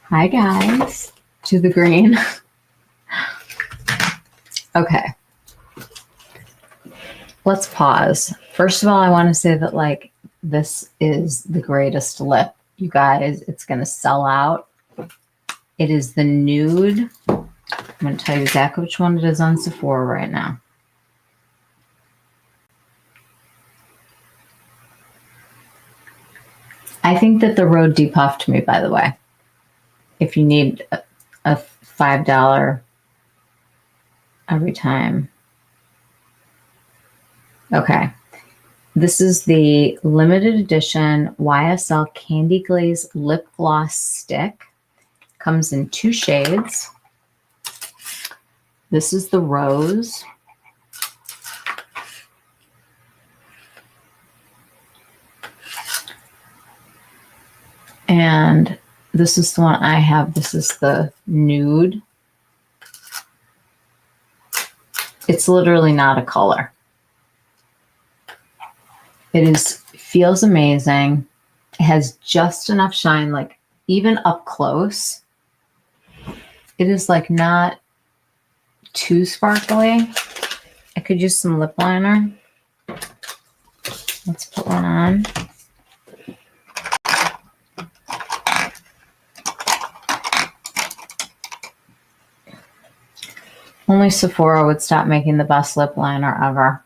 Hi guys, to the green. Okay. Let's pause. First of all, I want to say that like this is the greatest lip, you guys. It's going to sell out. It is the nude. I'm going to tell you exactly which one it is on Sephora right now. I think that the road depuffed me, by the way. If you need a $5 every time. Okay. This is the limited edition YSL Candy Glaze Lip Gloss Stick. Comes in 2 shades. This is the rose. And this is the one I have. This is the nude. It's literally not a color. It feels amazing. It has just enough shine, like even up close. It is like not too sparkly. I could use some lip liner. Let's put one on. Only Sephora would stop making the best lip liner ever.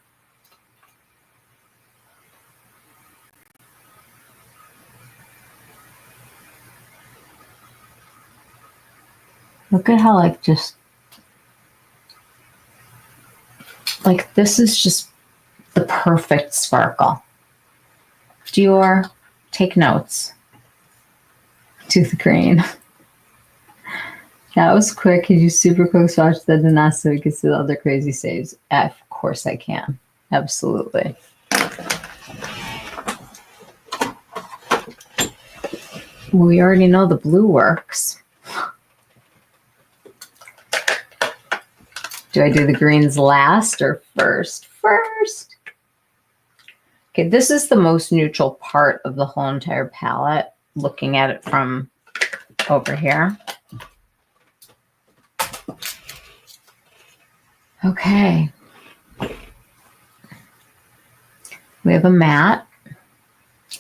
Look at how like just like this is just the perfect sparkle. Dior, take notes. To the green. That was quick. Could you super quick swatch the Danessa so we can see the other crazy saves? Of course I can. Absolutely. We already know the blue works. Do I do the greens last or first? First. Okay, this is the most neutral part of the whole entire palette, looking at it from over here. Okay. We have a matte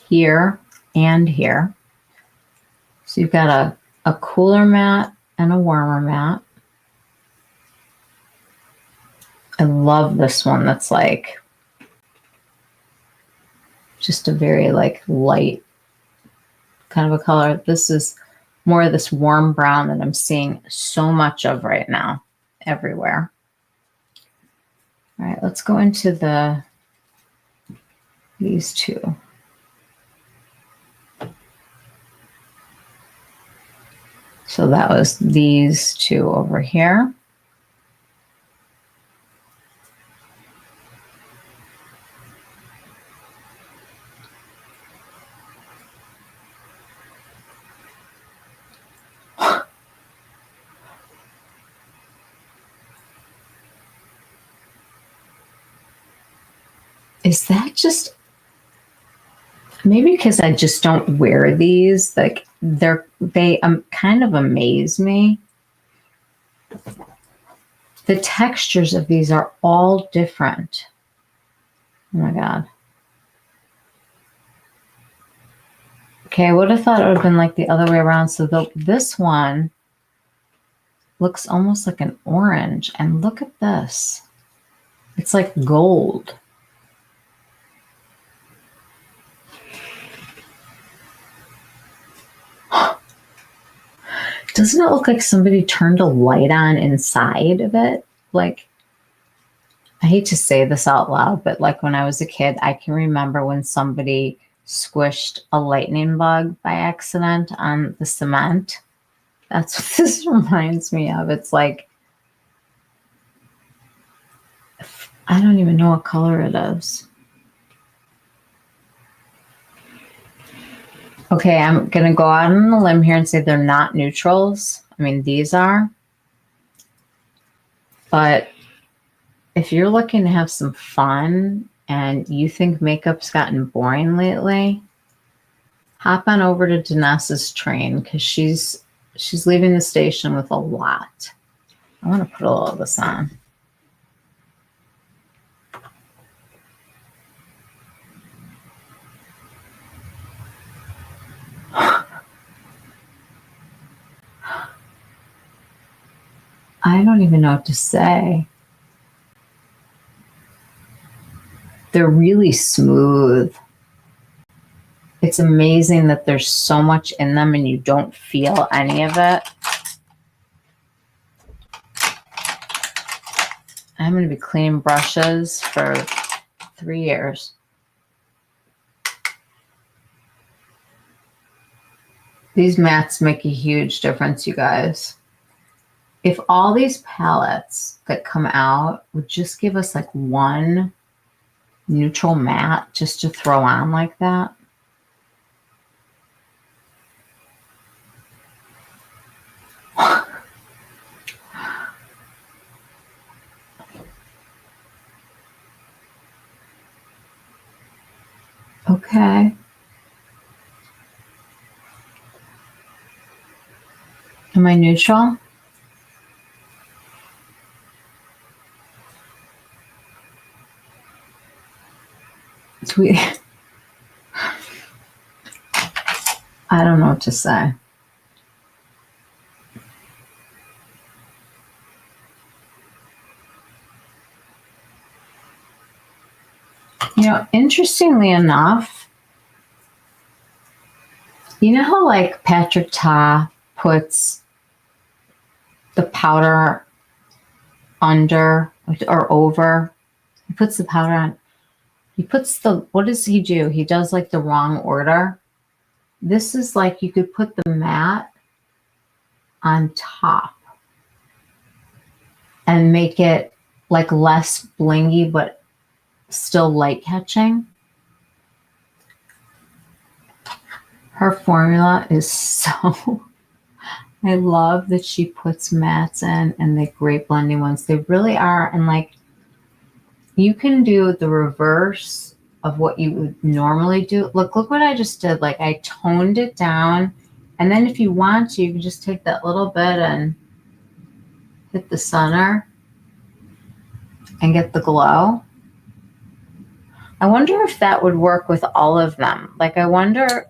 here and here. So you've got a cooler matte and a warmer matte. I love this one that's like just a very like light kind of a color. This is more of this warm brown that I'm seeing so much of right now everywhere. All right, let's go into these two. So that was these two over here. Is that just maybe because I just don't wear these? Like they kind of amaze me. The textures of these are all different. Oh my God. Okay, I would have thought it would have been like the other way around. So this one looks almost like an orange. And look at this. It's like gold. Doesn't it look like somebody turned a light on inside of it? Like, I hate to say this out loud, but like when I was a kid, I can remember when somebody squished a lightning bug by accident on the cement. That's what this reminds me of. It's like, I don't even know what color it is. Okay, I'm going to go out on a limb here and say they're not neutrals. I mean, these are. But if you're looking to have some fun and you think makeup's gotten boring lately, hop on over to Danessa's train because she's She's leaving the station with a lot. I want to put a little of this on. I don't even know what to say. They're really smooth. It's amazing that there's so much in them and you don't feel any of it. I'm going to be cleaning brushes for 3 years. These mattes make a huge difference, you guys. If all these palettes that come out would just give us like one neutral matte just to throw on like that. Okay. Am I neutral? Sweet. I don't know what to say. You know, interestingly enough, you know how like Patrick Ta puts the powder under or over? He puts the powder on. He puts the, what does he do? He does like the wrong order. This is like you could put the matte on top and make it like less blingy, but still light catching. Her formula is so, I love that she puts mattes in and the great blending ones. They really are. And like, you can do the reverse of what you would normally do. Look what I just did. Like I toned it down. And then if you want to, you can just take that little bit and hit the center and get the glow. I wonder if that would work with all of them. Like I wonder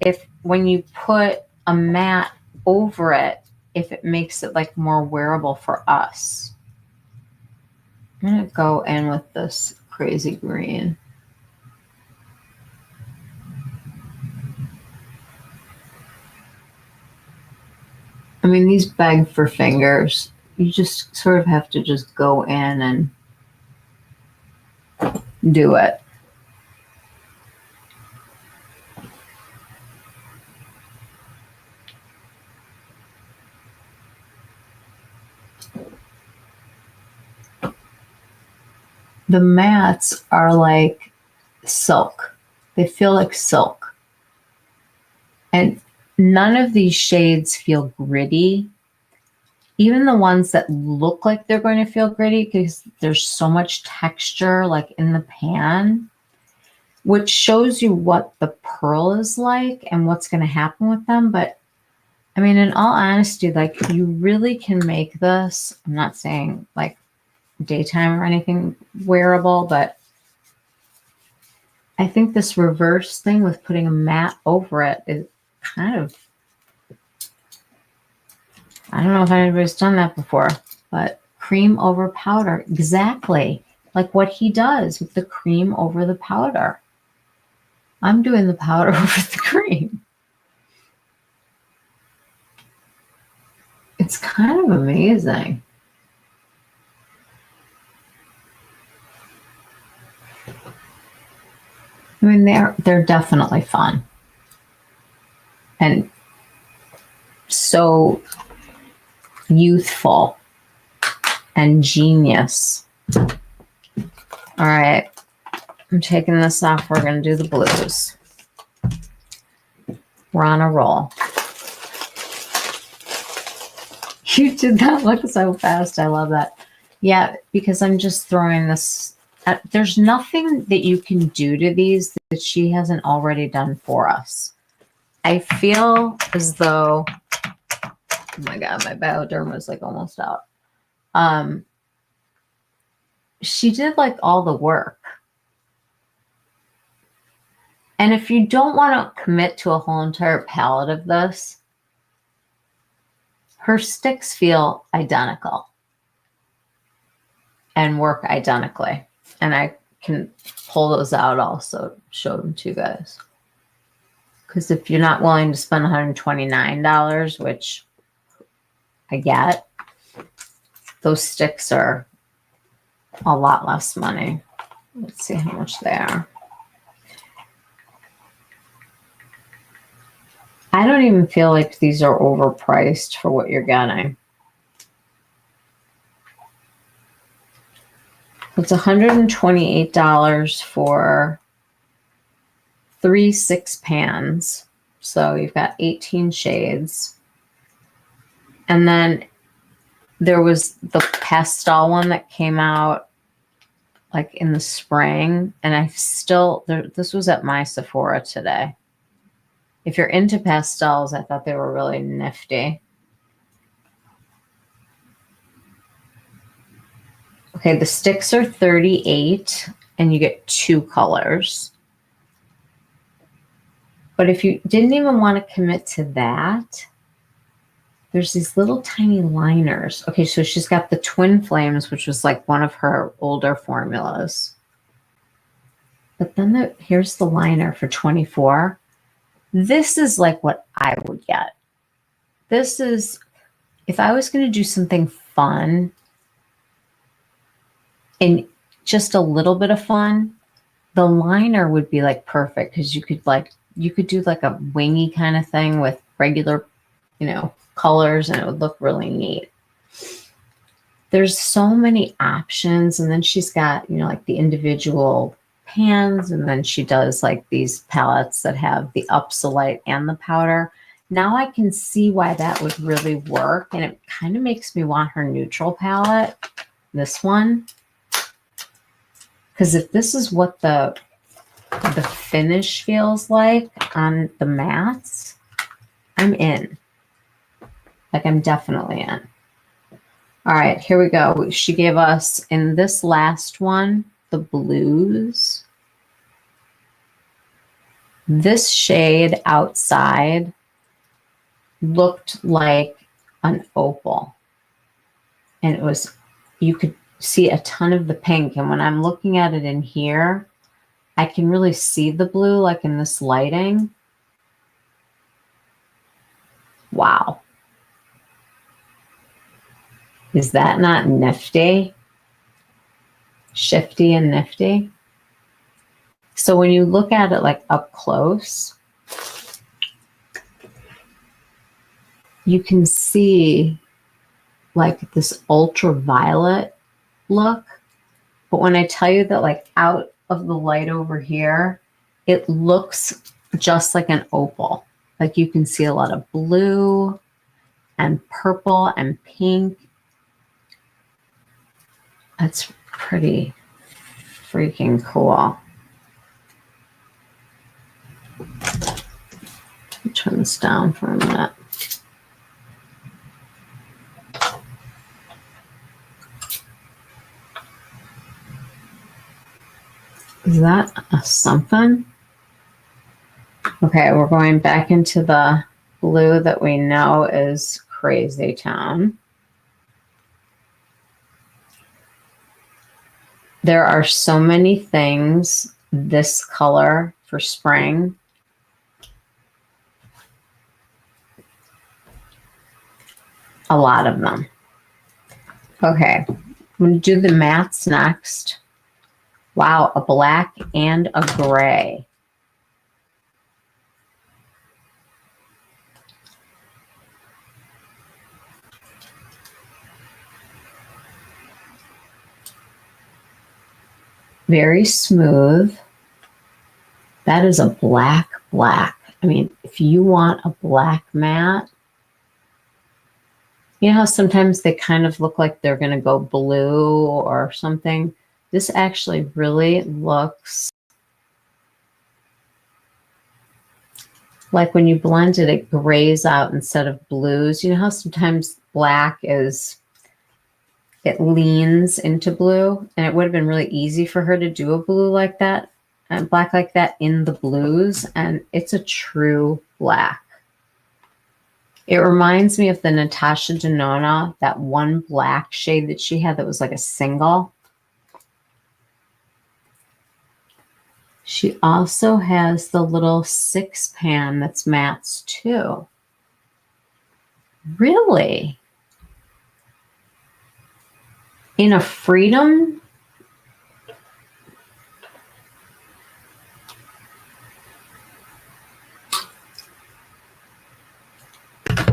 if when you put a matte over it, if it makes it like more wearable for us. I'm going to go in with this crazy green. I mean, these beg for fingers. You just sort of have to just go in and do it. The mattes are like silk. They feel like silk. And none of these shades feel gritty. Even the ones that look like they're going to feel gritty because there's so much texture like in the pan, which shows you what the pearl is like and what's going to happen with them. But I mean, in all honesty, like you really can make this, I'm not saying like daytime or anything wearable, but I think this reverse thing with putting a matte over it is kind of, I don't know if anybody's done that before, but cream over powder, exactly like what he does with the cream over the powder. I'm doing the powder over the cream. It's kind of amazing. I mean, they're definitely fun and so youthful and genius. All right, I'm taking this off. We're going to do the blues. We're on a roll. You did that look so fast. I love that. Yeah, because I'm just throwing this. There's nothing that you can do to these that she hasn't already done for us. I feel as though Oh my God, my Bioderma is like almost out. She did like all the work. And if you don't want to commit to a whole entire palette of this, her sticks feel identical and work identically. And I can pull those out also, show them to you guys. Because if you're not willing to spend $129, which I get, those sticks are a lot less money. Let's see how much they are. I don't even feel like these are overpriced for what you're getting. It's $128 for 3 6 pans. So you've got 18 shades. And then there was the pastel one that came out like in the spring. And I still, this was at my Sephora today. If you're into pastels, I thought they were really nifty. Okay, the sticks are 38 and you get 2 colors. But if you didn't even want to commit to that, there's these little tiny liners. Okay, so she's got the Twin Flames, which was like one of her older formulas. But then here's the liner for 24. This is like what I would get. This is, if I was going to do something fun and just a little bit of fun, the liner would be like perfect because you could do like a wingy kind of thing with regular, colors, and it would look really neat. There's so many options. And then she's got, like the individual pans, and then she does like these palettes that have the Upsolite and the powder. Now I can see why that would really work, and it kind of makes me want her neutral palette, this one, because if this is what the finish feels like on the mattes, I'm in. Like, I'm definitely in. All right, here we go. She gave us, in this last one, the blues. This shade outside looked like an opal. And it was, you could see a ton of the pink. And when I'm looking at it in here, I can really see the blue, like in this lighting. Wow. Is that not nifty? Shifty and nifty. So when you look at it like up close, you can see like this ultraviolet look. But when I tell you that like out of the light over here, it looks just like an opal. Like you can see a lot of blue and purple and pink. That's pretty freaking cool. Let me turn this down for a minute. Is that a something? Okay, we're going back into the blue that we know is Crazy Town. There are so many things this color for spring. A lot of them. Okay, I'm going to do the mattes next. Wow, a black and a gray. Very smooth. That is a black. I mean, if you want a black matte, you know how sometimes they kind of look like they're going to go blue or something? This actually really looks like when you blend it, it grays out instead of blues. You know how sometimes black is, it leans into blue, and it would have been really easy for her to do a blue like that and black like that in the blues, and it's a true black. It reminds me of the Natasha Denona, that one black shade that she had that was like a single. She also has the little 6-pan that's mattes too. Really? In a Freedom?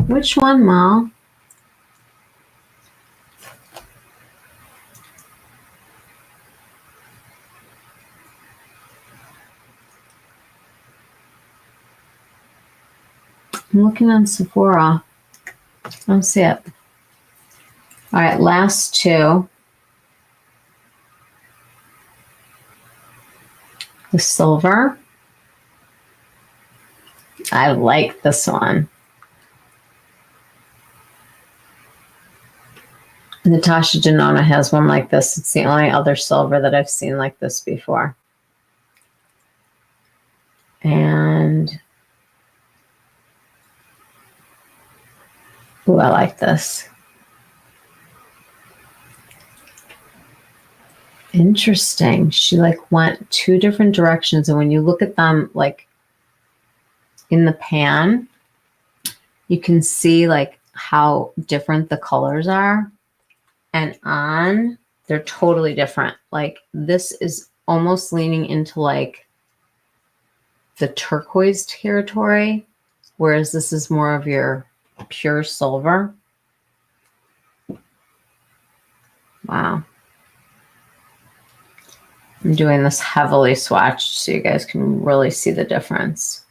Which one, Ma? I'm looking on Sephora. I don't see it. All right, last two. The silver. I like this one. Natasha Denona has one like this. It's the only other silver that I've seen like this before. And ooh, I like this. Interesting. She like went two different directions, and when you look at them like in the pan, you can see like how different the colors are. And on, they're totally different. Like this is almost leaning into like the turquoise territory, whereas this is more of your pure silver. Wow. I'm doing this heavily swatched so you guys can really see the difference.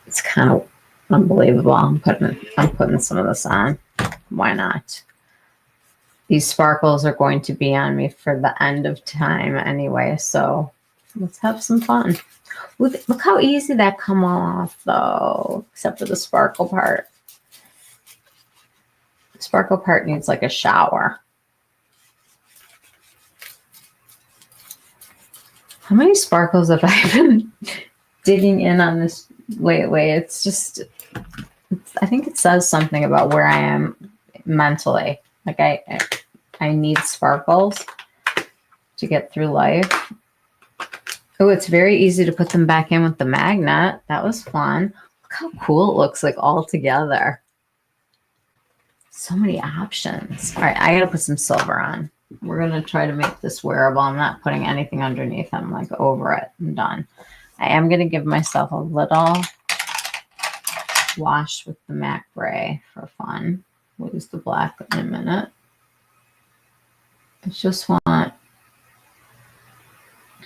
It's kind of unbelievable. I'm putting some of this on. Why not? These sparkles are going to be on me for the end of time anyway, so let's have some fun. Look how easy that come off though, except for the sparkle part. The sparkle part needs like a shower. How many sparkles have I been digging in on this lately? It's just, I think it says something about where I am mentally. Like I need sparkles to get through life. Oh, it's very easy to put them back in with the magnet. That was fun. Look how cool it looks like all together. So many options. All right, I gotta put some silver on. We're gonna try to make this wearable. I'm not putting anything underneath. I'm like over it. I'm done. I am gonna give myself a little wash with the MAC Gray for fun. We'll use the black in a minute. I just want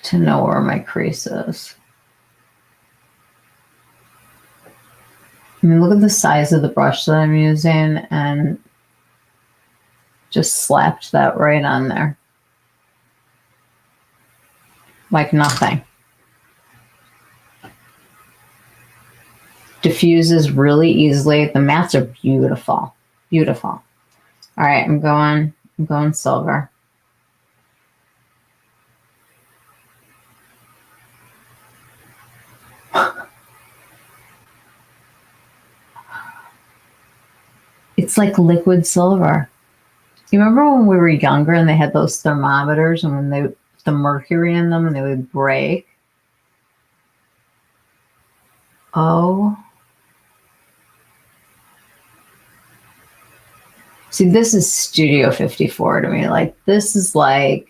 to know where my crease is. I mean, look at the size of the brush that I'm using, and just slapped that right on there. Like nothing. Diffuses really easily. The mattes are beautiful. Beautiful. All right, I'm going silver. It's like liquid silver. You remember when we were younger and they had those thermometers, and when they the mercury in them and they would break? Oh. See, this is Studio 54 to me. Like this is my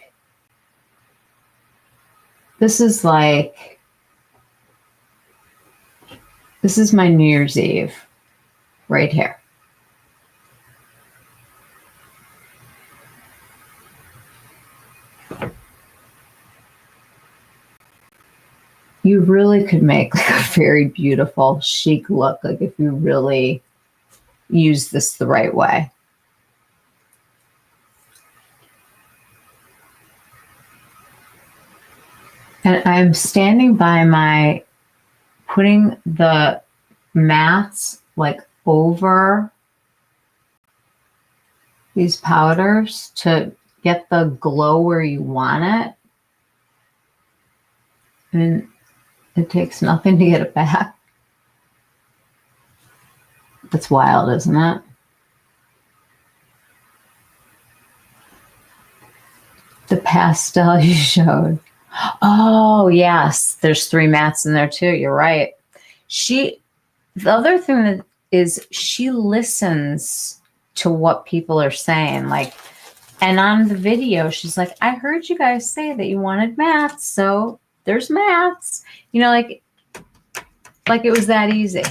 New Year's Eve right here. You really could make like a very beautiful chic look, like if you really use this the right way. And I'm standing by my, putting the mattes like over these powders to get the glow where you want it. And it takes nothing to get it back. That's wild, isn't it? The pastel you showed. Oh, yes. There's 3 mattes in there too. You're right. The other thing that is she listens to what people are saying. Like, and on the video, she's like, I heard you guys say that you wanted mattes. So there's mattes, you know, like it was that easy.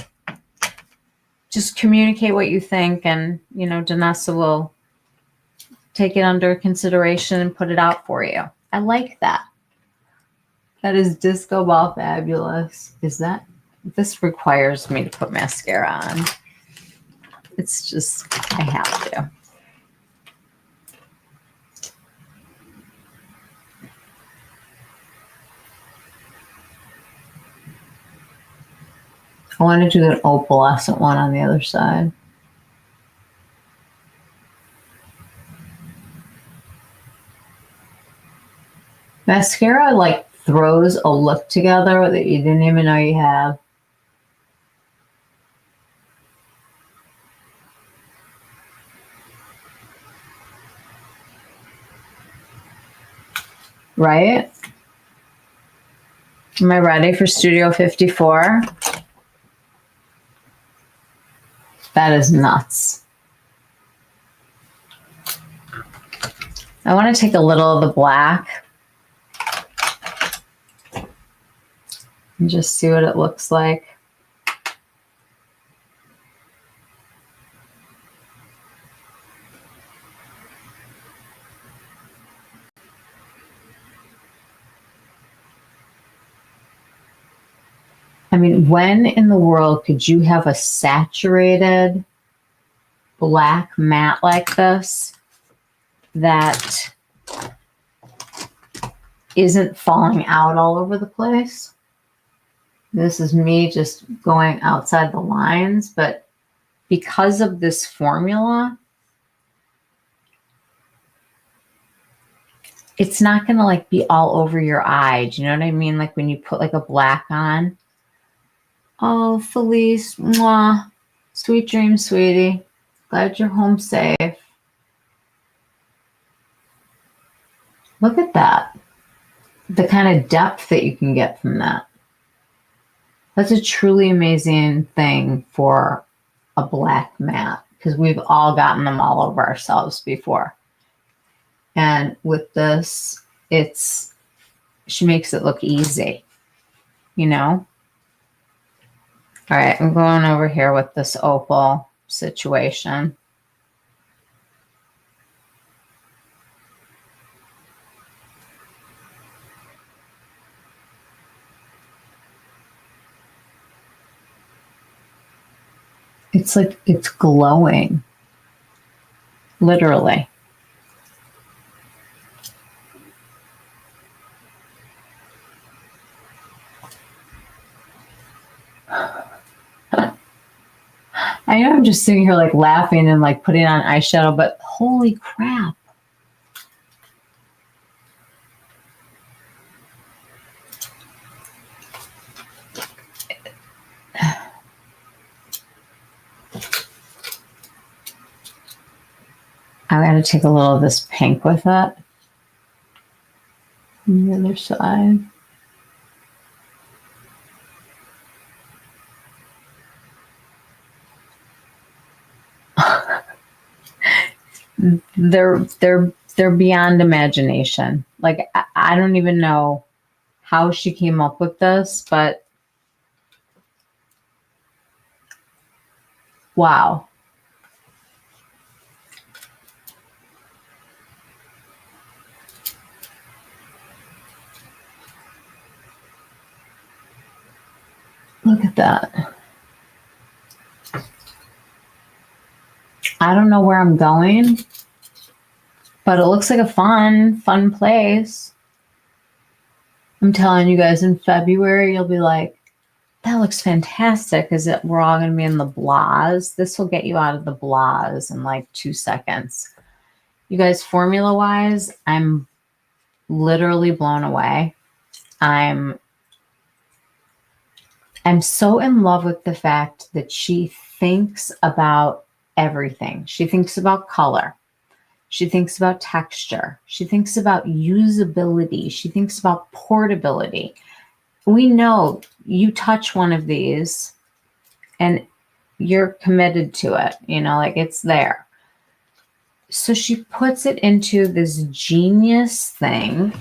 Just communicate what you think. And, you know, Danessa will take it under consideration and put it out for you. I like that. That is disco ball fabulous. Is that? This requires me to put mascara on. It's just, I have to. I want to do an opalescent one on the other side. Mascara like throws a look together that you didn't even know you have. Right? Am I ready for Studio 54? That is nuts. I want to take a little of the black and just see what it looks like. I mean, when in the world could you have a saturated black matte like this that isn't falling out all over the place? This is me just going outside the lines, but because of this formula, it's not going to like be all over your eye. Do you know what I mean? Like when you put like a black on. Oh, Felice, mwah. Sweet dreams, sweetie. Glad you're home safe. Look at that. The kind of depth that you can get from that. That's a truly amazing thing for a black matte because we've all gotten them all over ourselves before. And with this, she makes it look easy, you know? All right, I'm going over here with this opal situation. It's like it's glowing, literally. I know I'm just sitting here like laughing and like putting on eyeshadow, but holy crap. I'm going to take a little of this pink with it. On the other side. They're beyond imagination. Like I don't even know how she came up with this, but wow. Look at that. I don't know where I'm going, but it looks like a fun place. I'm telling you guys, in February, you'll be like, that looks fantastic. Is it? We're all going to be in the blahs. This will get you out of the blahs in like 2 seconds. You guys, formula wise, I'm literally blown away. I'm so in love with the fact that she thinks about everything. She thinks about color. She thinks about texture. She thinks about usability. She thinks about portability. We know you touch one of these and you're committed to it, you know, like it's there. So she puts it into this genius thing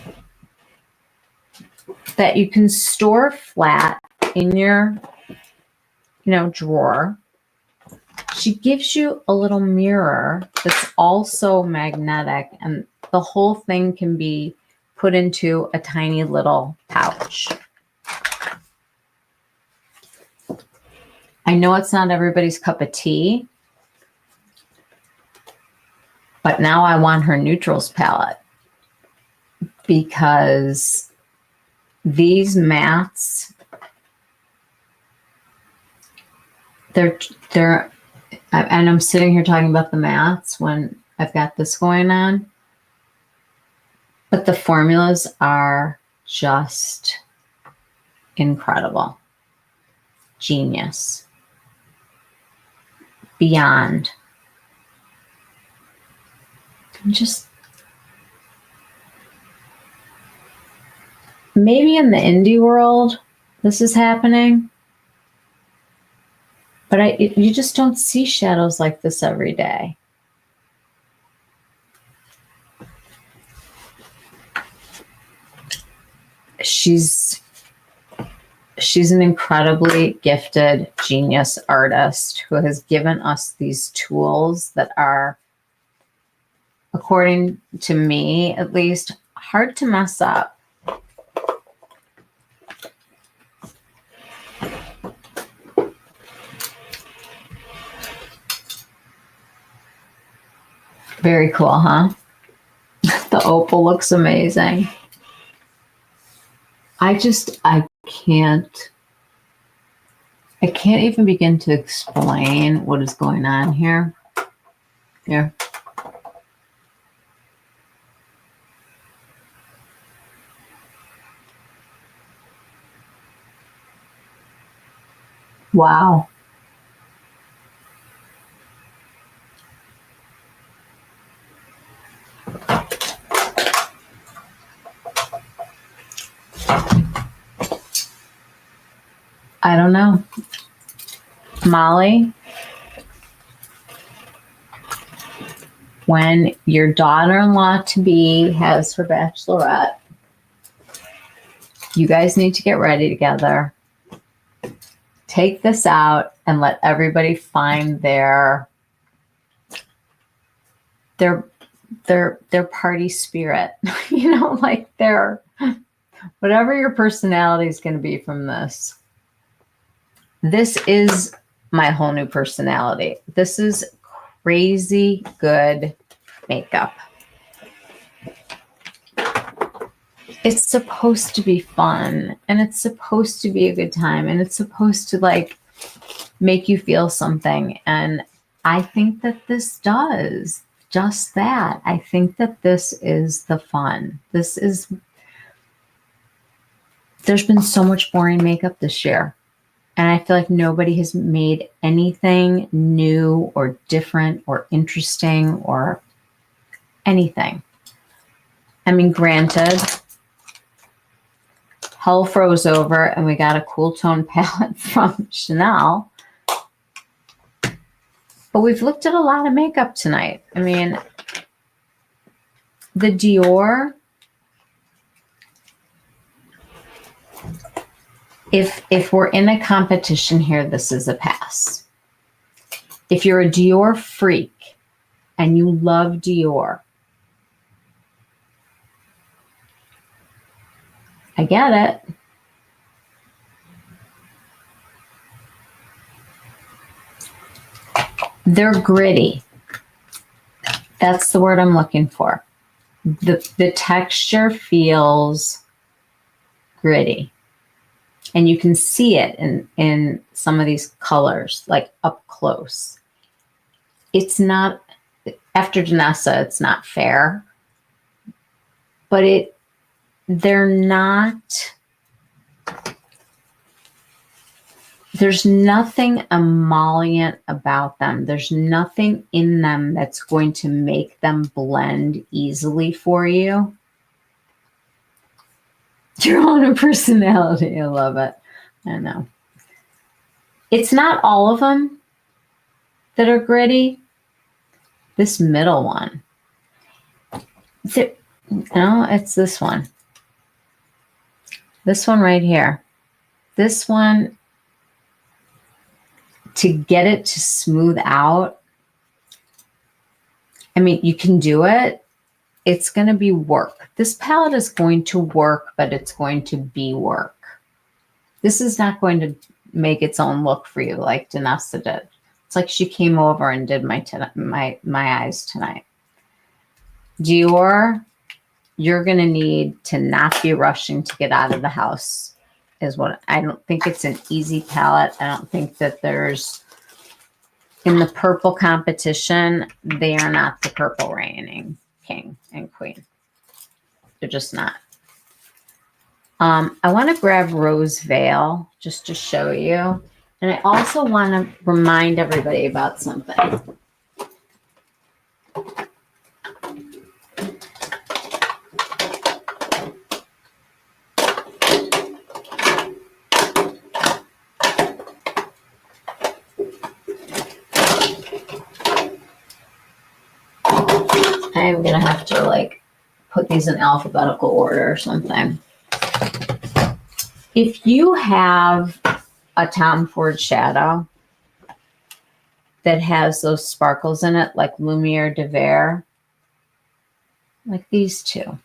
that you can store flat in your, you know, drawer. She gives you a little mirror that's also magnetic, and the whole thing can be put into a tiny little pouch. I know it's not everybody's cup of tea, but now I want her neutrals palette because these mattes, they're, and I'm sitting here talking about the mattes when I've got this going on, but the formulas are just incredible. Genius. Beyond. Just maybe in the indie world this is happening, but you just don't see shadows like this every day. She's an incredibly gifted genius artist who has given us these tools that are, according to me at least, hard to mess up. Very cool, huh? The opal looks amazing. I can't even begin to explain what is going on here. Here. Wow. I don't know. Molly, when your daughter-in-law to be has her bachelorette, you guys need to get ready together. Take this out and let everybody find their party spirit. You know, like their whatever your personality is going to be from this. This is my whole new personality. This is crazy good makeup. It's supposed to be fun, and it's supposed to be a good time, and it's supposed to like make you feel something. And I think that this does just that. I think that this is the fun. There's been so much boring makeup this year. And I feel like nobody has made anything new or different or interesting or anything. I mean, granted, hell froze over and we got a cool tone palette from Chanel. But we've looked at a lot of makeup tonight. I mean, the Dior, if we're in a competition here, this is a pass. If you're a Dior freak and you love Dior, I get it. They're gritty. That's the word I'm looking for. The texture feels gritty. And you can see it in some of these colors, like up close. It's not, after Danessa, it's not fair, but they're not, there's nothing emollient about them. There's nothing in them that's going to make them blend easily for you. Your own personality. I love it. I know. It's not all of them that are gritty. This middle one. No, it's this one. This one right here. This one, to get it to smooth out, I mean, you can do it. It's going to be work. This palette is going to work, but it's going to be work. This is not going to make its own look for you like Danessa did. It's like she came over and did my eyes tonight. Dior, you're going to need to not be rushing to get out of the house. Is what I don't think it's an easy palette. I don't think that there's, in the purple competition, they are not the purple reigning king and queen. They're just not. I want to grab Rose Veil just to show you. And I also want to remind everybody about something. I'm going to have to like put these in alphabetical order or something. If you have a Tom Ford shadow that has those sparkles in it, like Lumiere de Verre, like these two.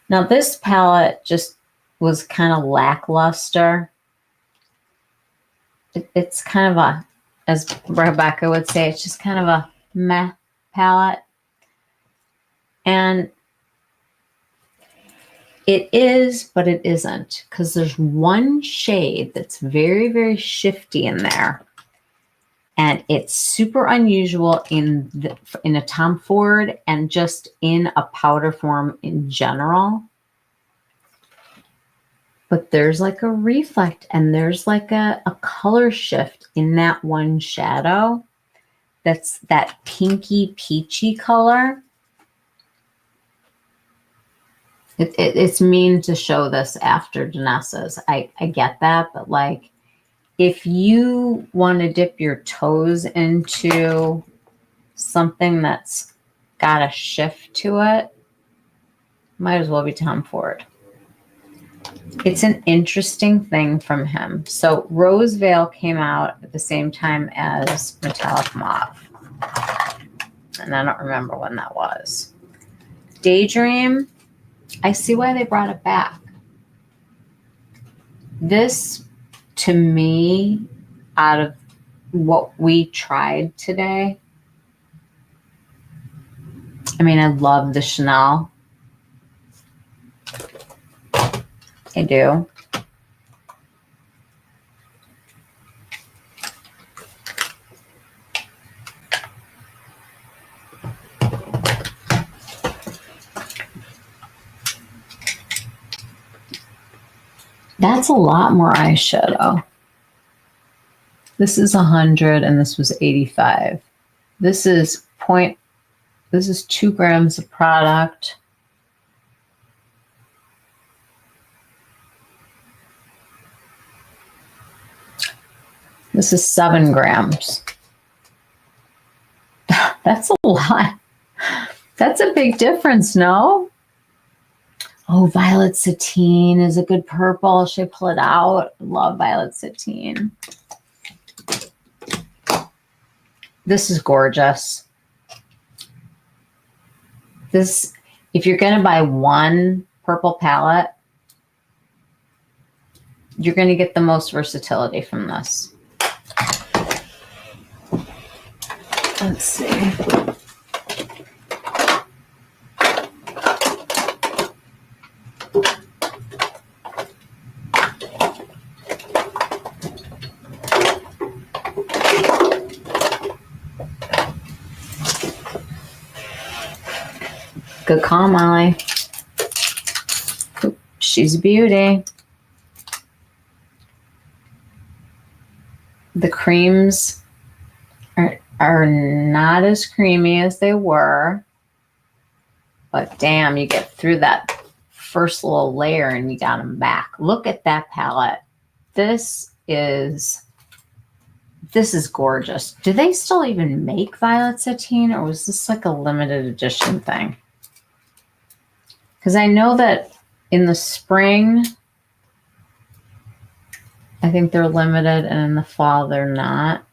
Now this palette just was kind of lackluster. It's kind of a, as Rebecca would say, it's just kind of a meh palette. And it is, but it isn't, because there's one shade that's very, very shifty in there. And it's super unusual in a Tom Ford and just in a powder form in general. But there's like a reflect and there's like a color shift in that one shadow. That's that pinky peachy color. It's mean to show this after Danessa's. I get that, but like if you want to dip your toes into something that's got a shift to it, might as well be Tom Ford. It's an interesting thing from him. So Rose Veil came out at the same time as Metallic Mauve. And I don't remember when that was. Daydream, I see why they brought it back. This, to me, out of what we tried today, I mean, I love the Chanel. I do. That's a lot more eyeshadow. This is 100 and this was 85. This is 2 grams of product. This is 7 grams. That's a lot. That's a big difference, no? Oh, Violet Satine is a good purple. Should I pull it out? Love Violet Satine. This is gorgeous. This, if you're going to buy one purple palette, you're going to get the most versatility from this. Let's see. Good call, Molly. She's a beauty. The creams are not as creamy as they were, but damn, you get through that first little layer and you got them back. Look at that palette. This is gorgeous. Do they still even make Violet Sateen, or was this like a limited edition thing? Because I know that in the spring, I think they're limited, and in the fall, they're not.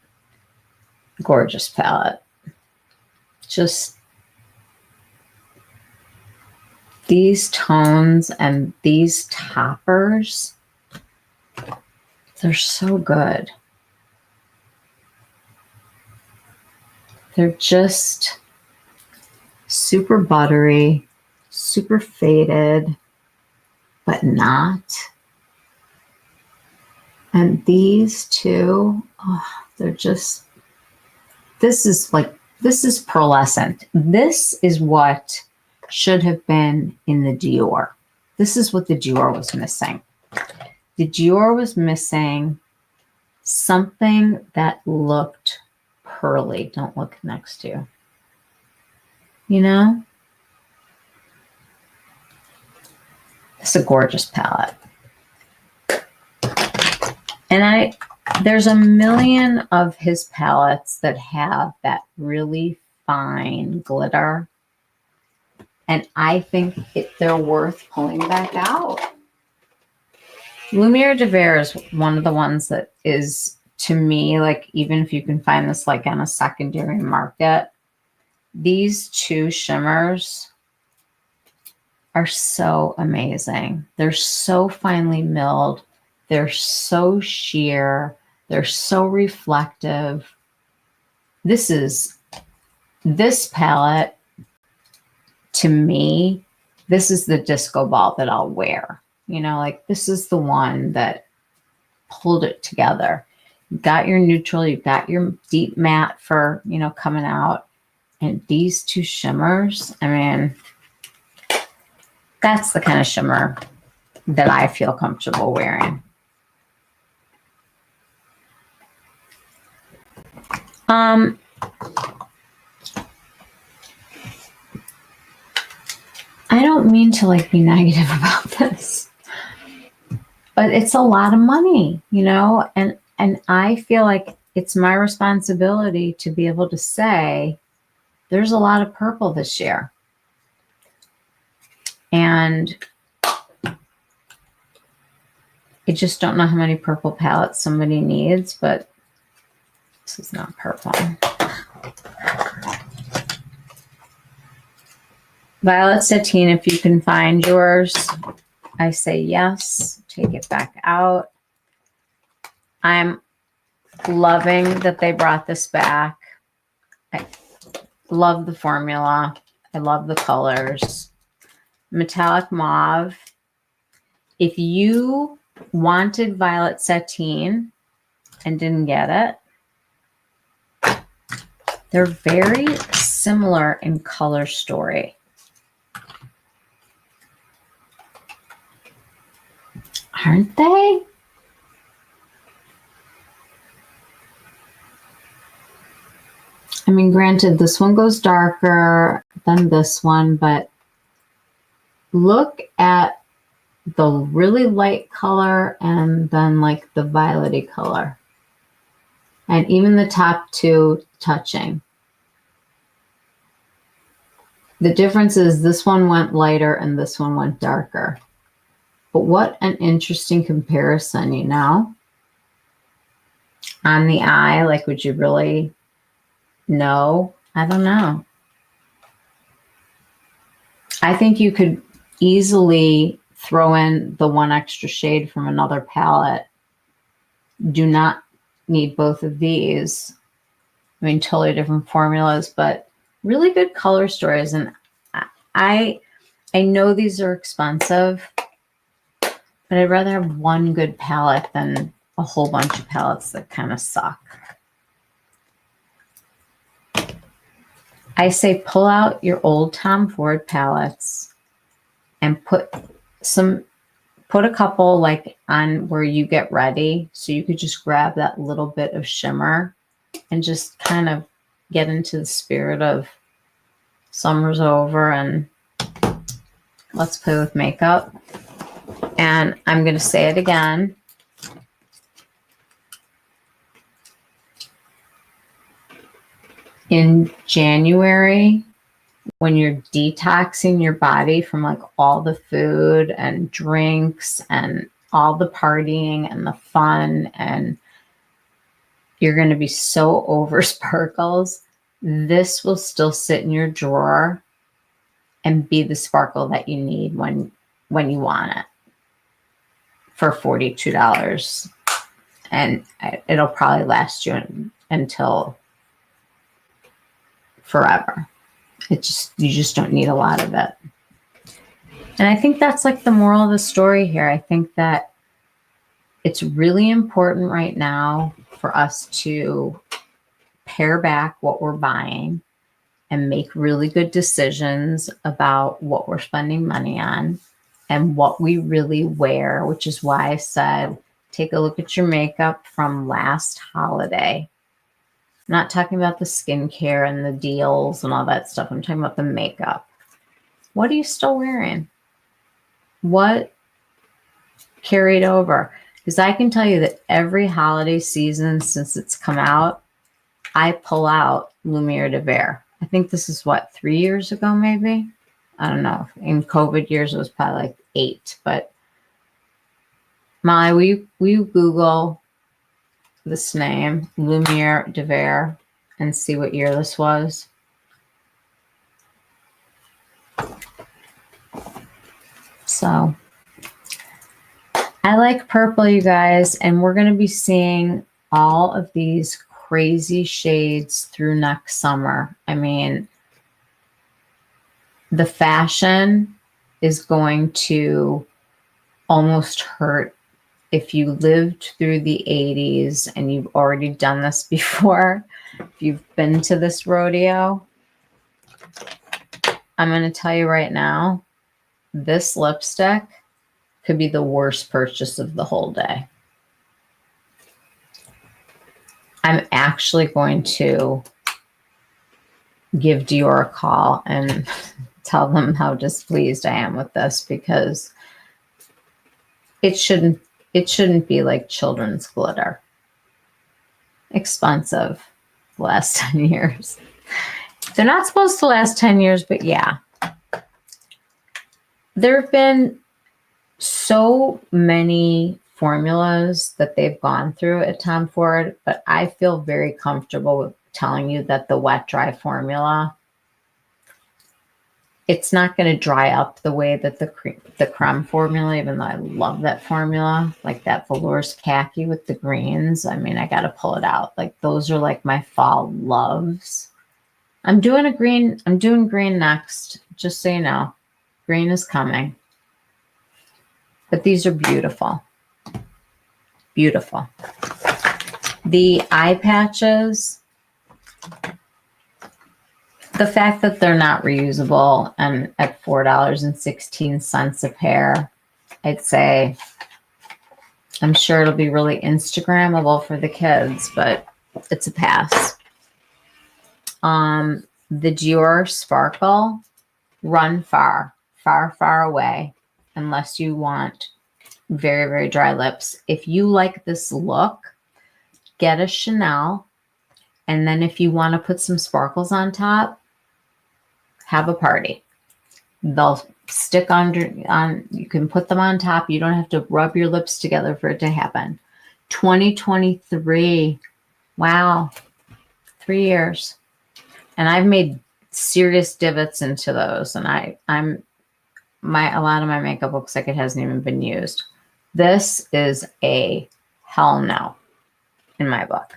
Gorgeous palette. Just these tones and these toppers, they're so good. They're just super buttery, super faded, but not. And these two, oh, they're just, this is pearlescent. This is what should have been in the Dior. This is what the Dior was missing. The Dior was missing something that looked pearly. Don't look next to you. You know? It's a gorgeous palette. And there's a million of his palettes that have that really fine glitter. And I think they're worth pulling back out. Lumiere de Verre is one of the ones that is, to me, like, even if you can find this like on a secondary market, these two shimmers are so amazing. They're so finely milled. They're so sheer. They're so reflective. This palette, to me, this is the disco ball that I'll wear. You know, like, this is the one that pulled it together. You've got your neutral, you've got your deep matte for, you know, coming out. And these two shimmers, I mean, that's the kind of shimmer that I feel comfortable wearing. I don't mean to like be negative about this, but it's a lot of money, you know, and I feel like it's my responsibility to be able to say there's a lot of purple this year. And I just don't know how many purple palettes somebody needs, but this is not purple. Violet Sateen, if you can find yours, I say yes. Take it back out. I'm loving that they brought this back. I love the formula. I love the colors. Metallic Mauve. If you wanted Violet Sateen and didn't get it, they're very similar in color story. Aren't they? I mean, granted, this one goes darker than this one, but look at the really light color and then like the violety color. And even the top two touching. The difference is this one went lighter and this one went darker. But what an interesting comparison, you know? On the eye, like, would you really know? I don't know. I think you could easily throw in the one extra shade from another palette. Do not need both of these. I mean, totally different formulas, but really good color stories. And I know these are expensive, but I'd rather have one good palette than a whole bunch of palettes that kind of suck. I say pull out your old Tom Ford palettes and put a couple like on where you get ready. So you could just grab that little bit of shimmer and just kind of get into the spirit of summer's over and let's play with makeup. And I'm going to say it again. In January, when you're detoxing your body from like all the food and drinks and all the partying and the fun, and you're going to be so over sparkles, this will still sit in your drawer and be the sparkle that you need when you want it for $42. And it'll probably last you until forever. You just don't need a lot of it. And I think that's like the moral of the story here. I think that it's really important right now for us to pare back what we're buying and make really good decisions about what we're spending money on and what we really wear, which is why I said, take a look at your makeup from last holiday. I'm not talking about the skincare and the deals and all that stuff. I'm talking about the makeup. What are you still wearing? What carried over? Because I can tell you that every holiday season since it's come out, I pull out Lumiere de Verre. I think this is what, 3 years ago, maybe? I don't know. In COVID years, it was probably like 8. But Molly, will you Google this name, Lumiere de Verre, and see what year this was? So I like purple, you guys, and we're going to be seeing all of these crazy shades through next summer. I mean, the fashion is going to almost hurt. If you lived through the 80s and you've already done this before, if you've been to this rodeo, I'm going to tell you right now, this lipstick could be the worst purchase of the whole day. I'm actually going to give Dior a call and tell them how displeased I am with this, because it shouldn't be like children's glitter. Expensive. The last 10 years. They're not supposed to last 10 years, but yeah. There have been so many formulas that they've gone through at Tom Ford, but I feel very comfortable with telling you that the wet dry formula, it's not going to dry up the way that the creme formula, even though I love that formula, like that velours khaki with the greens. I mean, I got to pull it out. Like those are like my fall loves. I'm doing green next, just so you know. Green is coming. But these are beautiful. Beautiful. The eye patches, the fact that they're not reusable and at $4.16 a pair, I'd say, I'm sure it'll be really Instagrammable for the kids, but it's a pass. The Dior Sparkle, run far, far, far away, unless you want very, very dry lips. If you like this look, get a Chanel. And then if you want to put some sparkles on top, have a party. They'll stick you can put them on top. You don't have to rub your lips together for it to happen. 2023. Wow. 3 years. And I've made serious divots into those. And a lot of my makeup looks like it hasn't even been used. This is a hell no in my book.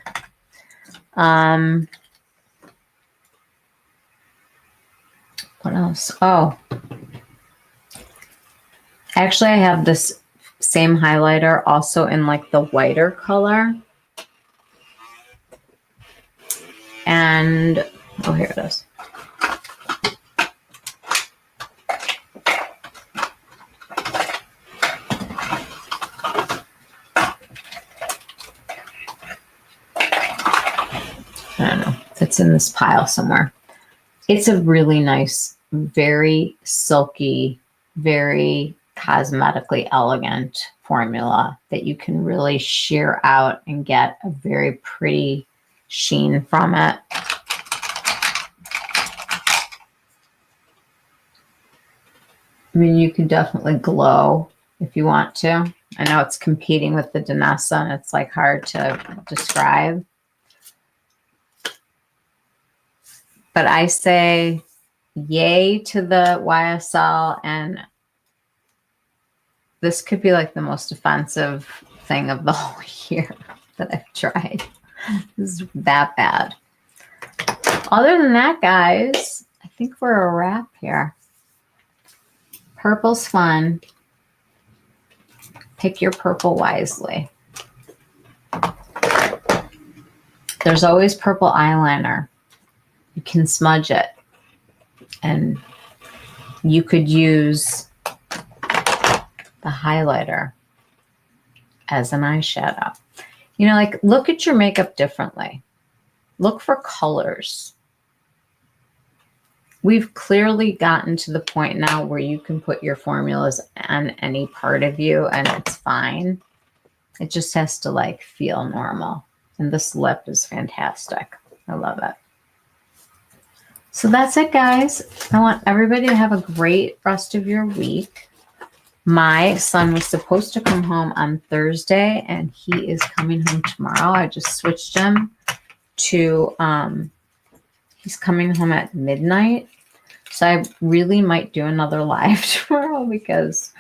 What else? Oh, actually I have this same highlighter also in like the whiter color. And, oh, here it is. It's in this pile somewhere. It's a really nice, very silky, very cosmetically elegant formula that you can really sheer out and get a very pretty sheen from it. I mean, you can definitely glow if you want to. I know it's competing with the Danessa and it's like hard to describe. But I say yay to the YSL, and this could be like the most offensive thing of the whole year that I've tried. This is that bad. Other than that, guys, I think we're a wrap here. Purple's fun. Pick your purple wisely. There's always purple eyeliner. You can smudge it. And you could use the highlighter as an eyeshadow. You know, like, look at your makeup differently. Look for colors. We've clearly gotten to the point now where you can put your formulas on any part of you and it's fine. It just has to like feel normal. And this lip is fantastic. I love it. So that's it, guys. I want everybody to have a great rest of your week. My son was supposed to come home on Thursday and he is coming home tomorrow. I just switched him to, he's coming home at midnight. So I really might do another live tomorrow because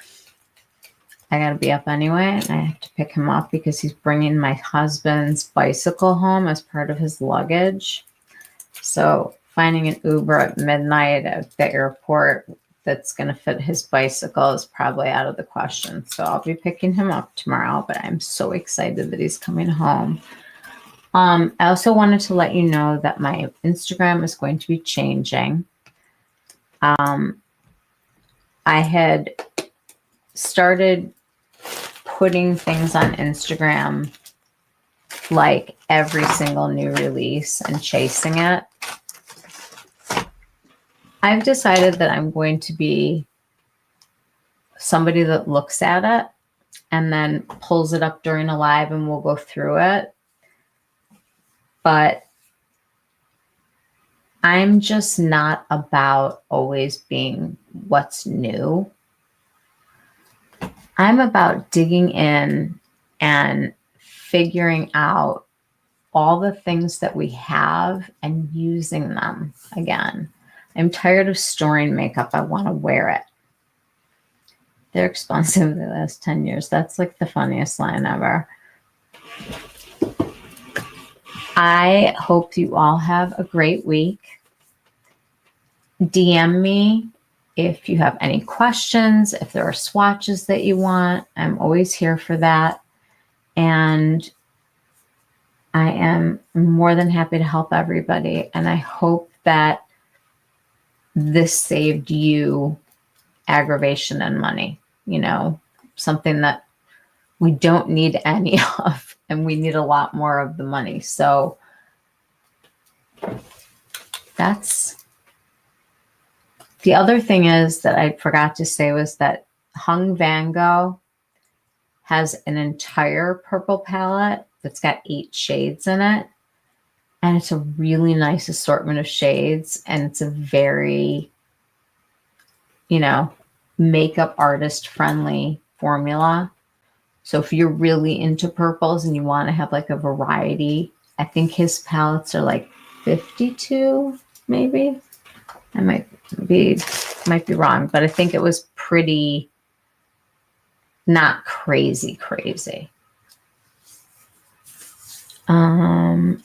I got to be up anyway. And I have to pick him up because he's bringing my husband's bicycle home as part of his luggage. So finding an Uber at midnight at the airport that's going to fit his bicycle is probably out of the question. So I'll be picking him up tomorrow, but I'm so excited that he's coming home. I also wanted to let you know that my Instagram is going to be changing. I had started putting things on Instagram like every single new release and chasing it. I've decided that I'm going to be somebody that looks at it and then pulls it up during a live and we'll go through it. But I'm just not about always being what's new. I'm about digging in and figuring out all the things that we have and using them again. I'm tired of storing makeup. I want to wear it. They're expensive the last 10 years. That's like the funniest line ever. I hope you all have a great week. DM me if you have any questions, if there are swatches that you want. I'm always here for that. And I am more than happy to help everybody. And I hope that this saved you aggravation and money, you know, something that we don't need any of, and we need a lot more of the money. So that's the other thing is that I forgot to say was that Hung Van Gogh has an entire purple palette that's got 8 shades in it. And it's a really nice assortment of shades. And it's a very, you know, makeup artist friendly formula. So if you're really into purples and you want to have like a variety, I think his palettes are like 52, maybe. I might be wrong, but I think it was pretty not crazy.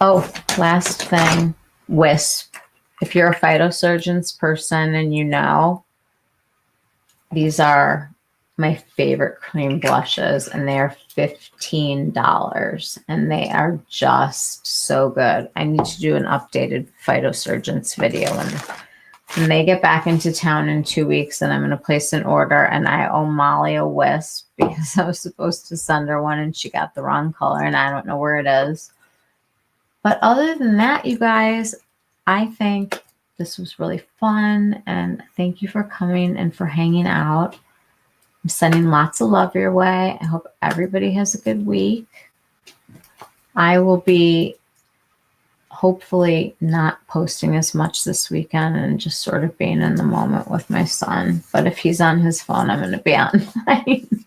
Oh, last thing, Wisp. If you're a phytosurgeons person and you know, these are my favorite cream blushes and they're $15 and they are just so good. I need to do an updated phytosurgeons video when they get back into town in 2 weeks, and I'm going to place an order, and I owe Molly a Wisp because I was supposed to send her one and she got the wrong color and I don't know where it is. But other than that, you guys, I think this was really fun, and thank you for coming and for hanging out. I'm sending lots of love your way. I hope everybody has a good week. I will be hopefully not posting as much this weekend and just sort of being in the moment with my son. But if he's on his phone, I'm going to be online.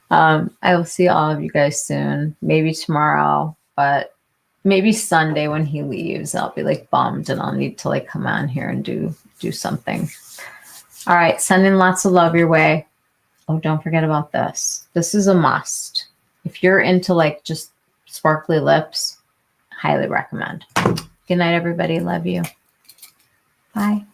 I will see all of you guys soon, maybe tomorrow, but maybe Sunday when he leaves. I'll be like bummed and I'll need to like come on here and do something. All right, sending lots of love your way. Oh, don't forget about this. This is a must. If you're into like just sparkly lips, highly recommend. Good night, everybody. Love you. Bye.